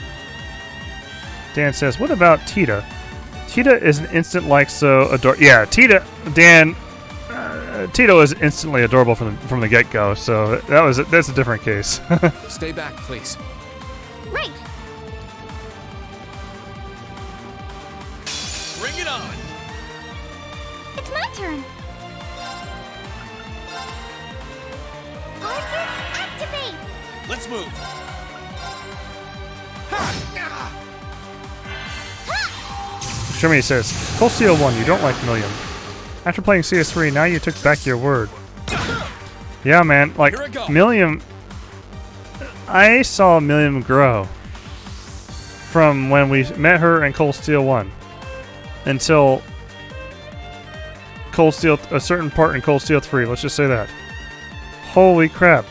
Dan says, what about Tita? Tita is an instant like so adorable. Yeah, Tita, Dan... Tito is instantly adorable from the get-go, so that's a different case. Stay back, please. Right. Bring it on. It's my turn. Arcus, activate. Let's move. Extremity says, Cold Steel 1, you don't like Milliam. After playing CS3, now you took back your word. Yeah, man, like, Milliam... I saw Milliam grow from when we met her in Cold Steel 1 until Cold Steel... a certain part in Cold Steel 3, let's just say that. Holy crap.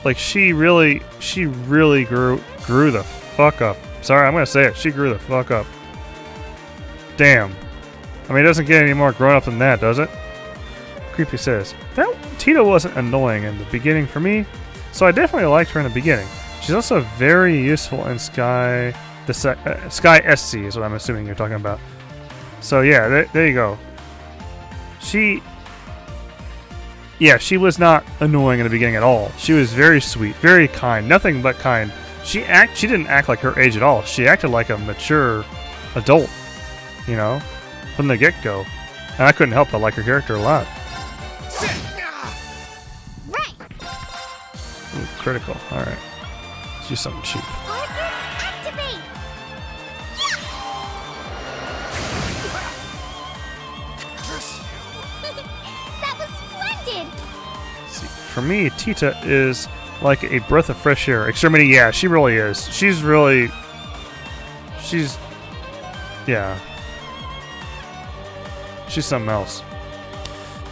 Like, she really grew the fuck up. Sorry, I'm gonna say it. She grew the fuck up. Damn. I mean, it doesn't get any more grown up than that, does it? Creepy says, that Tito wasn't annoying in the beginning for me, so I definitely liked her in the beginning. She's also very useful in Sky SC is what I'm assuming you're talking about. So yeah, there you go. She was not annoying in the beginning at all. She was very sweet, very kind, nothing but kind. She didn't act like her age at all. She acted like a mature adult, from the get-go. And I couldn't help but like her character a lot. Right. Ooh, critical. Alright. Let's do something cheap. Arcus, activate. That was splendid. Let's see. for me, Tita is like a breath of fresh air. Extremity, yeah, she really is. Yeah. She's something else.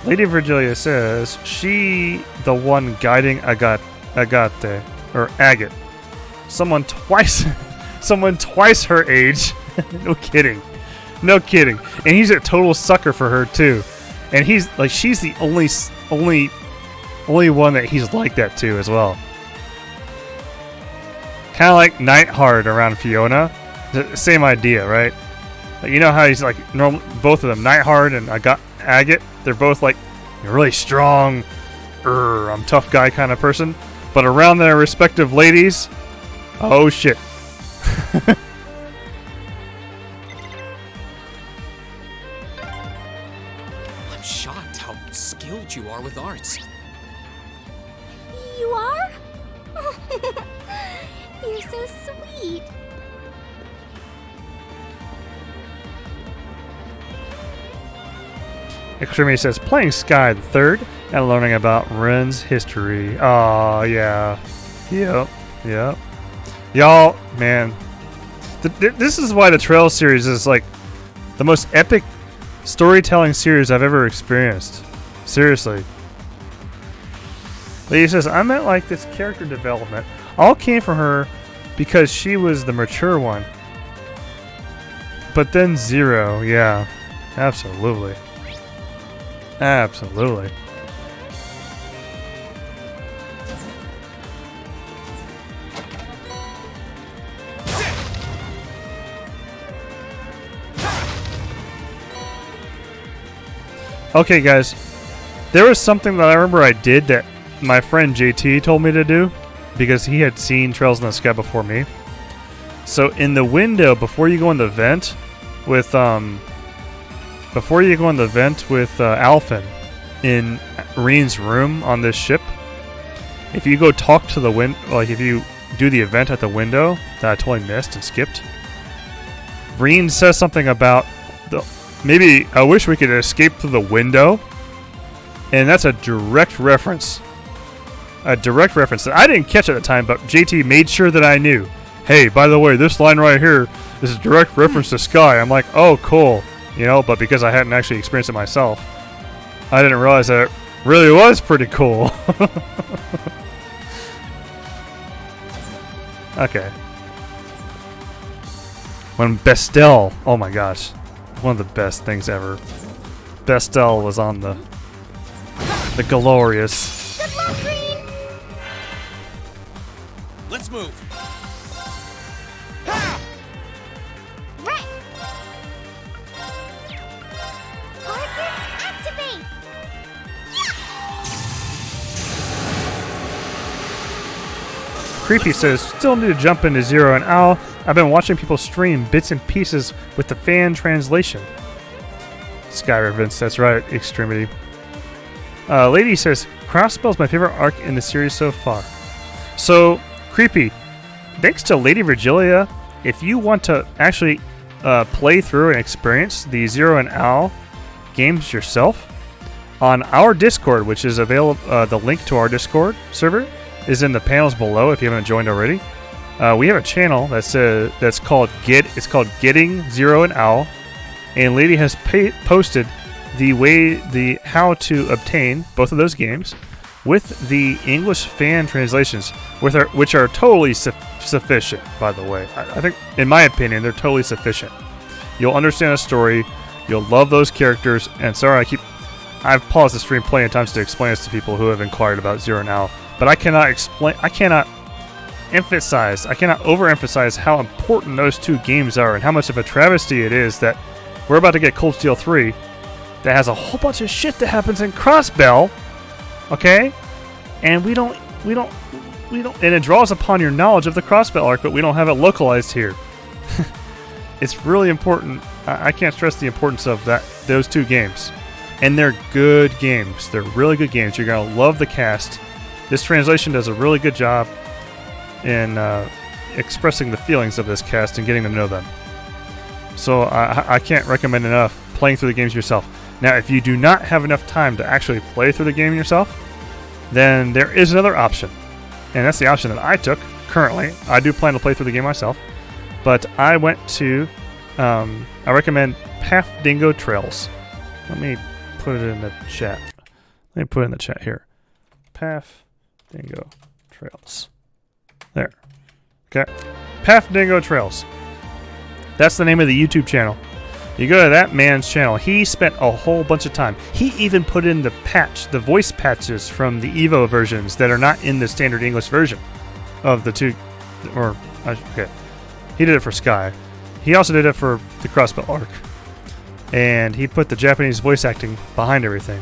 Lady Virgilia says she the one guiding Agate or Agate. Someone twice her age. No kidding. And he's a total sucker for her too. And he's like she's the only one that he's like that to as well. Kind of like Nightheart around Fiona. Same idea, right? Like, you know how he's like normal. Both of them, Nightheart and Agate. They're both like really strong. I'm tough guy kind of person. But around their respective ladies, oh shit. I'm shocked how skilled you are with arts. You are? You're so sweet. Extremity says playing Sky the Third and learning about Ren's history. Oh yeah, yep. Y'all, man, this is why the Trail series is like the most epic storytelling series I've ever experienced. Seriously. Lady says I meant like this character development all came from her because she was the mature one. But then Zero, yeah, absolutely. Absolutely. Okay, guys. There was something that I remember I did that my friend JT told me to do because he had seen Trails in the Sky before me. So in the window, before you go in the vent with Alphen in Reen's room on this ship, if you go talk to the if you do the event at the window that I totally missed and skipped, Reen says something about maybe I wish we could escape through the window, and that's a direct reference. A direct reference that I didn't catch at the time, but JT made sure that I knew. Hey, by the way, this line right here is a direct reference to Sky. I'm like, oh, cool. You know, but because I hadn't actually experienced it myself, I didn't realize that it really was pretty cool. Okay. When Bestel, oh my gosh, one of the best things ever. Bestel was on the Glorious. Good luck, Green! Let's move. Right. Arcus, activate! Creepy says, still need to jump into Zero and Owl. I've been watching people stream bits and pieces with the fan translation. Sky Reverence, that's right, Extremity. Lady says, Crossbell's my favorite arc in the series so far. So, Creepy, thanks to Lady Virgilia, if you want to actually play through and experience the Zero and Owl games yourself, on our Discord, which is available, the link to our Discord server is in the panels below if you haven't joined already. We have a channel that's called Getting Zero and Owl, and Lady has posted the how to obtain both of those games with the English fan translations, which are totally sufficient. By the way, I think, in my opinion, they're totally sufficient. You'll understand the story, you'll love those characters, and sorry, I've paused the stream plenty of times to explain this to people who have inquired about Zero and Owl, but I cannot overemphasize how important those two games are and how much of a travesty it is that we're about to get Cold Steel 3 that has a whole bunch of shit that happens in Crossbell, okay? And we don't, and it draws upon your knowledge of the Crossbell arc, but we don't have it localized here. It's really important. I can't stress the importance of those two games. And they're good games. They're really good games. You're going to love the cast. This translation does a really good job in expressing the feelings of this cast and getting to know them. So I can't recommend enough playing through the games yourself. Now, if you do not have enough time to actually play through the game yourself, then there is another option. And that's the option that I took currently. I do plan to play through the game myself. But I went to, I recommend Path Dingo Trails. Let me put it in the chat. Let me put it in the chat here. Path Dingo Trails. There. Okay. Path Dingo Trails. That's the name of the YouTube channel. You go to that man's channel. He spent a whole bunch of time. He even put in the voice patches from the Evo versions that are not in the standard English version of the two. Okay. He did it for Sky. He also did it for the Crossbell Arc. And he put the Japanese voice acting behind everything.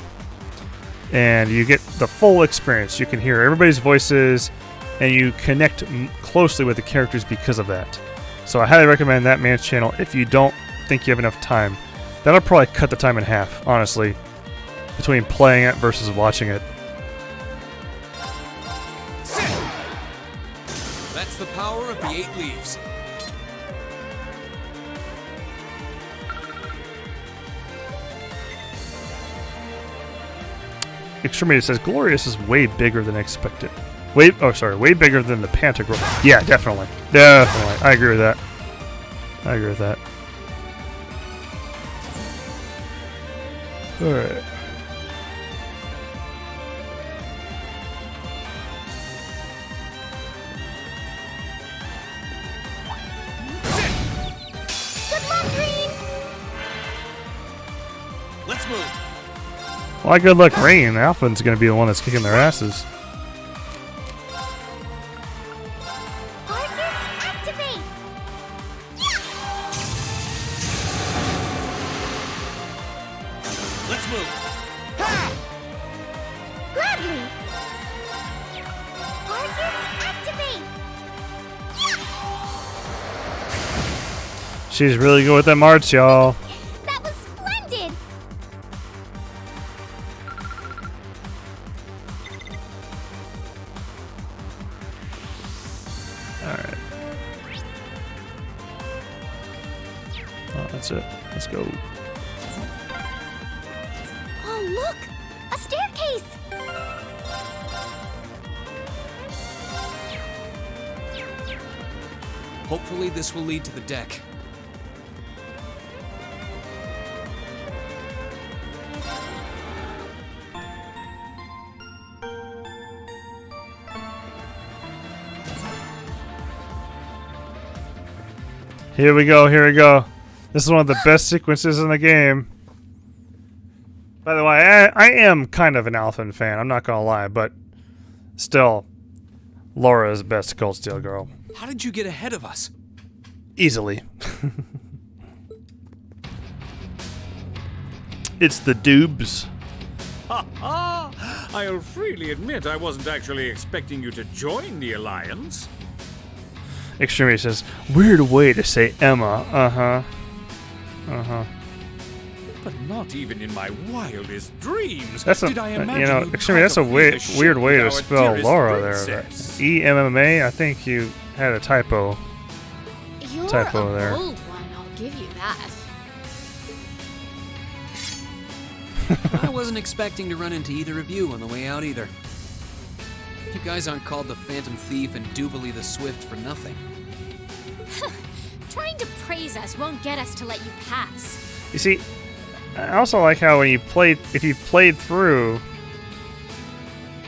And you get the full experience. You can hear everybody's voices, and you connect closely with the characters because of that. So I highly recommend that man's channel if you don't think you have enough time. That'll probably cut the time in half, honestly, between playing it versus watching it. That's the power of the 8 leaves. Extremity says Glorious is way bigger than expected. Way bigger than the Pantagruel. Yeah, definitely. Definitely. I agree with that. I agree with that. Alright. Good luck, Green! Let's move. Well, good luck, Rain. Alpha's going to be the one that's kicking their asses. Activate! Let's move. Gladly! Arcus, activate! She's really good with them arts, y'all. That was splendid! Alright. Oh, that's it. Let's go. Oh, look! A staircase! Hopefully this will lead to the deck. Here we go, here we go. This is one of the best sequences in the game. By the way, I am kind of an Alphen fan, I'm not gonna lie, but still, Laura is best Cold Steel Girl. How did you get ahead of us? Easily. It's the Doobs. Ha ha! I'll freely admit I wasn't actually expecting you to join the Alliance. Extremity says, weird way to say Emma. Uh-huh. Uh-huh. But not even in my wildest dreams That's a, did I imagine you know, you'd Extremity, that's a contemplate ship weird way with to our spell dearest Laura princess. there. E-M-M-A, I think you had a typo. You're Typo a there. bold one, I'll give you that. I wasn't expecting to run into either of you on the way out either. You guys aren't called the Phantom Thief and Duvalie the Swift for nothing. Trying to praise us won't get us to let you pass. You see, I also like how when if you played through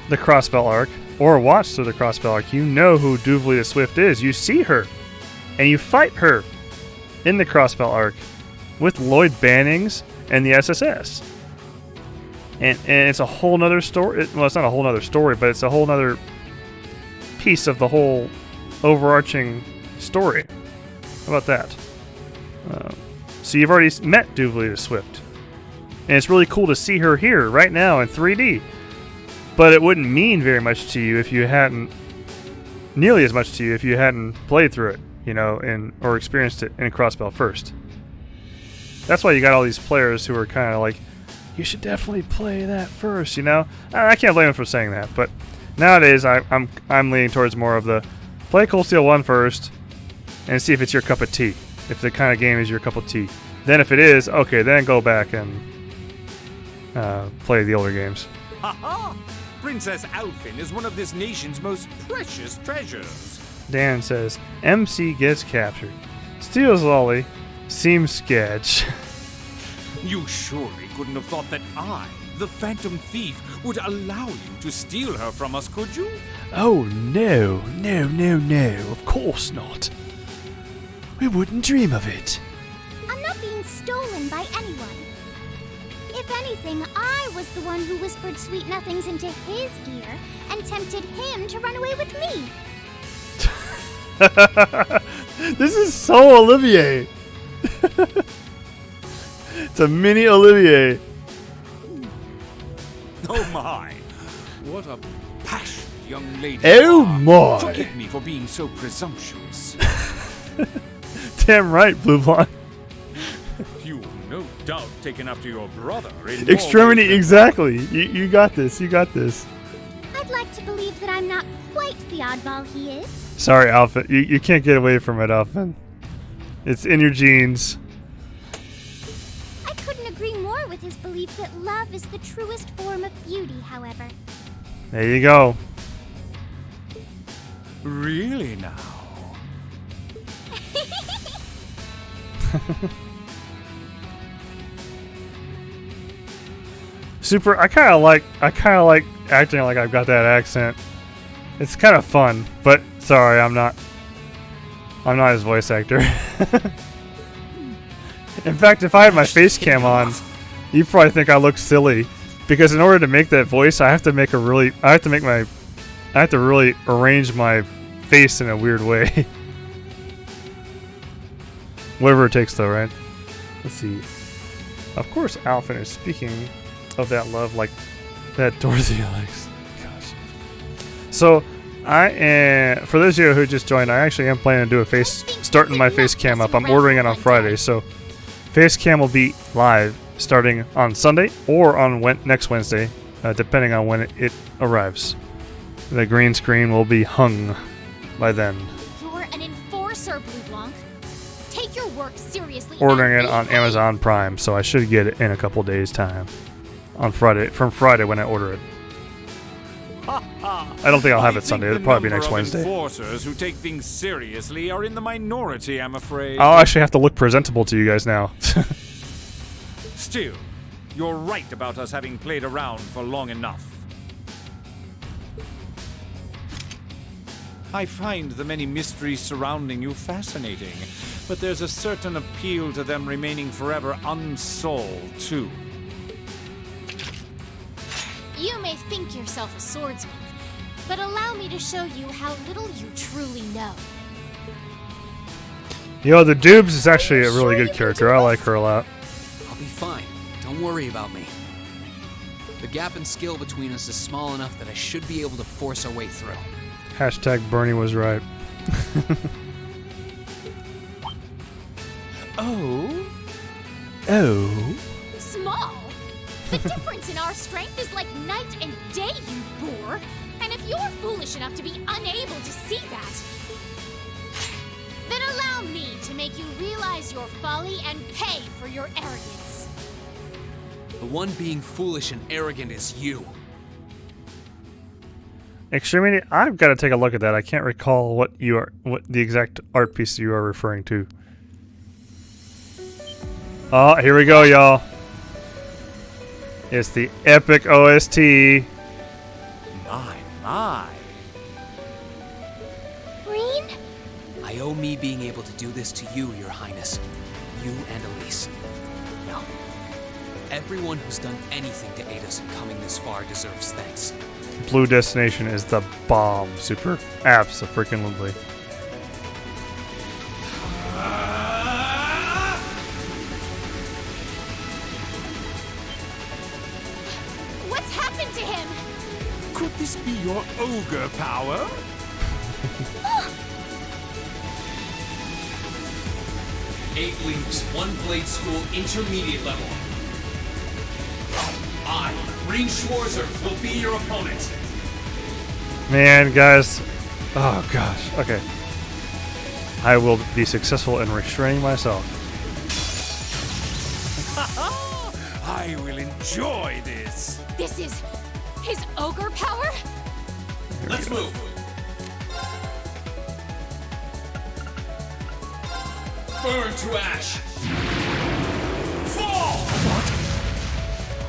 the Crossbell Arc, or watched through the Crossbell Arc, you know who Duvalie the Swift is. You see her, and you fight her in the Crossbell Arc with Lloyd Bannings and the SSS. And it's a whole nother story. Well, it's not a whole nother story, but it's a whole nother piece of the whole overarching story. How about that? So you've already met Duvalie the Swift. And it's really cool to see her here right now in 3D. But it wouldn't mean very much to you if you hadn't, nearly as much to you if you hadn't played through it, you know, or experienced it in Crossbell first. That's why you got all these players who are kind of like, you should definitely play that first, you know? I can't blame them for saying that, but nowadays I'm leaning towards more of the play Cold Steel 1 first and see if it's your cup of tea. If the kind of game is your cup of tea. Then if it is, okay, then go back and play the older games. Ha ha! Princess Alphen is one of this nation's most precious treasures. Dan says, MC gets captured. Steals Lolly. Seems sketch. You surely couldn't have thought that I, the Phantom Thief, would allow you to steal her from us, could you? Oh, no. Of course not. We wouldn't dream of it. I'm not being stolen by anyone. If anything, I was the one who whispered sweet nothings into his ear and tempted him to run away with me. This is so Olivier. It's a mini Olivier. Oh my! What a passionate young lady. Oh you are. my! Forgive me for being so presumptuous. Damn right, Blue Blonde. You've no doubt taken after your brother in Extremity, more ways exactly. You got this. You got this. I'd like to believe that I'm not quite the oddball he is. Sorry, Alpha. You can't get away from it, Alpha. It's in your genes. I couldn't agree more with his belief that love is the truest form of beauty, however. There you go. Really now? Super. I kind of like acting like I've got that accent. It's kind of fun, but sorry, I'm not his voice actor. In fact, if I had my face cam on, you'd probably think I look silly, because in order to make that voice, I have to really arrange my face in a weird way. Whatever it takes, though, right? Let's see. Of course, Alphen is speaking of that love like that Dorothy likes. Gosh. So, for those of you who just joined, I actually am planning to do starting my face cam up. I'm ordering it on Friday, so face cam will be live starting on Sunday or on next Wednesday, depending on when it arrives. The green screen will be hung by then. You're an enforcer, Blue Blanc. Take your work seriously. Ordering it on Amazon Prime, so I should get it in a couple days' time. From Friday when I order it. I don't think I'll have it Sunday. It'll probably be next Wednesday. Enforcers who take things seriously are in the minority, I'm afraid. I'll actually have to look presentable to you guys now. Still, you're right about us having played around for long enough. I find the many mysteries surrounding you fascinating, but there's a certain appeal to them remaining forever unsolved, too. You may think yourself a swordsman, but allow me to show you how little you truly know. Yo, the Dubes is actually a really good character. I like her a lot. I'll be fine. Don't worry about me. The gap in skill between us is small enough that I should be able to force our way through. Hashtag Bernie was right. Oh? Small? The difference in our strength is like night and day, you boor! And if you're foolish enough to be unable to see that, then allow me to make you realize your folly and pay for your arrogance. The one being foolish and arrogant is you. Extremity, I've got to take a look at that. I can't recall what the exact art piece you are referring to. Oh, here we go, y'all. It's the epic OST. My. Green? I owe me being able to do this to you, Your Highness. You and Elise. Now, everyone who's done anything to aid us in coming this far deserves thanks. Blue Destination is the bomb. Super. Abso-freaking-lutely. What's happened to him? Could this be your ogre power? Eight Links, One Blade School, Intermediate level. I, Green Schwarzer, will be your opponent. Man, guys. Oh, gosh. Okay. I will be successful in restraining myself. I will enjoy this. This is His ogre power? Let's move. Burn to ash. Fall!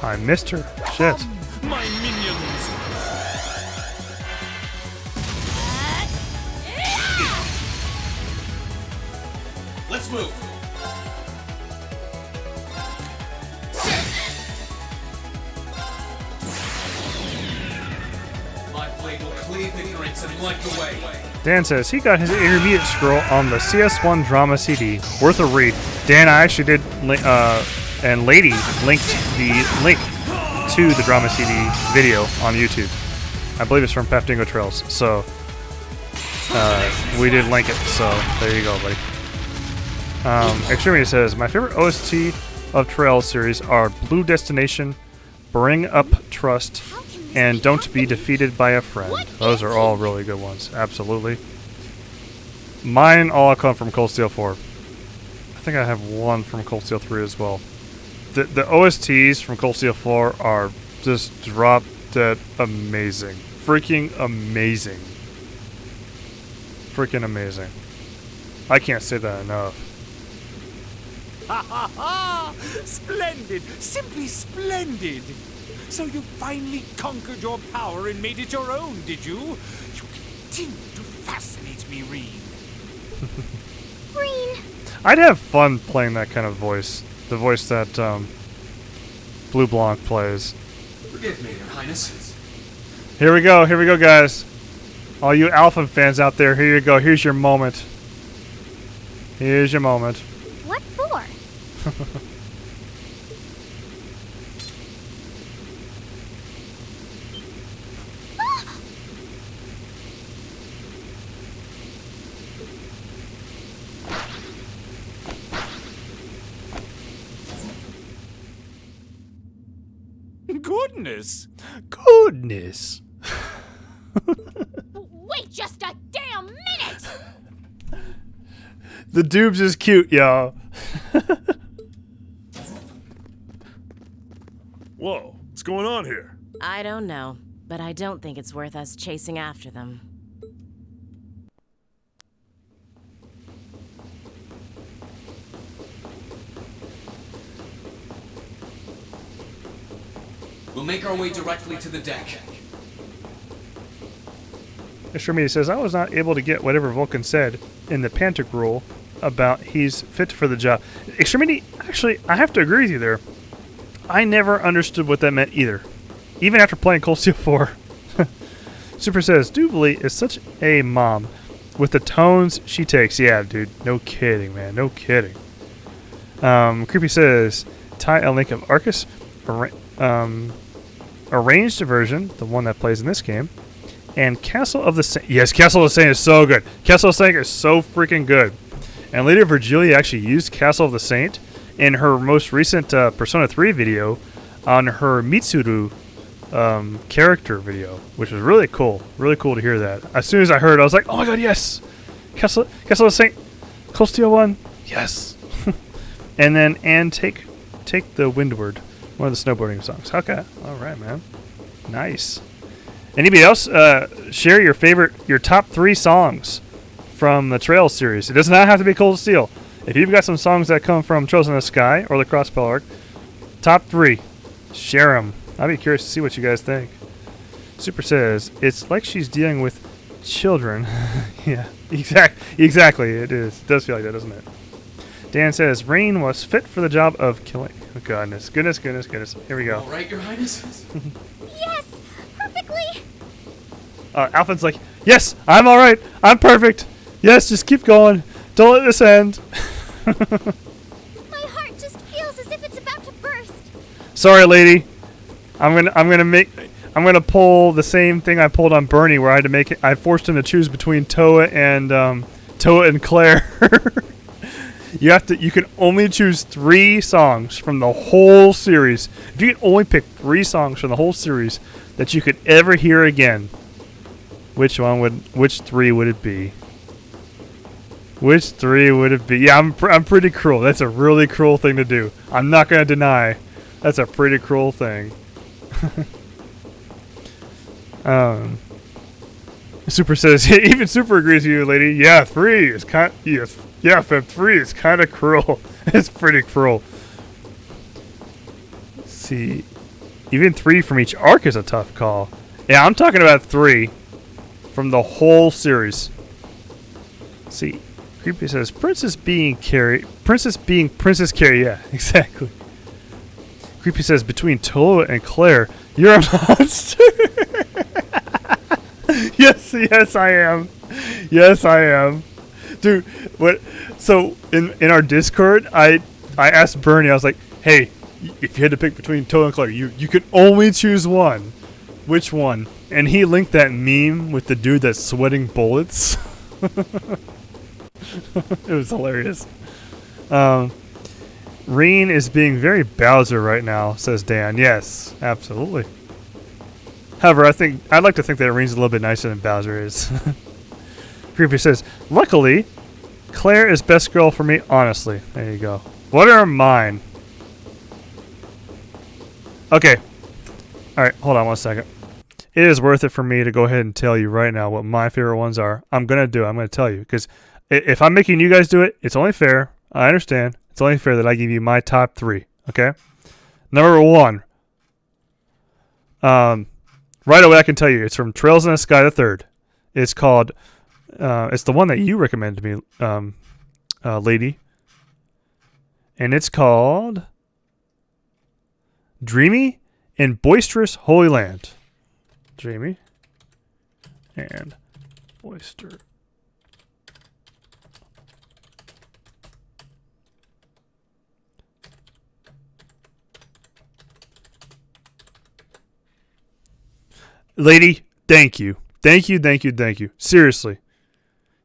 I missed her. Shit. My minions! Let's move. My blade will cleave ignorance and light the way. Dan says he got his intermediate scroll on the CS1 drama CD. Worth a read. Dan, I actually did, and Lady linked the link to the drama CD video on YouTube. I believe it's from Pafdingo Trails, so we did link it, so there you go, buddy. Extremity says, my favorite OST of Trails series are Blue Destination, Bring Up Trust, and Don't Be Defeated by a Friend. Those are all really good ones, absolutely. Mine all come from Cold Steel 4. I think I have one from Cold Steel 3 as well. The OSTs from Cold Steel 4 are just drop dead amazing. Freaking amazing. Freaking amazing. I can't say that enough. Ha ha ha! Splendid! Simply splendid! So you finally conquered your power and made it your own, did you? You continue to fascinate me, Reen. Green. I'd have fun playing that kind of voice. The voice that Blue Blanc plays. Forgive me, Your Highness. Here we go, guys. All you Alpha fans out there, here you go. Here's your moment. Here's your moment. What for? Goodness! Goodness! Wait just a damn minute! The Dubes is cute, y'all. Whoa, what's going on here? I don't know, but I don't think it's worth us chasing after them. We'll make our way directly to the deck. Extremity says, I was not able to get whatever Vulcan said in the Pantic rule about he's fit for the job. Extremity, actually, I have to agree with you there. I never understood what that meant either. Even after playing Cold Steel 4. Super says, Doobly is such a mom with the tones she takes. Yeah, dude. No kidding, man. No kidding. Creepy says, tie a link of Arcus, arranged version, the one that plays in this game, and Castle of the Saint. Yes, Castle of the Saint is so good. Castle of the Saint is so freaking good. And Lady Virgilia actually used Castle of the Saint in her most recent Persona 3 video on her Mitsuru character video, which was really cool. Really cool to hear that. As soon as I heard it, I was like, oh my god, yes! Castle of the Saint, Cold Steel 1, yes! And then, take the Windward, one of the snowboarding songs. Okay, alright, man. Nice. Anybody else share your top 3 songs from the Trails series? It does not have to be Cold Steel. If you've got some songs that come from Trails in the Sky or the Crossbell Arc, top 3, share them. I'd be curious to see what you guys think. Super says, it's like she's dealing with children. Yeah, exactly. It is. It does feel like that, doesn't it? Dan says, Rain was fit for the job of killing. Oh, goodness. Here we go. All right, Your Highness? Yes! Perfectly! Alpha's like, yes, I'm all right. I'm perfect. Yes, just keep going. Don't let this end. My heart just feels as if it's about to burst. Sorry, lady. I'm gonna pull the same thing I pulled on Bernie, where I had to make it. I forced him to choose between Toa and Claire. You can only choose 3 songs from the whole series. If you could only pick 3 songs from the whole series that you could ever hear again, which 3 would it be? Which 3 would it be? Yeah, I'm pretty cruel. That's a really cruel thing to do. I'm not gonna deny. That's a pretty cruel thing. Super says, even Super agrees with you, lady. Yeah, 3 is kind. Yeah, Feb 3 is kind of cruel. It's pretty cruel. Let's see, even 3 from each arc is a tough call. Yeah, I'm talking about 3 from the whole series. Let's see, Creepy says, Princess being Carrie. Yeah, exactly. Creepy says, between Tola and Claire, you're a monster. Yes, I am. Yes, I am. Dude, what? So in our Discord, I asked Bernie. I was like, "Hey, if you had to pick between Tola and Claire, you could only choose one. Which one?" And he linked that meme with the dude that's sweating bullets. It was hilarious. Reen is being very Bowser right now, says Dan. Yes, absolutely. However, I'd like to think that Reen's a little bit nicer than Bowser is. Creepy says, luckily, Claire is best girl for me, honestly. There you go. What are mine? Okay. Alright, hold on 1 second. It is worth it for me to go ahead and tell you right now what my favorite ones are. I'm going to tell you. Because if I'm making you guys do it, it's only fair. I understand. It's only fair that I give you my top 3. Okay? Number 1. Right away I can tell you. It's from Trails in the Sky the Third. It's called... it's the one that you recommended to me, lady. And it's called... Dreamy and Boisterous Holy Land. Dreamy and Boisterous. Lady, thank you. Thank you. Seriously.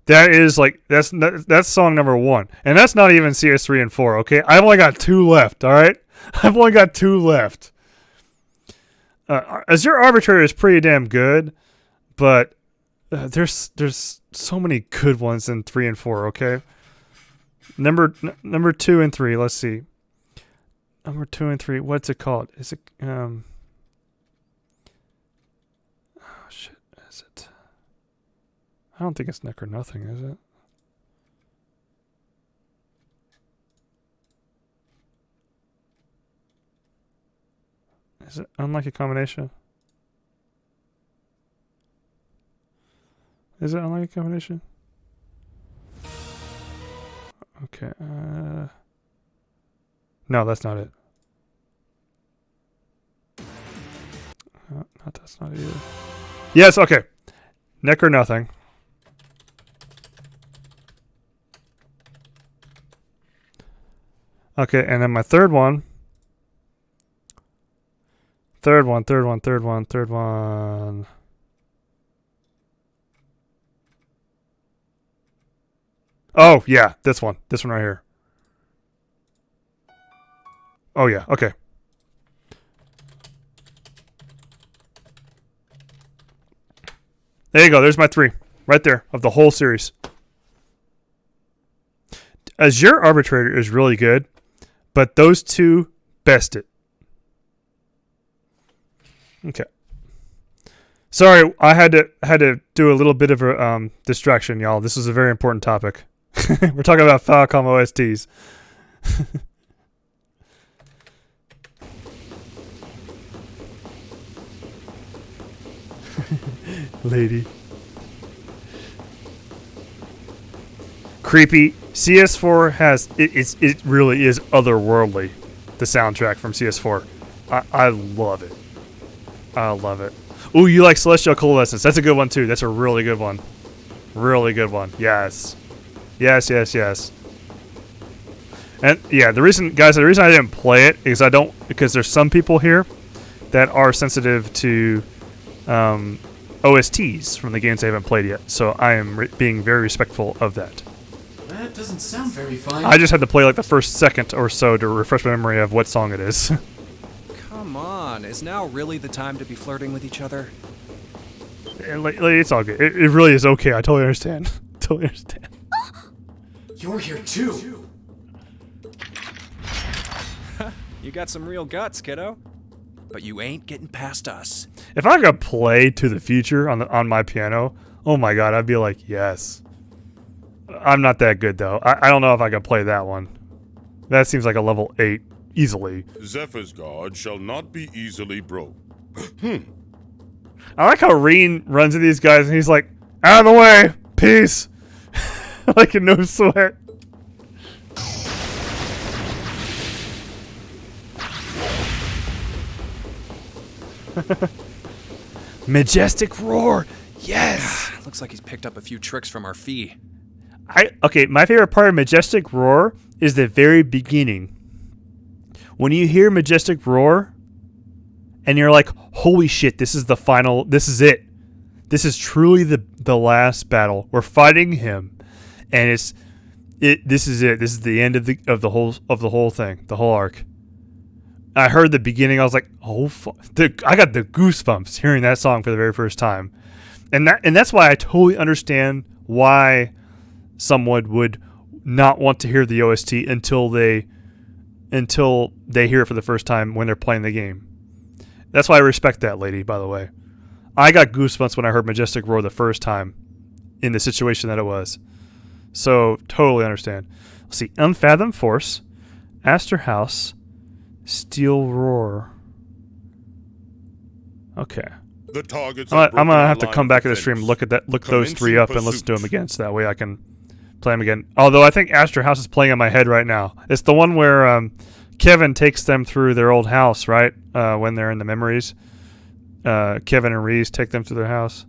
That is like, that's song number 1. And that's not even CS3 and 4, okay? I've only got 2 left, alright? I've only got 2 left. Azure Arbitrator is pretty damn good, but there's so many good ones in 3 and 4, okay? Number 2 and 3, let's see. Number 2 and 3, what's it called? Is it, I don't think it's Neck or Nothing, is it? Is it Unlucky Combination? Is it Unlucky Combination? Okay. No, that's not it. That's not it either. Yes, okay. Neck or Nothing. Okay, and then my third one. Third one. Oh, yeah, this one. This one right here. Oh, yeah, okay. There you go. There's my 3. Right there, of the whole series. Azure Arbitrator is really good, but those 2 best it. Okay. Sorry, I had to do a little bit of a distraction, y'all. This is a very important topic. We're talking about Falcom OSTs. Lady. Creepy. CS4 has it really is otherworldly. The soundtrack from CS4, I love it. I love it. Ooh, you like Celestial Coalescence? That's a good one too. That's a really good one. Really good one. Yes. Yes. And yeah, the reason I didn't play it is because there's some people here that are sensitive to OSTs from the games they haven't played yet. So I am being very respectful of that. That doesn't sound very fun. I just had to play like the first second or so to refresh my memory of what song it is. Come on, is now really the time to be flirting with each other? It's all good. It really is okay. I totally understand. Totally understand. You're here too. You got some real guts, kiddo. but you ain't getting past us. If I could play To the Future on my piano, oh my god, I'd be like, yes. I'm not that good though. I don't know if I could play that one. That seems like a level 8 easily. Zephyrs guard shall not be easily broke. I like how Reen runs into these guys and he's like, out of the way, peace. Like a no sweat. Majestic roar, yes. Looks like he's picked up a few tricks from our fee. Okay, my favorite part of Majestic Roar is the very beginning. When you hear Majestic Roar, and you're like, holy shit, this is the final, this is it. This is truly the last battle. We're fighting him, and this is it. This is the end of the whole thing, the whole arc. I heard the beginning, I was like, oh fuck. I got the goosebumps hearing that song for the very first time. And that's why I totally understand why someone would not want to hear the OST until they hear it for the first time when they're playing the game. That's why I respect that lady, by the way. I got goosebumps when I heard Majestic Roar the first time in the situation that it was. So, totally understand. Let's see. Unfathomed Force, Astor House, Steel Roar. Okay. The targets I'm gonna have to come back in the stream, look those 3 up, and listen to them again, so that way I can play them again. Although I think Astor House is playing in my head right now. It's the one where Kevin takes them through their old house, right? When they're in the memories. Kevin and Reese take them to their house.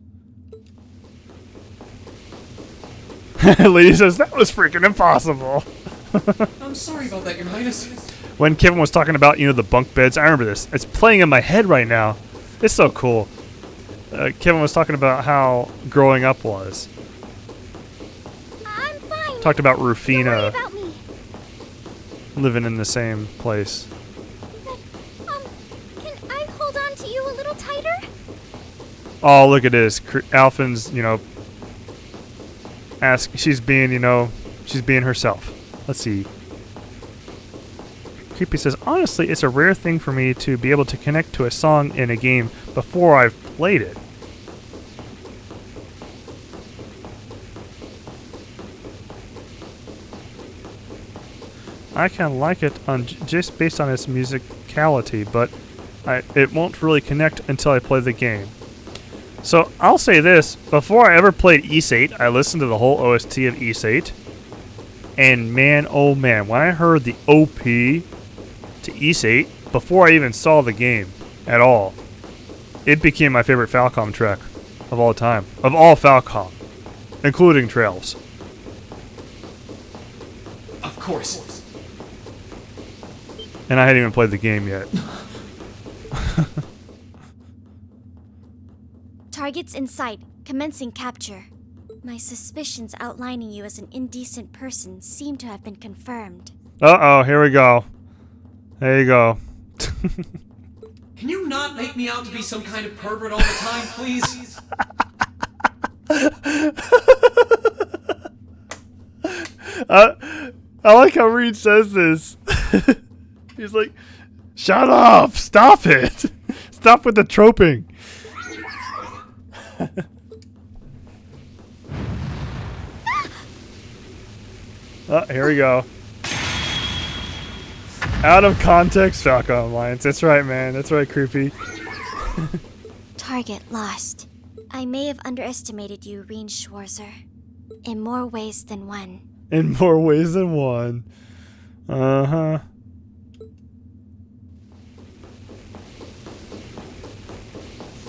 Lady says, that was freaking impossible. I'm sorry about that, Your Highness. When Kevin was talking about, the bunk beds, I remember this. It's playing in my head right now. It's so cool. Kevin was talking about how growing up was. I'm fine. Talked about Rufina Don't worry about me. living in the same place. Can I hold on to you a little tighter? Oh, look at this. Alphen's, she's being herself. Let's see. Creepy says, honestly, it's a rare thing for me to be able to connect to a song in a game before I've played it. I can like it just based on its musicality, but it won't really connect until I play the game. So I'll say this, before I ever played Ys 8, I listened to the whole OST of Ys 8, and man, oh man, when I heard the OP to Ys 8, before I even saw the game at all, it became my favorite Falcom track of all time. Of all Falcom, including Trails. Of course. And I hadn't even played the game yet. Targets in sight, commencing capture. My suspicions outlining you as an indecent person seem to have been confirmed. Uh-oh, here we go. There you go. Can you not make me out to be some kind of pervert all the time, please? I like how Reed says this. He's like, shut up! Stop it! Stop with the troping! Oh, here we go. Out of context, Falcon Alliance. That's right, man. That's right, Creepy. Target lost. I may have underestimated you, Reen Schwarzer. In more ways than one. In more ways than one. Uh-huh.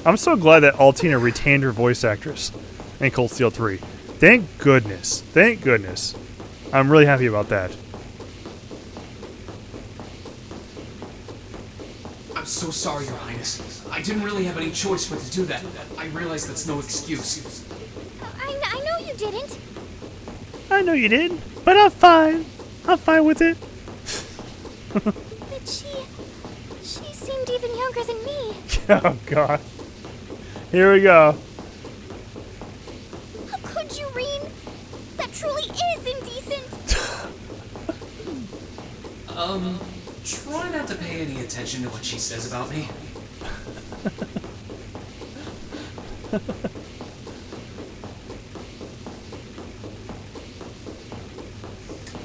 I'm so glad that Altina retained her voice actress in Cold Steel 3. Thank goodness. Thank goodness. I'm really happy about that. I'm so sorry, Your Highness. I didn't really have any choice but to do that. I realize that's no excuse. I know you didn't. I know you did, but I'm fine. I'm fine with it. But she seemed even younger than me. Oh, God. Here we go. How could you, Reen? That truly is indecent. Try not to pay any attention to what she says about me.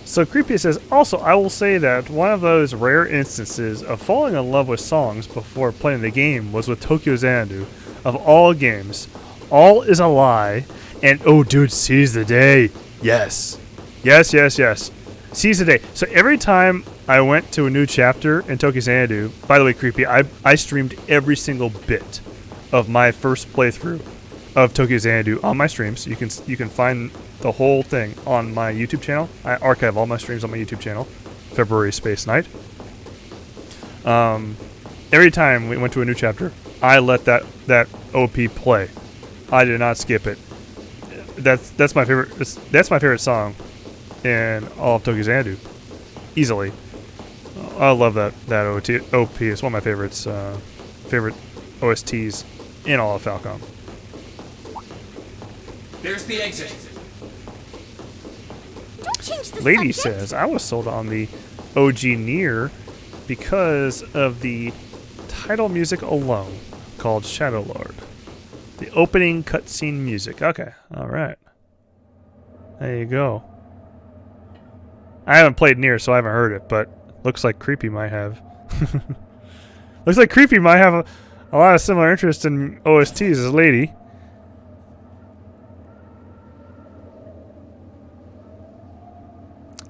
So Creepy says, also, I will say that one of those rare instances of falling in love with songs before playing the game was with Tokyo Xanadu. Of all games, All Is a Lie, and oh dude, Seize the Day. Yes. Yes, yes, yes. Seize the Day. So every time I went to a new chapter in Tokyo Xanadu, by the way, Creepy, I streamed every single bit of my first playthrough of Tokyo Xanadu on my streams. You can find the whole thing on my YouTube channel. I archive all my streams on my YouTube channel. February Space Night. Every time we went to a new chapter, I let that OP play. I did not skip it. That's my favorite. That's my favorite song in all of Tokyo Xanadu, easily. I love that OP. It's one of my favorites. Favorite OSTs in all of Falcom. There's the exit. Don't change the Lady subject. says, I was sold on the OG Nier because of the title music alone, called Shadow Lord. The opening cutscene music. Okay, alright. There you go. I haven't played Nier, so I haven't heard it, but looks like Creepy might have. Looks like Creepy might have a lot of similar interest in OSTs as Lady.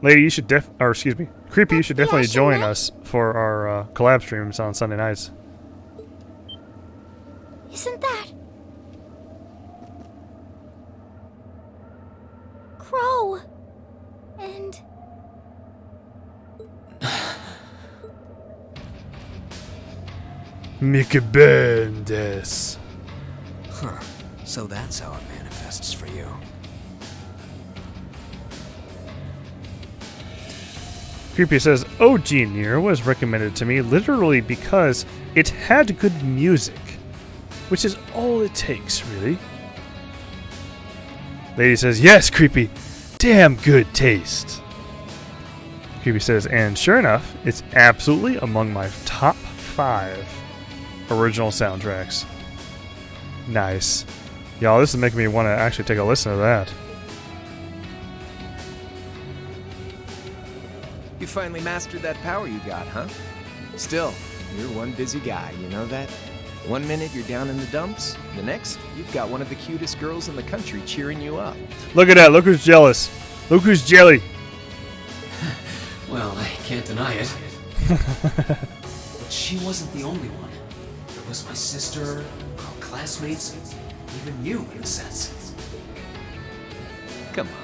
Lady, you should Creepy, you should definitely join us for our collab streams on Sunday nights. Isn't that Crow? And Mikabendes. Huh. So that's how it manifests for you. Creepy says, OG Nier was recommended to me literally because it had good music, which is all it takes, really. Lady says, yes, Creepy, damn good taste. Creepy says, and sure enough, it's absolutely among my top 5 original soundtracks. Nice. Y'all, this is making me want to actually take a listen to that. You finally mastered that power you got, huh? Still, you're one busy guy, you know that? One minute you're down in the dumps, the next, you've got one of the cutest girls in the country cheering you up. Look at that, look who's jealous. Look who's jelly. Well, I can't deny it. But she wasn't the only one. There was my sister, our classmates, even you, in a sense. Come on.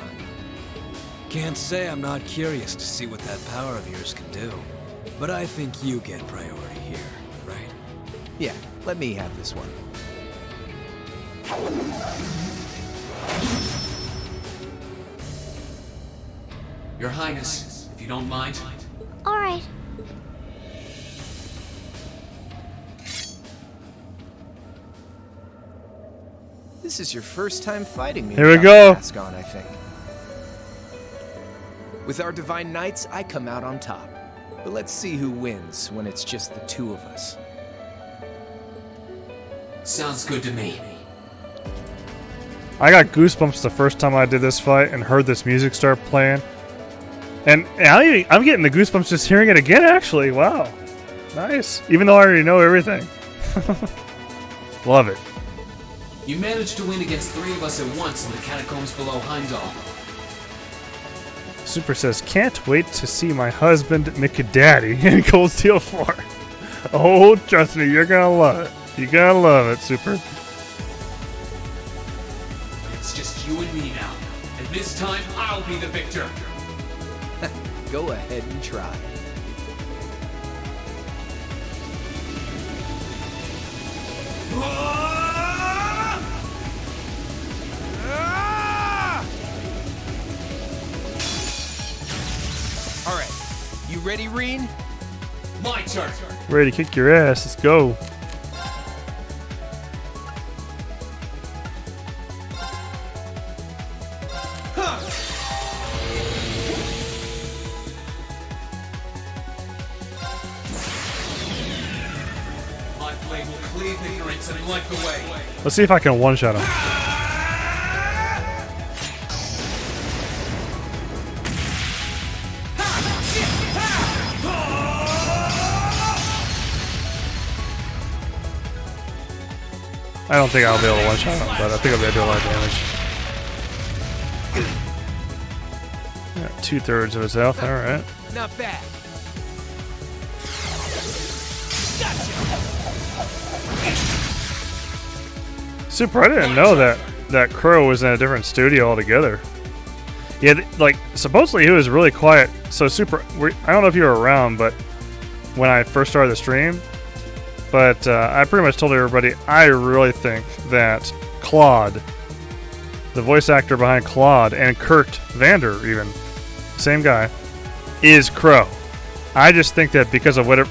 Can't say I'm not curious to see what that power of yours can do. But I think you get priority here, right? Yeah, let me have this one. Your Highness, if you don't mind. all right. This is your first time fighting me. Here we without go. the mask on, I think. With our divine knights, I come out on top. But let's see who wins when it's just the two of us. Sounds good to me. I got goosebumps the first time I did this fight and heard this music start playing. And I'm getting the goosebumps just hearing it again, actually. Wow. Nice. Even though I already know everything. Love it. You managed to win against 3 of us at once in the catacombs below Heimdall. Super says, can't wait to see my husband, Mickadaddy, in Cold Steel 4. Oh, trust me, you're gonna love it. You're gonna love it, Super. It's just you and me now. And this time, I'll be the victor. Go ahead and try. All right, you ready, Reen? My turn. Ready to kick your ass. Let's go. My Death Blade will cleave ignorance and light the way. Let's see if I can one-shot him. I don't think I'll be able to one-shot him, but I think I'll be able to do a lot of damage. Yeah, 2/3 of his health, alright. Not bad. Super, I didn't know that Crow was in a different studio altogether. Yeah, like, supposedly he was really quiet. So Super, I don't know if you were around, but when I first started the stream, but I pretty much told everybody I really think that Claude, the voice actor behind Claude, and Kurt Vander, even, same guy, is Crow. I just think that because of whatever,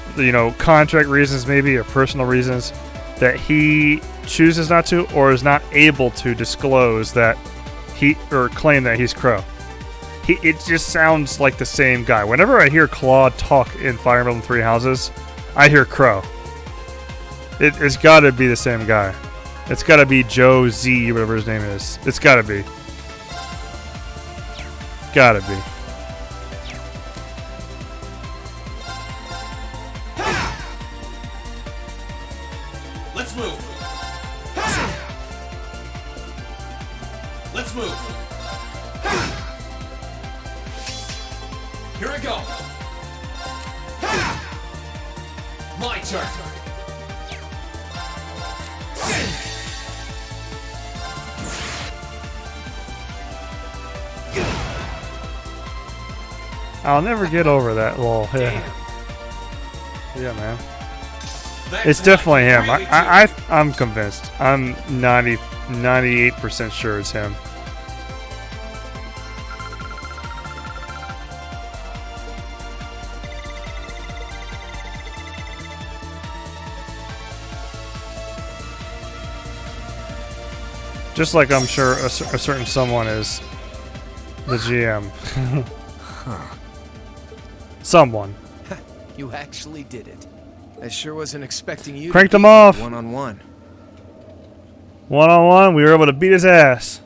contract reasons maybe, or personal reasons, that he chooses not to or is not able to disclose that or claim that he's Crow. It just sounds like the same guy. Whenever I hear Claude talk in Fire Emblem Three Houses, I hear Crow. It's got to be the same guy. It's got to be Joe Z, whatever his name is. It's got to be. Gotta be. Let's move. Let's move. Here we go. My turn. I'll never get over that lol. Yeah. Yeah, man. It's definitely him. I'm convinced. I'm 98% sure it's him. Just like I'm sure a certain someone is the GM. Huh. Someone. You actually did it. I sure wasn't expecting you Cranked to him off. One-on-one. One-on-one, we were able to beat his ass.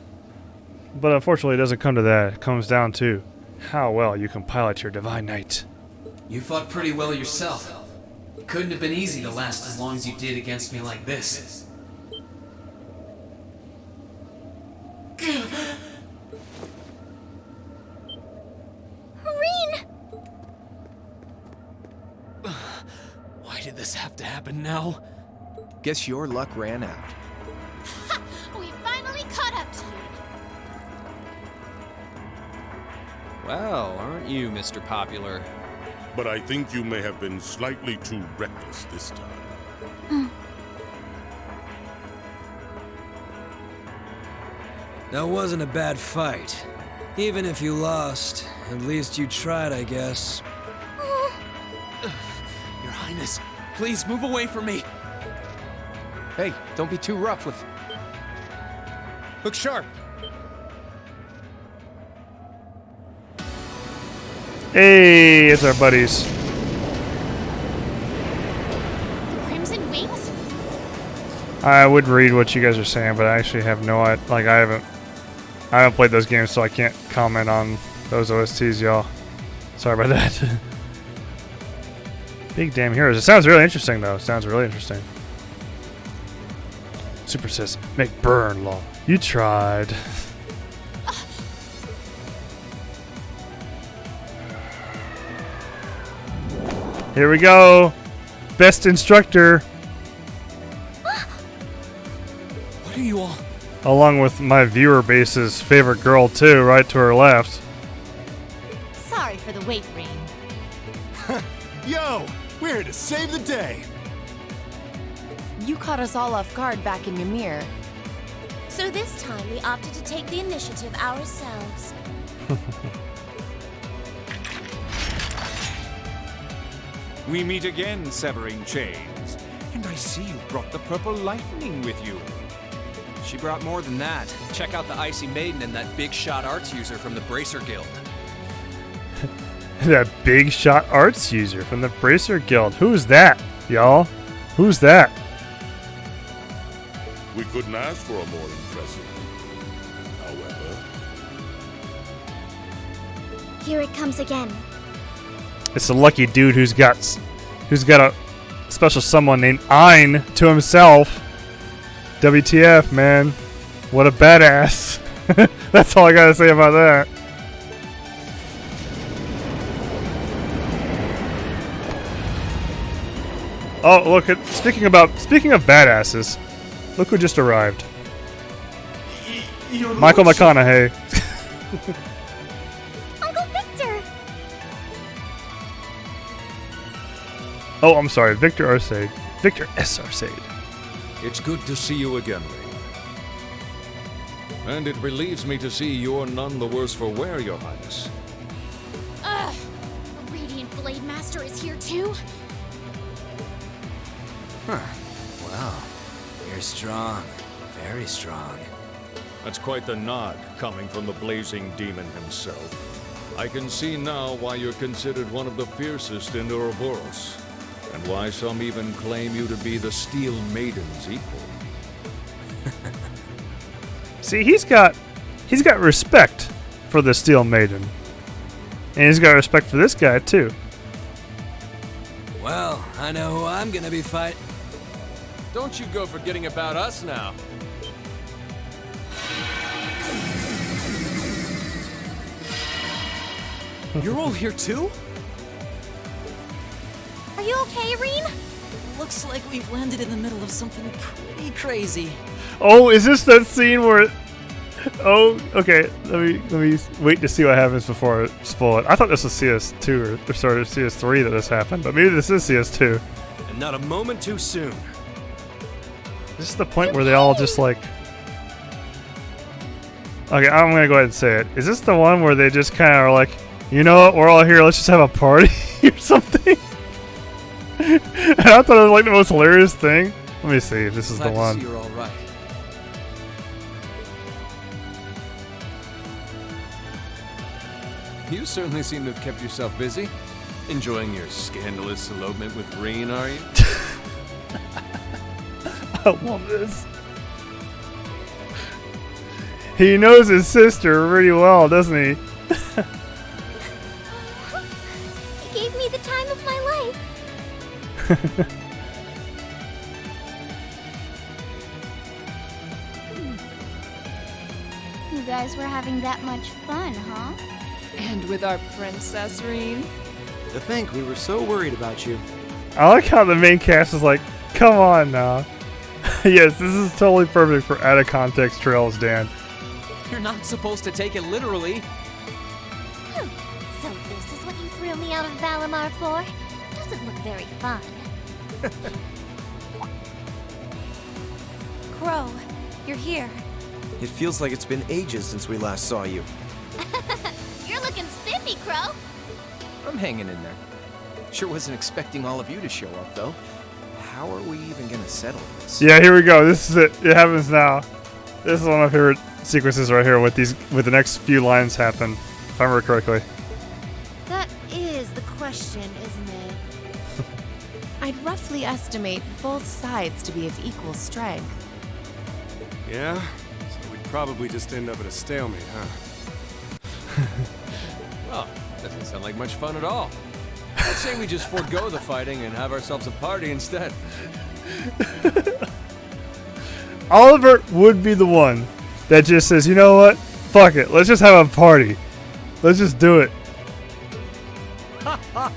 But unfortunately, it doesn't come to that. It comes down to how well you can pilot your Divine Knight. You fought pretty well yourself. It couldn't have been easy to last as long as you did against me like this. Reen! Why did this have to happen now? Guess your luck ran out. We finally caught up to you. Well, aren't you, Mr. Popular? But I think you may have been slightly too reckless this time. That wasn't a bad fight. Even if you lost, at least you tried, I guess. Your Highness, please move away from me. Hey, don't be too rough with... Look sharp. Hey, it's our buddies. Crimson Wings? I would read what you guys are saying, but I actually have no idea. Like, I haven't played those games, so I can't comment on those OSTs, y'all. Sorry about that. Big damn heroes. It sounds really interesting, though. It sounds really interesting. Super says, make burn, lol. You tried. Here we go. Best instructor. What are you all? Along with my viewer base's favorite girl, too, right to her left. Sorry for the wait, Reen. Yo, we're here to save the day. You caught us all off guard back in Ymir. So this time we opted to take the initiative ourselves. We meet again, severing chains. And I see you brought the purple lightning with you. She brought more than that. Check out the Icy Maiden and that big shot arts user from the Bracer Guild. That big shot arts user from the Bracer Guild. Who's that, y'all? Who's that? We couldn't ask for a more impressive. However, Here it comes again. It's a lucky dude who's got a special someone named Ein to himself. WTF, man. What a badass. That's all I gotta say about that. Oh, look at speaking of badasses, look who just arrived. Michael McConaughey. Uncle Victor! Oh, I'm sorry, Victor Arcade. Victor S. Arcade. It's good to see you again, Ray. And it relieves me to see you're none the worse for wear, Your Highness. Ugh! The Radiant Blade Master is here too? Huh. Wow. You're strong. Very strong. That's quite the nod, coming from the blazing demon himself. I can see now why you're considered one of the fiercest in Ouroboros, and why some even claim you to be the Steel Maiden's equal. See, he's got respect for the Steel Maiden. And he's got respect for this guy too. Well, I know who I'm gonna be fighting. Don't you go forgetting about us now. You're all here too? Are you okay, Irene? Looks like we've landed in the middle of something pretty crazy. Oh, is this that scene where? Oh, okay. Let me wait to see what happens before I spoil it. I thought this was CS2 or sorry, CS3 that this happened, but maybe this is CS2. And not a moment too soon. This is the point where they all just like. Okay, I'm gonna go ahead and say it. Is this the one where they just kind of are like, you know what, we're all here, let's just have a party or something? And I thought it was like the most hilarious thing. Let me see if this is the one. Glad to see you're all right. You certainly seem to have kept yourself busy. Enjoying your scandalous elopement with Reen, are you? I love this. He knows his sister really well, doesn't he? He gave me the time of my life. You guys were having that much fun, huh? And with our princess, Reen? To think we were so worried about you. I like how the main cast is like, come on now. Yes, this is totally perfect for out of context trails, Dan. You're not supposed to take it literally. So this is what you threw me out of Valimar for? Doesn't look very fun. Crow, you're here. It feels like it's been ages since we last saw you. You're looking spiffy, Crow. I'm hanging in there. Sure wasn't expecting all of you to show up, though. How are we even gonna settle this? Yeah, here we go. This is it. It happens now. This is one of my favorite sequences right here with the next few lines happen, if I remember correctly. That is the question, isn't it? I'd roughly estimate both sides to be of equal strength. Yeah? So we'd probably just end up at a stalemate, huh? Well, doesn't sound like much fun at all. I'd say we just forego the fighting and have ourselves a party instead. Oliver would be the one that just says, you know what? Fuck it. Let's just have a party. Let's just do it. I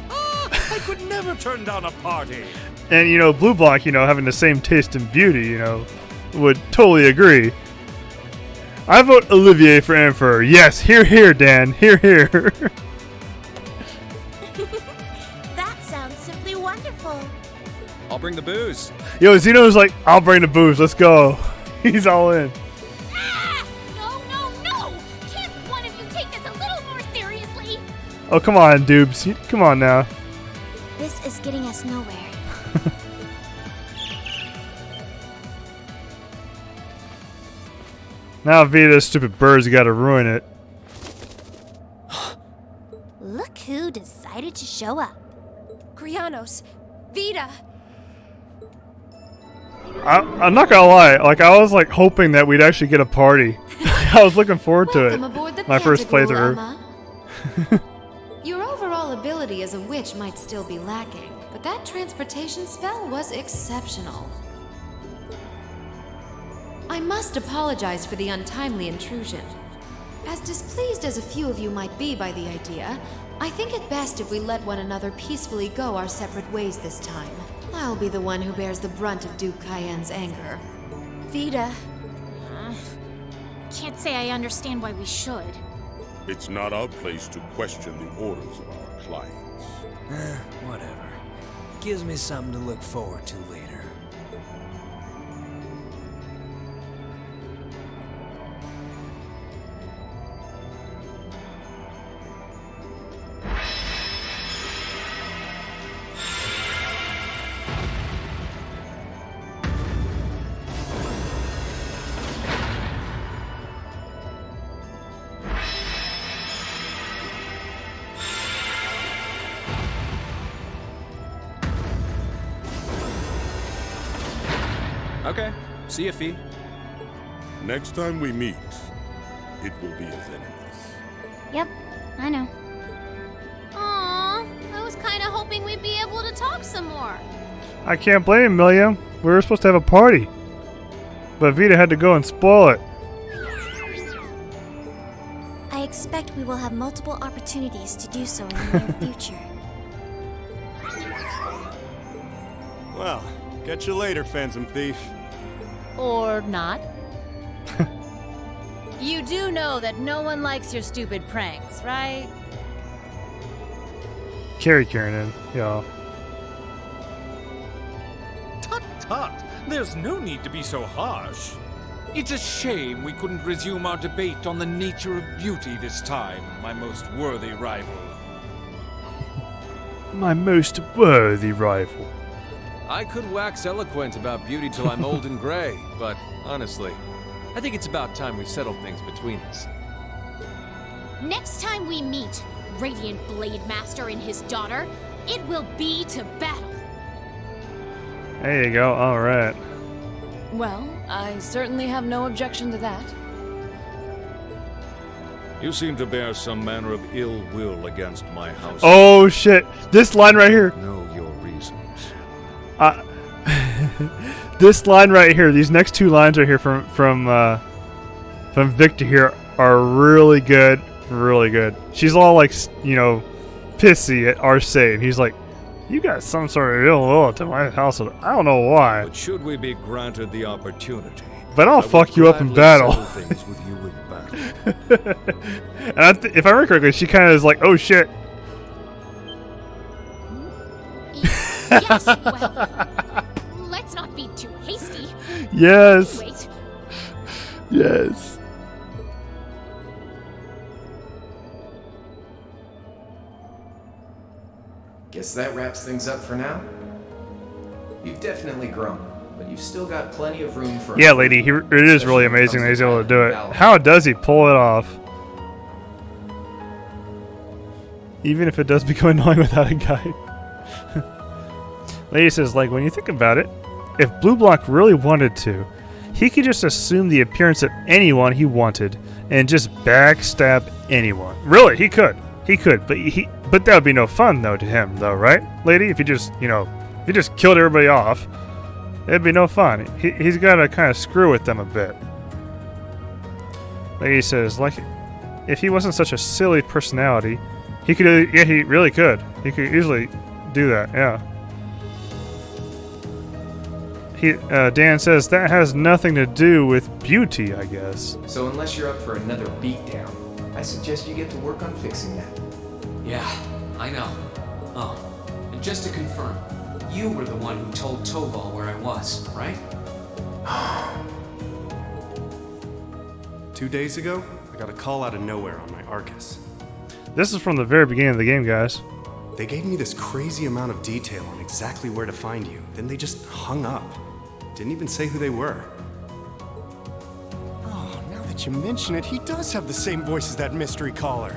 could never turn down a party. And, you know, Blue Blanc, you know, having the same taste in beauty, you know, would totally agree. I vote Olivier for Emperor. Yes, hear, hear, Dan. Hear, hear. That sounds simply wonderful. I'll bring the booze. Yo, Zeno's like, I'll bring the booze. Let's go. He's all in. No, no, no! Can't one of you take this a little more seriously? Oh, come on, Dubes. Come on now. This is getting us nowhere. Now Vita's stupid birds gotta ruin it. Look who decided to show up. Krianos, Vita. I'm not gonna lie. Like, I was like hoping that we'd actually get a party. I was looking forward to it. Welcome aboard the My first Pantagruel, playthrough. Emma. Your overall ability as a witch might still be lacking, but that transportation spell was exceptional. I must apologize for the untimely intrusion. As displeased as a few of you might be by the idea, I think it best if we let one another peacefully go our separate ways this time. I'll be the one who bears the brunt of Duke Cayenne's anger. Vita. Can't say I understand why we should. It's not our place to question the orders of our clients. Whatever. Gives me something to look forward to later. Okay. See ya, Fee. Next time we meet, it will be as enemies. Yep, I know. Aww, I was kinda hoping we'd be able to talk some more. I can't blame him, Milliam. We were supposed to have a party. But Vita had to go and spoil it. I expect we will have multiple opportunities to do so in the near future. Well, catch you later, Phantom Thief. Or not. You do know that no one likes your stupid pranks, right? Carry Kieran, y'all. Tut tut! There's no need to be so harsh. It's a shame we couldn't resume our debate on the nature of beauty this time, my most worthy rival. My most worthy rival. I could wax eloquent about beauty till I'm old and gray, but honestly, I think it's about time we settled things between us. Next time we meet, Radiant Blade Master and his daughter, it will be to battle. There you go. All right. Well, I certainly have no objection to that. You seem to bear some manner of ill will against my house. Oh shit! This line right here. Know your reasons. This line right here. These next two lines right here from Victor here are really good. Really good. She's all like, you know, pissy at Arce, and he's like, "You got some sort of ill will to my house. I don't know why." But should we be granted the opportunity, but I'll fuck you up in battle. Things with you in battle. And if I remember correctly, she kind of is like, "Oh shit." Yes, well, let's not be too hasty. Yes. Wait. Yes. Guess that wraps things up for now. You've definitely grown, but you've still got plenty of room for... Yeah, lady, it is really amazing that he's able to do it. How does he pull it off? Even if it does become annoying without a guide. Lady says, like, when you think about it, if Blue Block really wanted to, he could just assume the appearance of anyone he wanted and just backstab anyone. Really, he could. He could, but that would be no fun, though, to him, though, right, lady? If you just, you know, if you just killed everybody off, it'd be no fun. He's got to kind of screw with them a bit. Lady says, like, if he wasn't such a silly personality, he could, yeah, he really could. He could easily do that, yeah. Dan says that has nothing to do with beauty, I guess. So unless you're up for another beatdown, I suggest you get to work on fixing that. Yeah, I know. Oh, and just to confirm, you were the one who told Toval where I was, right? 2 days ago, I got a call out of nowhere on my Arcus. This is from the very beginning of the game, guys. They gave me this crazy amount of detail on exactly where to find you, then they just hung up. Didn't even say who they were. Oh, now that you mention it, he does have the same voice as that mystery caller.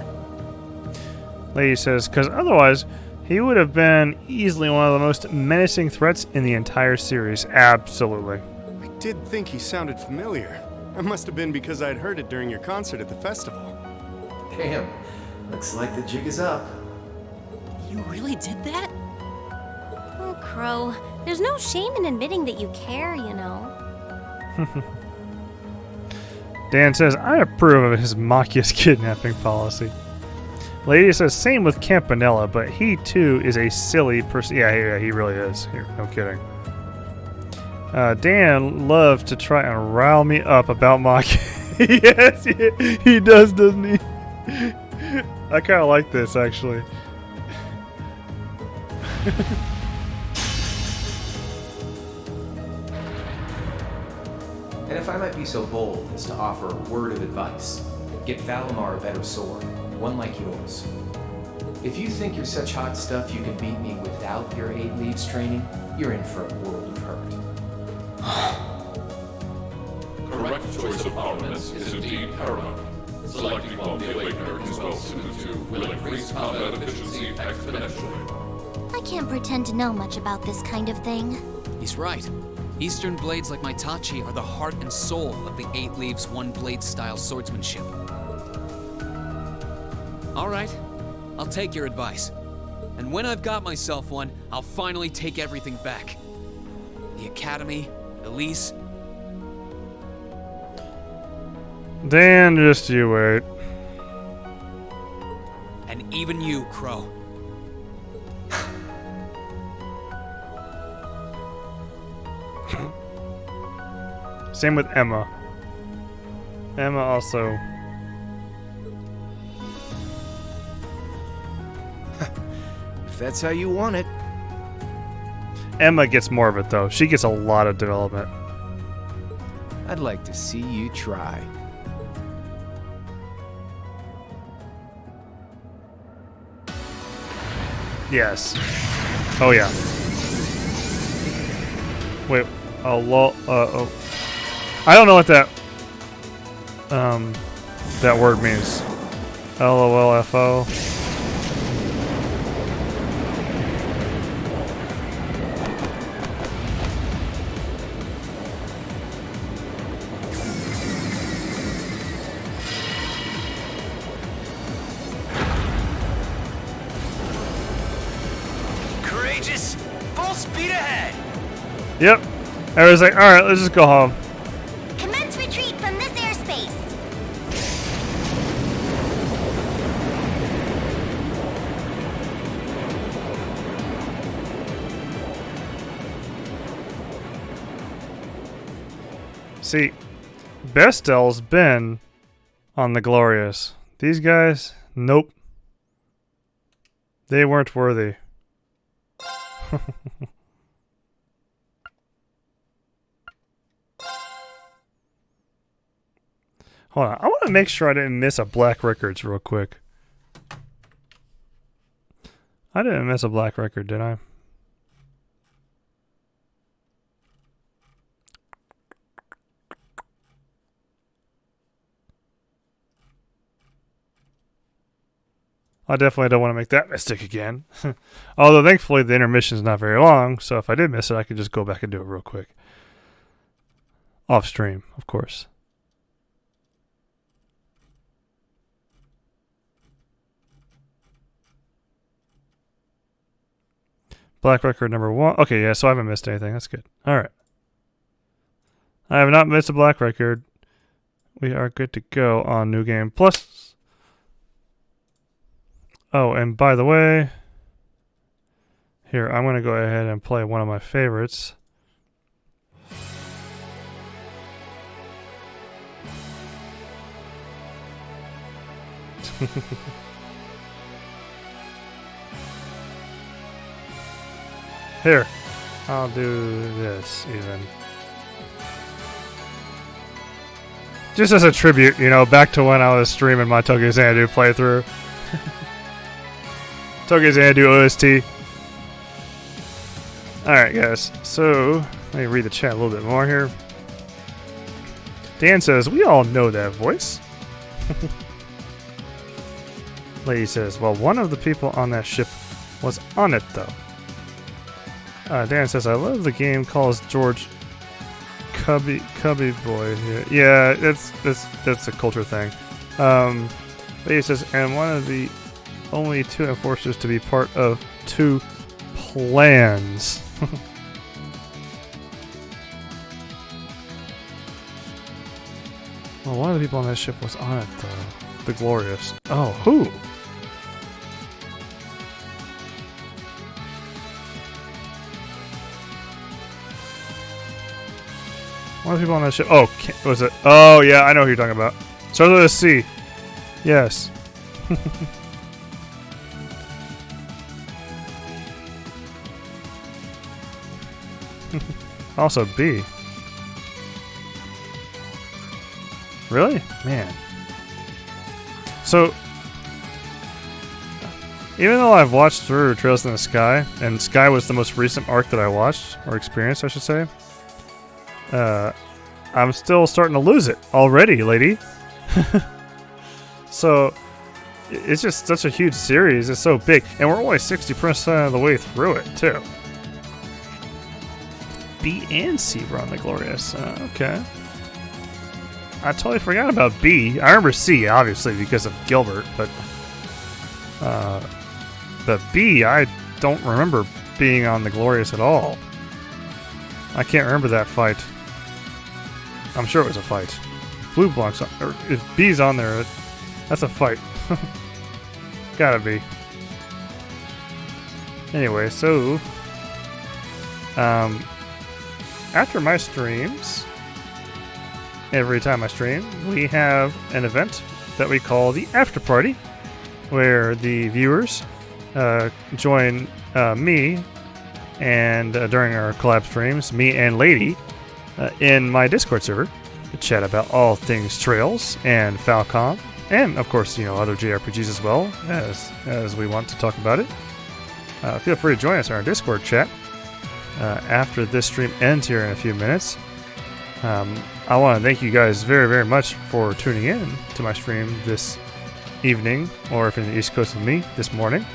Lady says, because otherwise, He would have been easily one of the most menacing threats in the entire series. Absolutely. I did think he sounded familiar. That must have been because I'd heard it during your concert at the festival. Damn, looks like the jig is up. You really did that? Oh, Crow, there's no shame in admitting that you care, you know. Dan says, I approve of his Machia's kidnapping policy. Lady says, same with Campanella, but he too is a silly person. Yeah, he really is. Here, no kidding. Dan loved to try and rile me up about Machia. Yes, he does, doesn't he? I kind of like this, actually. And if I might be so bold as to offer a word of advice, get Valimar a better sword, one like yours. If you think you're such hot stuff you can beat me without your 8 leaves training, you're in for a world of hurt. Correct choice of armaments is indeed paramount. Selecting one the Awakener is well suited to will increase combat efficiency exponentially. I can't pretend to know much about this kind of thing. He's right. Eastern blades like Maitachi are the heart and soul of the 8 leaves, 1 blade style swordsmanship. All right, I'll take your advice. And when I've got myself one, I'll finally take everything back. The Academy, Elise. Dan, just you wait. And even you, Crow. Same with Emma. Emma also. If that's how you want it. Emma gets more of it, though. She gets a lot of development. I'd like to see you try. Yes. Oh, yeah. Wait. Oh, lol. Oh. I don't know what that word means. LOLFO. Courageous! Full speed ahead! Yep. I was like, alright, let's just go home. Commence retreat from this airspace. See, Bestel's been on the Glorious. These guys, nope. They weren't worthy. Hold on, I want to make sure I didn't miss a Black Records real quick. I didn't miss a Black Record, did I? I definitely don't want to make that mistake again. Although, thankfully, the intermission is not very long, so if I did miss it, I could just go back and do it real quick. Off stream, of course. Black Record number 1. Okay, yeah, so I haven't missed anything. That's good. All right. I have not missed a Black Record. We are good to go on New Game Plus. Oh, and by the way, here, I'm going to go ahead and play one of my favorites. Here, I'll do this even. Just as a tribute, you know, back to when I was streaming my Tokyo Xanadu playthrough. Tokyo Xanadu OST. Alright, guys. So, let me read the chat a little bit more here. Dan says, we all know that voice. Lady says, well, one of the people on that ship was on it, though. Dan says, I love the game, calls George Cubby Boy here. Yeah, that's a culture thing. But he says, and one of the only 2 enforcers to be part of 2 plans. Well, one of the people on that ship was on it, though. The Glorious. Oh, who? One of the people on that ship. Oh, was it? Oh, yeah, I know who you're talking about. Starts with a C. Yes. Also B. Really? Man. So, even though I've watched through Trails in the Sky, and Sky was the most recent arc that I watched, or experienced, I should say, I'm still starting to lose it already, lady. So, it's just such a huge series. It's so big. And we're only 60% of the way through it, too. B and C were on the Glorious. Okay. I totally forgot about B. I remember C, obviously, because of Gilbert, but B, I don't remember being on the Glorious at all. I can't remember that fight. I'm sure it was a fight. Blue Block's on, or if B's on there, that's a fight. Gotta be. Anyway, so after my streams, every time I stream, we have an event that we call the After Party, where the viewers join me and during our collab streams, me and Lady, in my Discord server to chat about all things Trails and Falcom, and of course, other JRPGs as well, as we want to talk about it. Feel free to join us in our Discord chat after this stream ends here in a few minutes. I want to thank you guys very, very much for tuning in to my stream this evening, or if you're in the East Coast with me, this morning.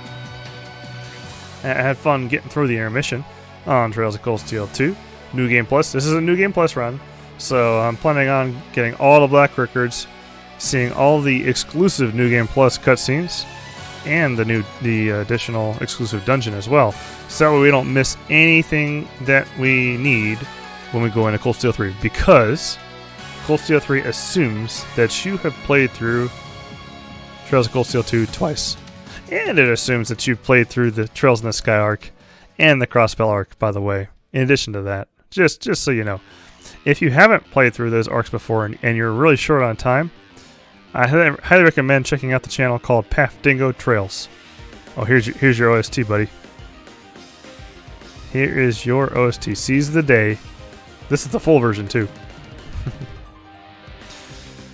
I had fun getting through the intermission on Trails of Cold Steel 2. New Game Plus. This is a New Game Plus run, so I'm planning on getting all the Black Records, seeing all the exclusive New Game Plus cutscenes, and the additional exclusive dungeon as well, so that way we don't miss anything that we need when we go into Cold Steel 3, because Cold Steel 3 assumes that you have played through Trails of Cold Steel 2 twice. And it assumes that you've played through the Trails in the Sky arc and the Crossbell arc, by the way, in addition to that. Just so you know. If you haven't played through those arcs before and you're really short on time, I highly recommend checking out the channel called Path Dingo Trails. Oh, here's your OST, buddy. Here is your OST. Seize the day. This is the full version, too.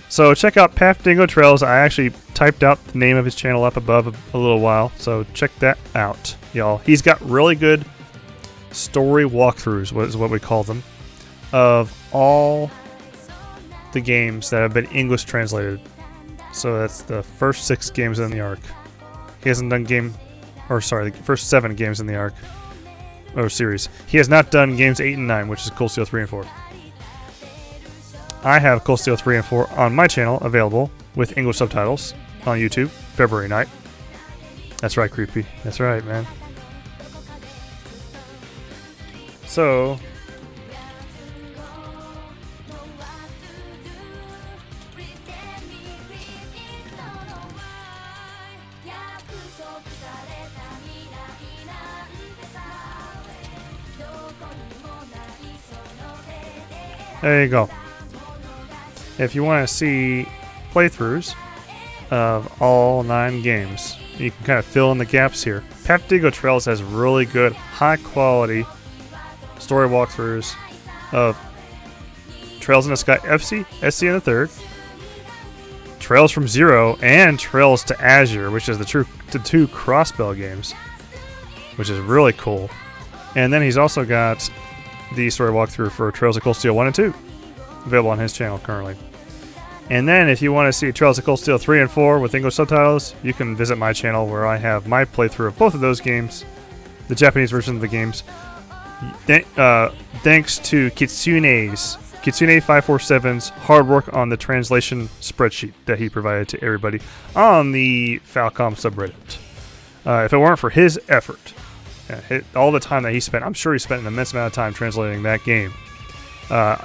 So check out Path Dingo Trails. I actually typed out the name of his channel up above a little while, so check that out, y'all. He's got really good story walkthroughs, is what we call them, of all the games that have been English translated. So that's the first 6 games in the arc. He hasn't done the first 7 games in the arc, or series. He has not done games 8 and 9, which is Cold Steel 3 and 4. I have Cold Steel 3 and 4 on my channel, available with English subtitles on YouTube, February night. That's right, Creepy. That's right, man. So, there you go. If you want to see playthroughs of all 9 games, you can kind of fill in the gaps here. Path Dingo Trails has really good, high-quality story walkthroughs of Trails in the Sky FC, SC in the 3rd, Trails from Zero, and Trails to Azure, which is the 2 Crossbell games, which is really cool. And then he's also got the story walkthrough for Trails of Cold Steel 1 and 2, available on his channel currently. And then if you want to see Trails of Cold Steel 3 and 4 with English subtitles, you can visit my channel where I have my playthrough of both of those games, the Japanese version of the games. Thanks to Kitsune547's hard work on the translation spreadsheet that he provided to everybody on the Falcom subreddit. If it weren't for his effort, all the time that he spent, I'm sure he spent an immense amount of time translating that game,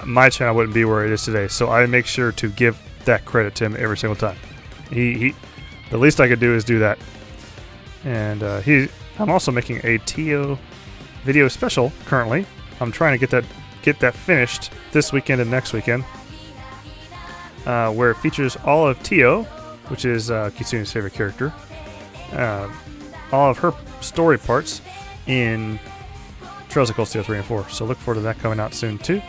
my channel wouldn't be where it is today. So I make sure to give that credit to him every single time. The least I could do is do that. And I'm also making a TO video special currently. I'm trying to get that finished this weekend and next weekend, where it features all of Tio, which is Kitsune's favorite character, all of her story parts in Trails of Cold Steel 3 and 4. So look forward to that coming out soon too.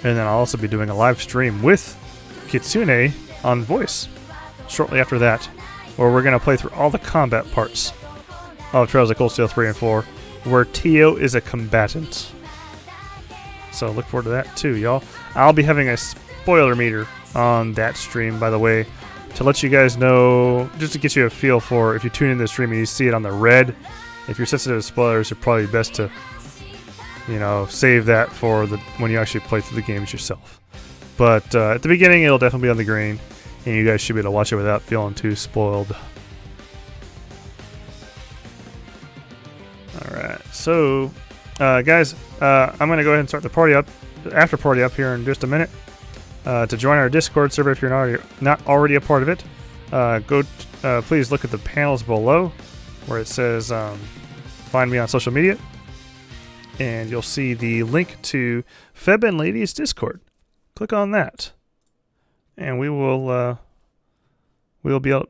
And then I'll also be doing a live stream with Kitsune on voice shortly after that, where we're going to play through all the combat parts of Trails of Cold Steel 3 and 4, where Tio is a combatant. So look forward to that too, y'all. I'll be having a spoiler meter on that stream, by the way, to let you guys know, just to get you a feel for if you tune in the stream and you see it on the red. If you're sensitive to spoilers, it's probably best to, save that for when you actually play through the games yourself. But at the beginning, it'll definitely be on the green, and you guys should be able to watch it without feeling too spoiled. Alright, so guys, I'm going to go ahead and start the after party up here in just a minute. To join our Discord server if you're not already a part of it, please look at the panels below where it says find me on social media, and you'll see the link to Feb and Ladies Discord. Click on that, and we will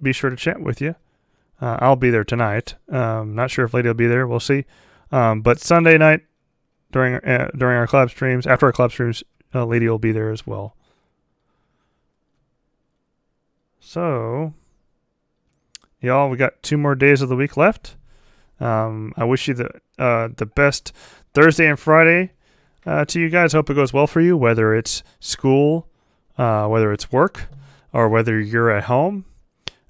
be sure to chat with you. I'll be there tonight. Not sure if Lady will be there. We'll see. But Sunday night during our collab streams, after our collab streams, Lady will be there as well. So, y'all, we got 2 more days of the week left. I wish you the best Thursday and Friday to you guys. Hope it goes well for you, whether it's school, whether it's work, or whether you're at home.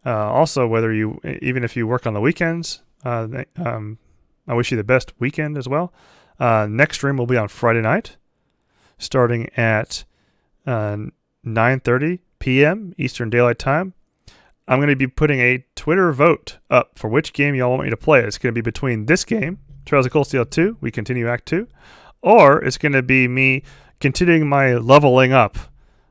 Also, even if you work on the weekends, I wish you the best weekend as well. Next stream will be on Friday night, starting at 9:30 p.m. Eastern Daylight Time. I'm going to be putting a Twitter vote up for which game y'all want me to play. It's going to be between this game, Trails of Cold Steel 2, we continue Act 2, or it's going to be me continuing my leveling up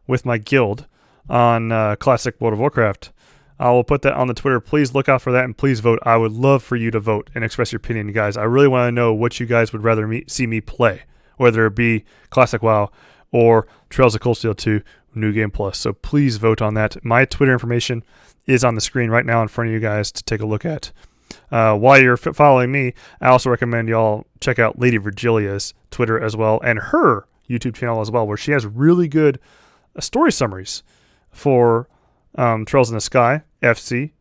with my guild on Classic World of Warcraft. I will put that on the Twitter. Please look out for that, and please vote. I would love for you to vote and express your opinion, guys. I really want to know what you guys would rather see me play, whether it be Classic WoW or Trails of Cold Steel 2 New Game Plus. So please vote on that. My Twitter information is on the screen right now in front of you guys to take a look at. While you're following me, I also recommend y'all check out Lady Virgilia's Twitter as well, and her YouTube channel as well, where she has really good story summaries for Trails in the Sky, FC,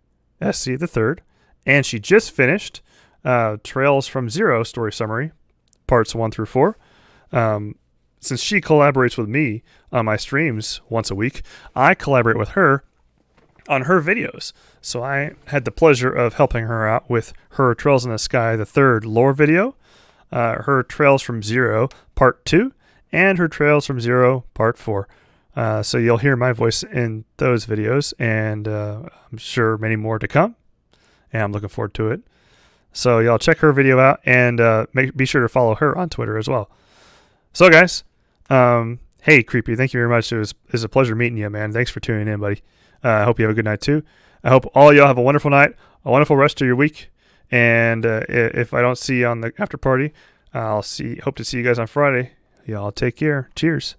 SC the Third, and she just finished Trails from Zero story summary, parts 1 through 4. Since she collaborates with me on my streams once a week, I collaborate with her on her videos. So I had the pleasure of helping her out with her Trails in the Sky the Third lore video, her Trails from Zero Part 2, and her Trails from Zero Part 4. So you'll hear my voice in those videos, and I'm sure many more to come, and I'm looking forward to it. So y'all check her video out, and be sure to follow her on Twitter as well. So guys, hey Creepy, thank you very much. It was a pleasure meeting you, man. Thanks for tuning in, buddy. I hope you have a good night too. I hope all y'all have a wonderful night, a wonderful rest of your week, and if I don't see you on the after party, hope to see you guys on Friday. Y'all take care. Cheers.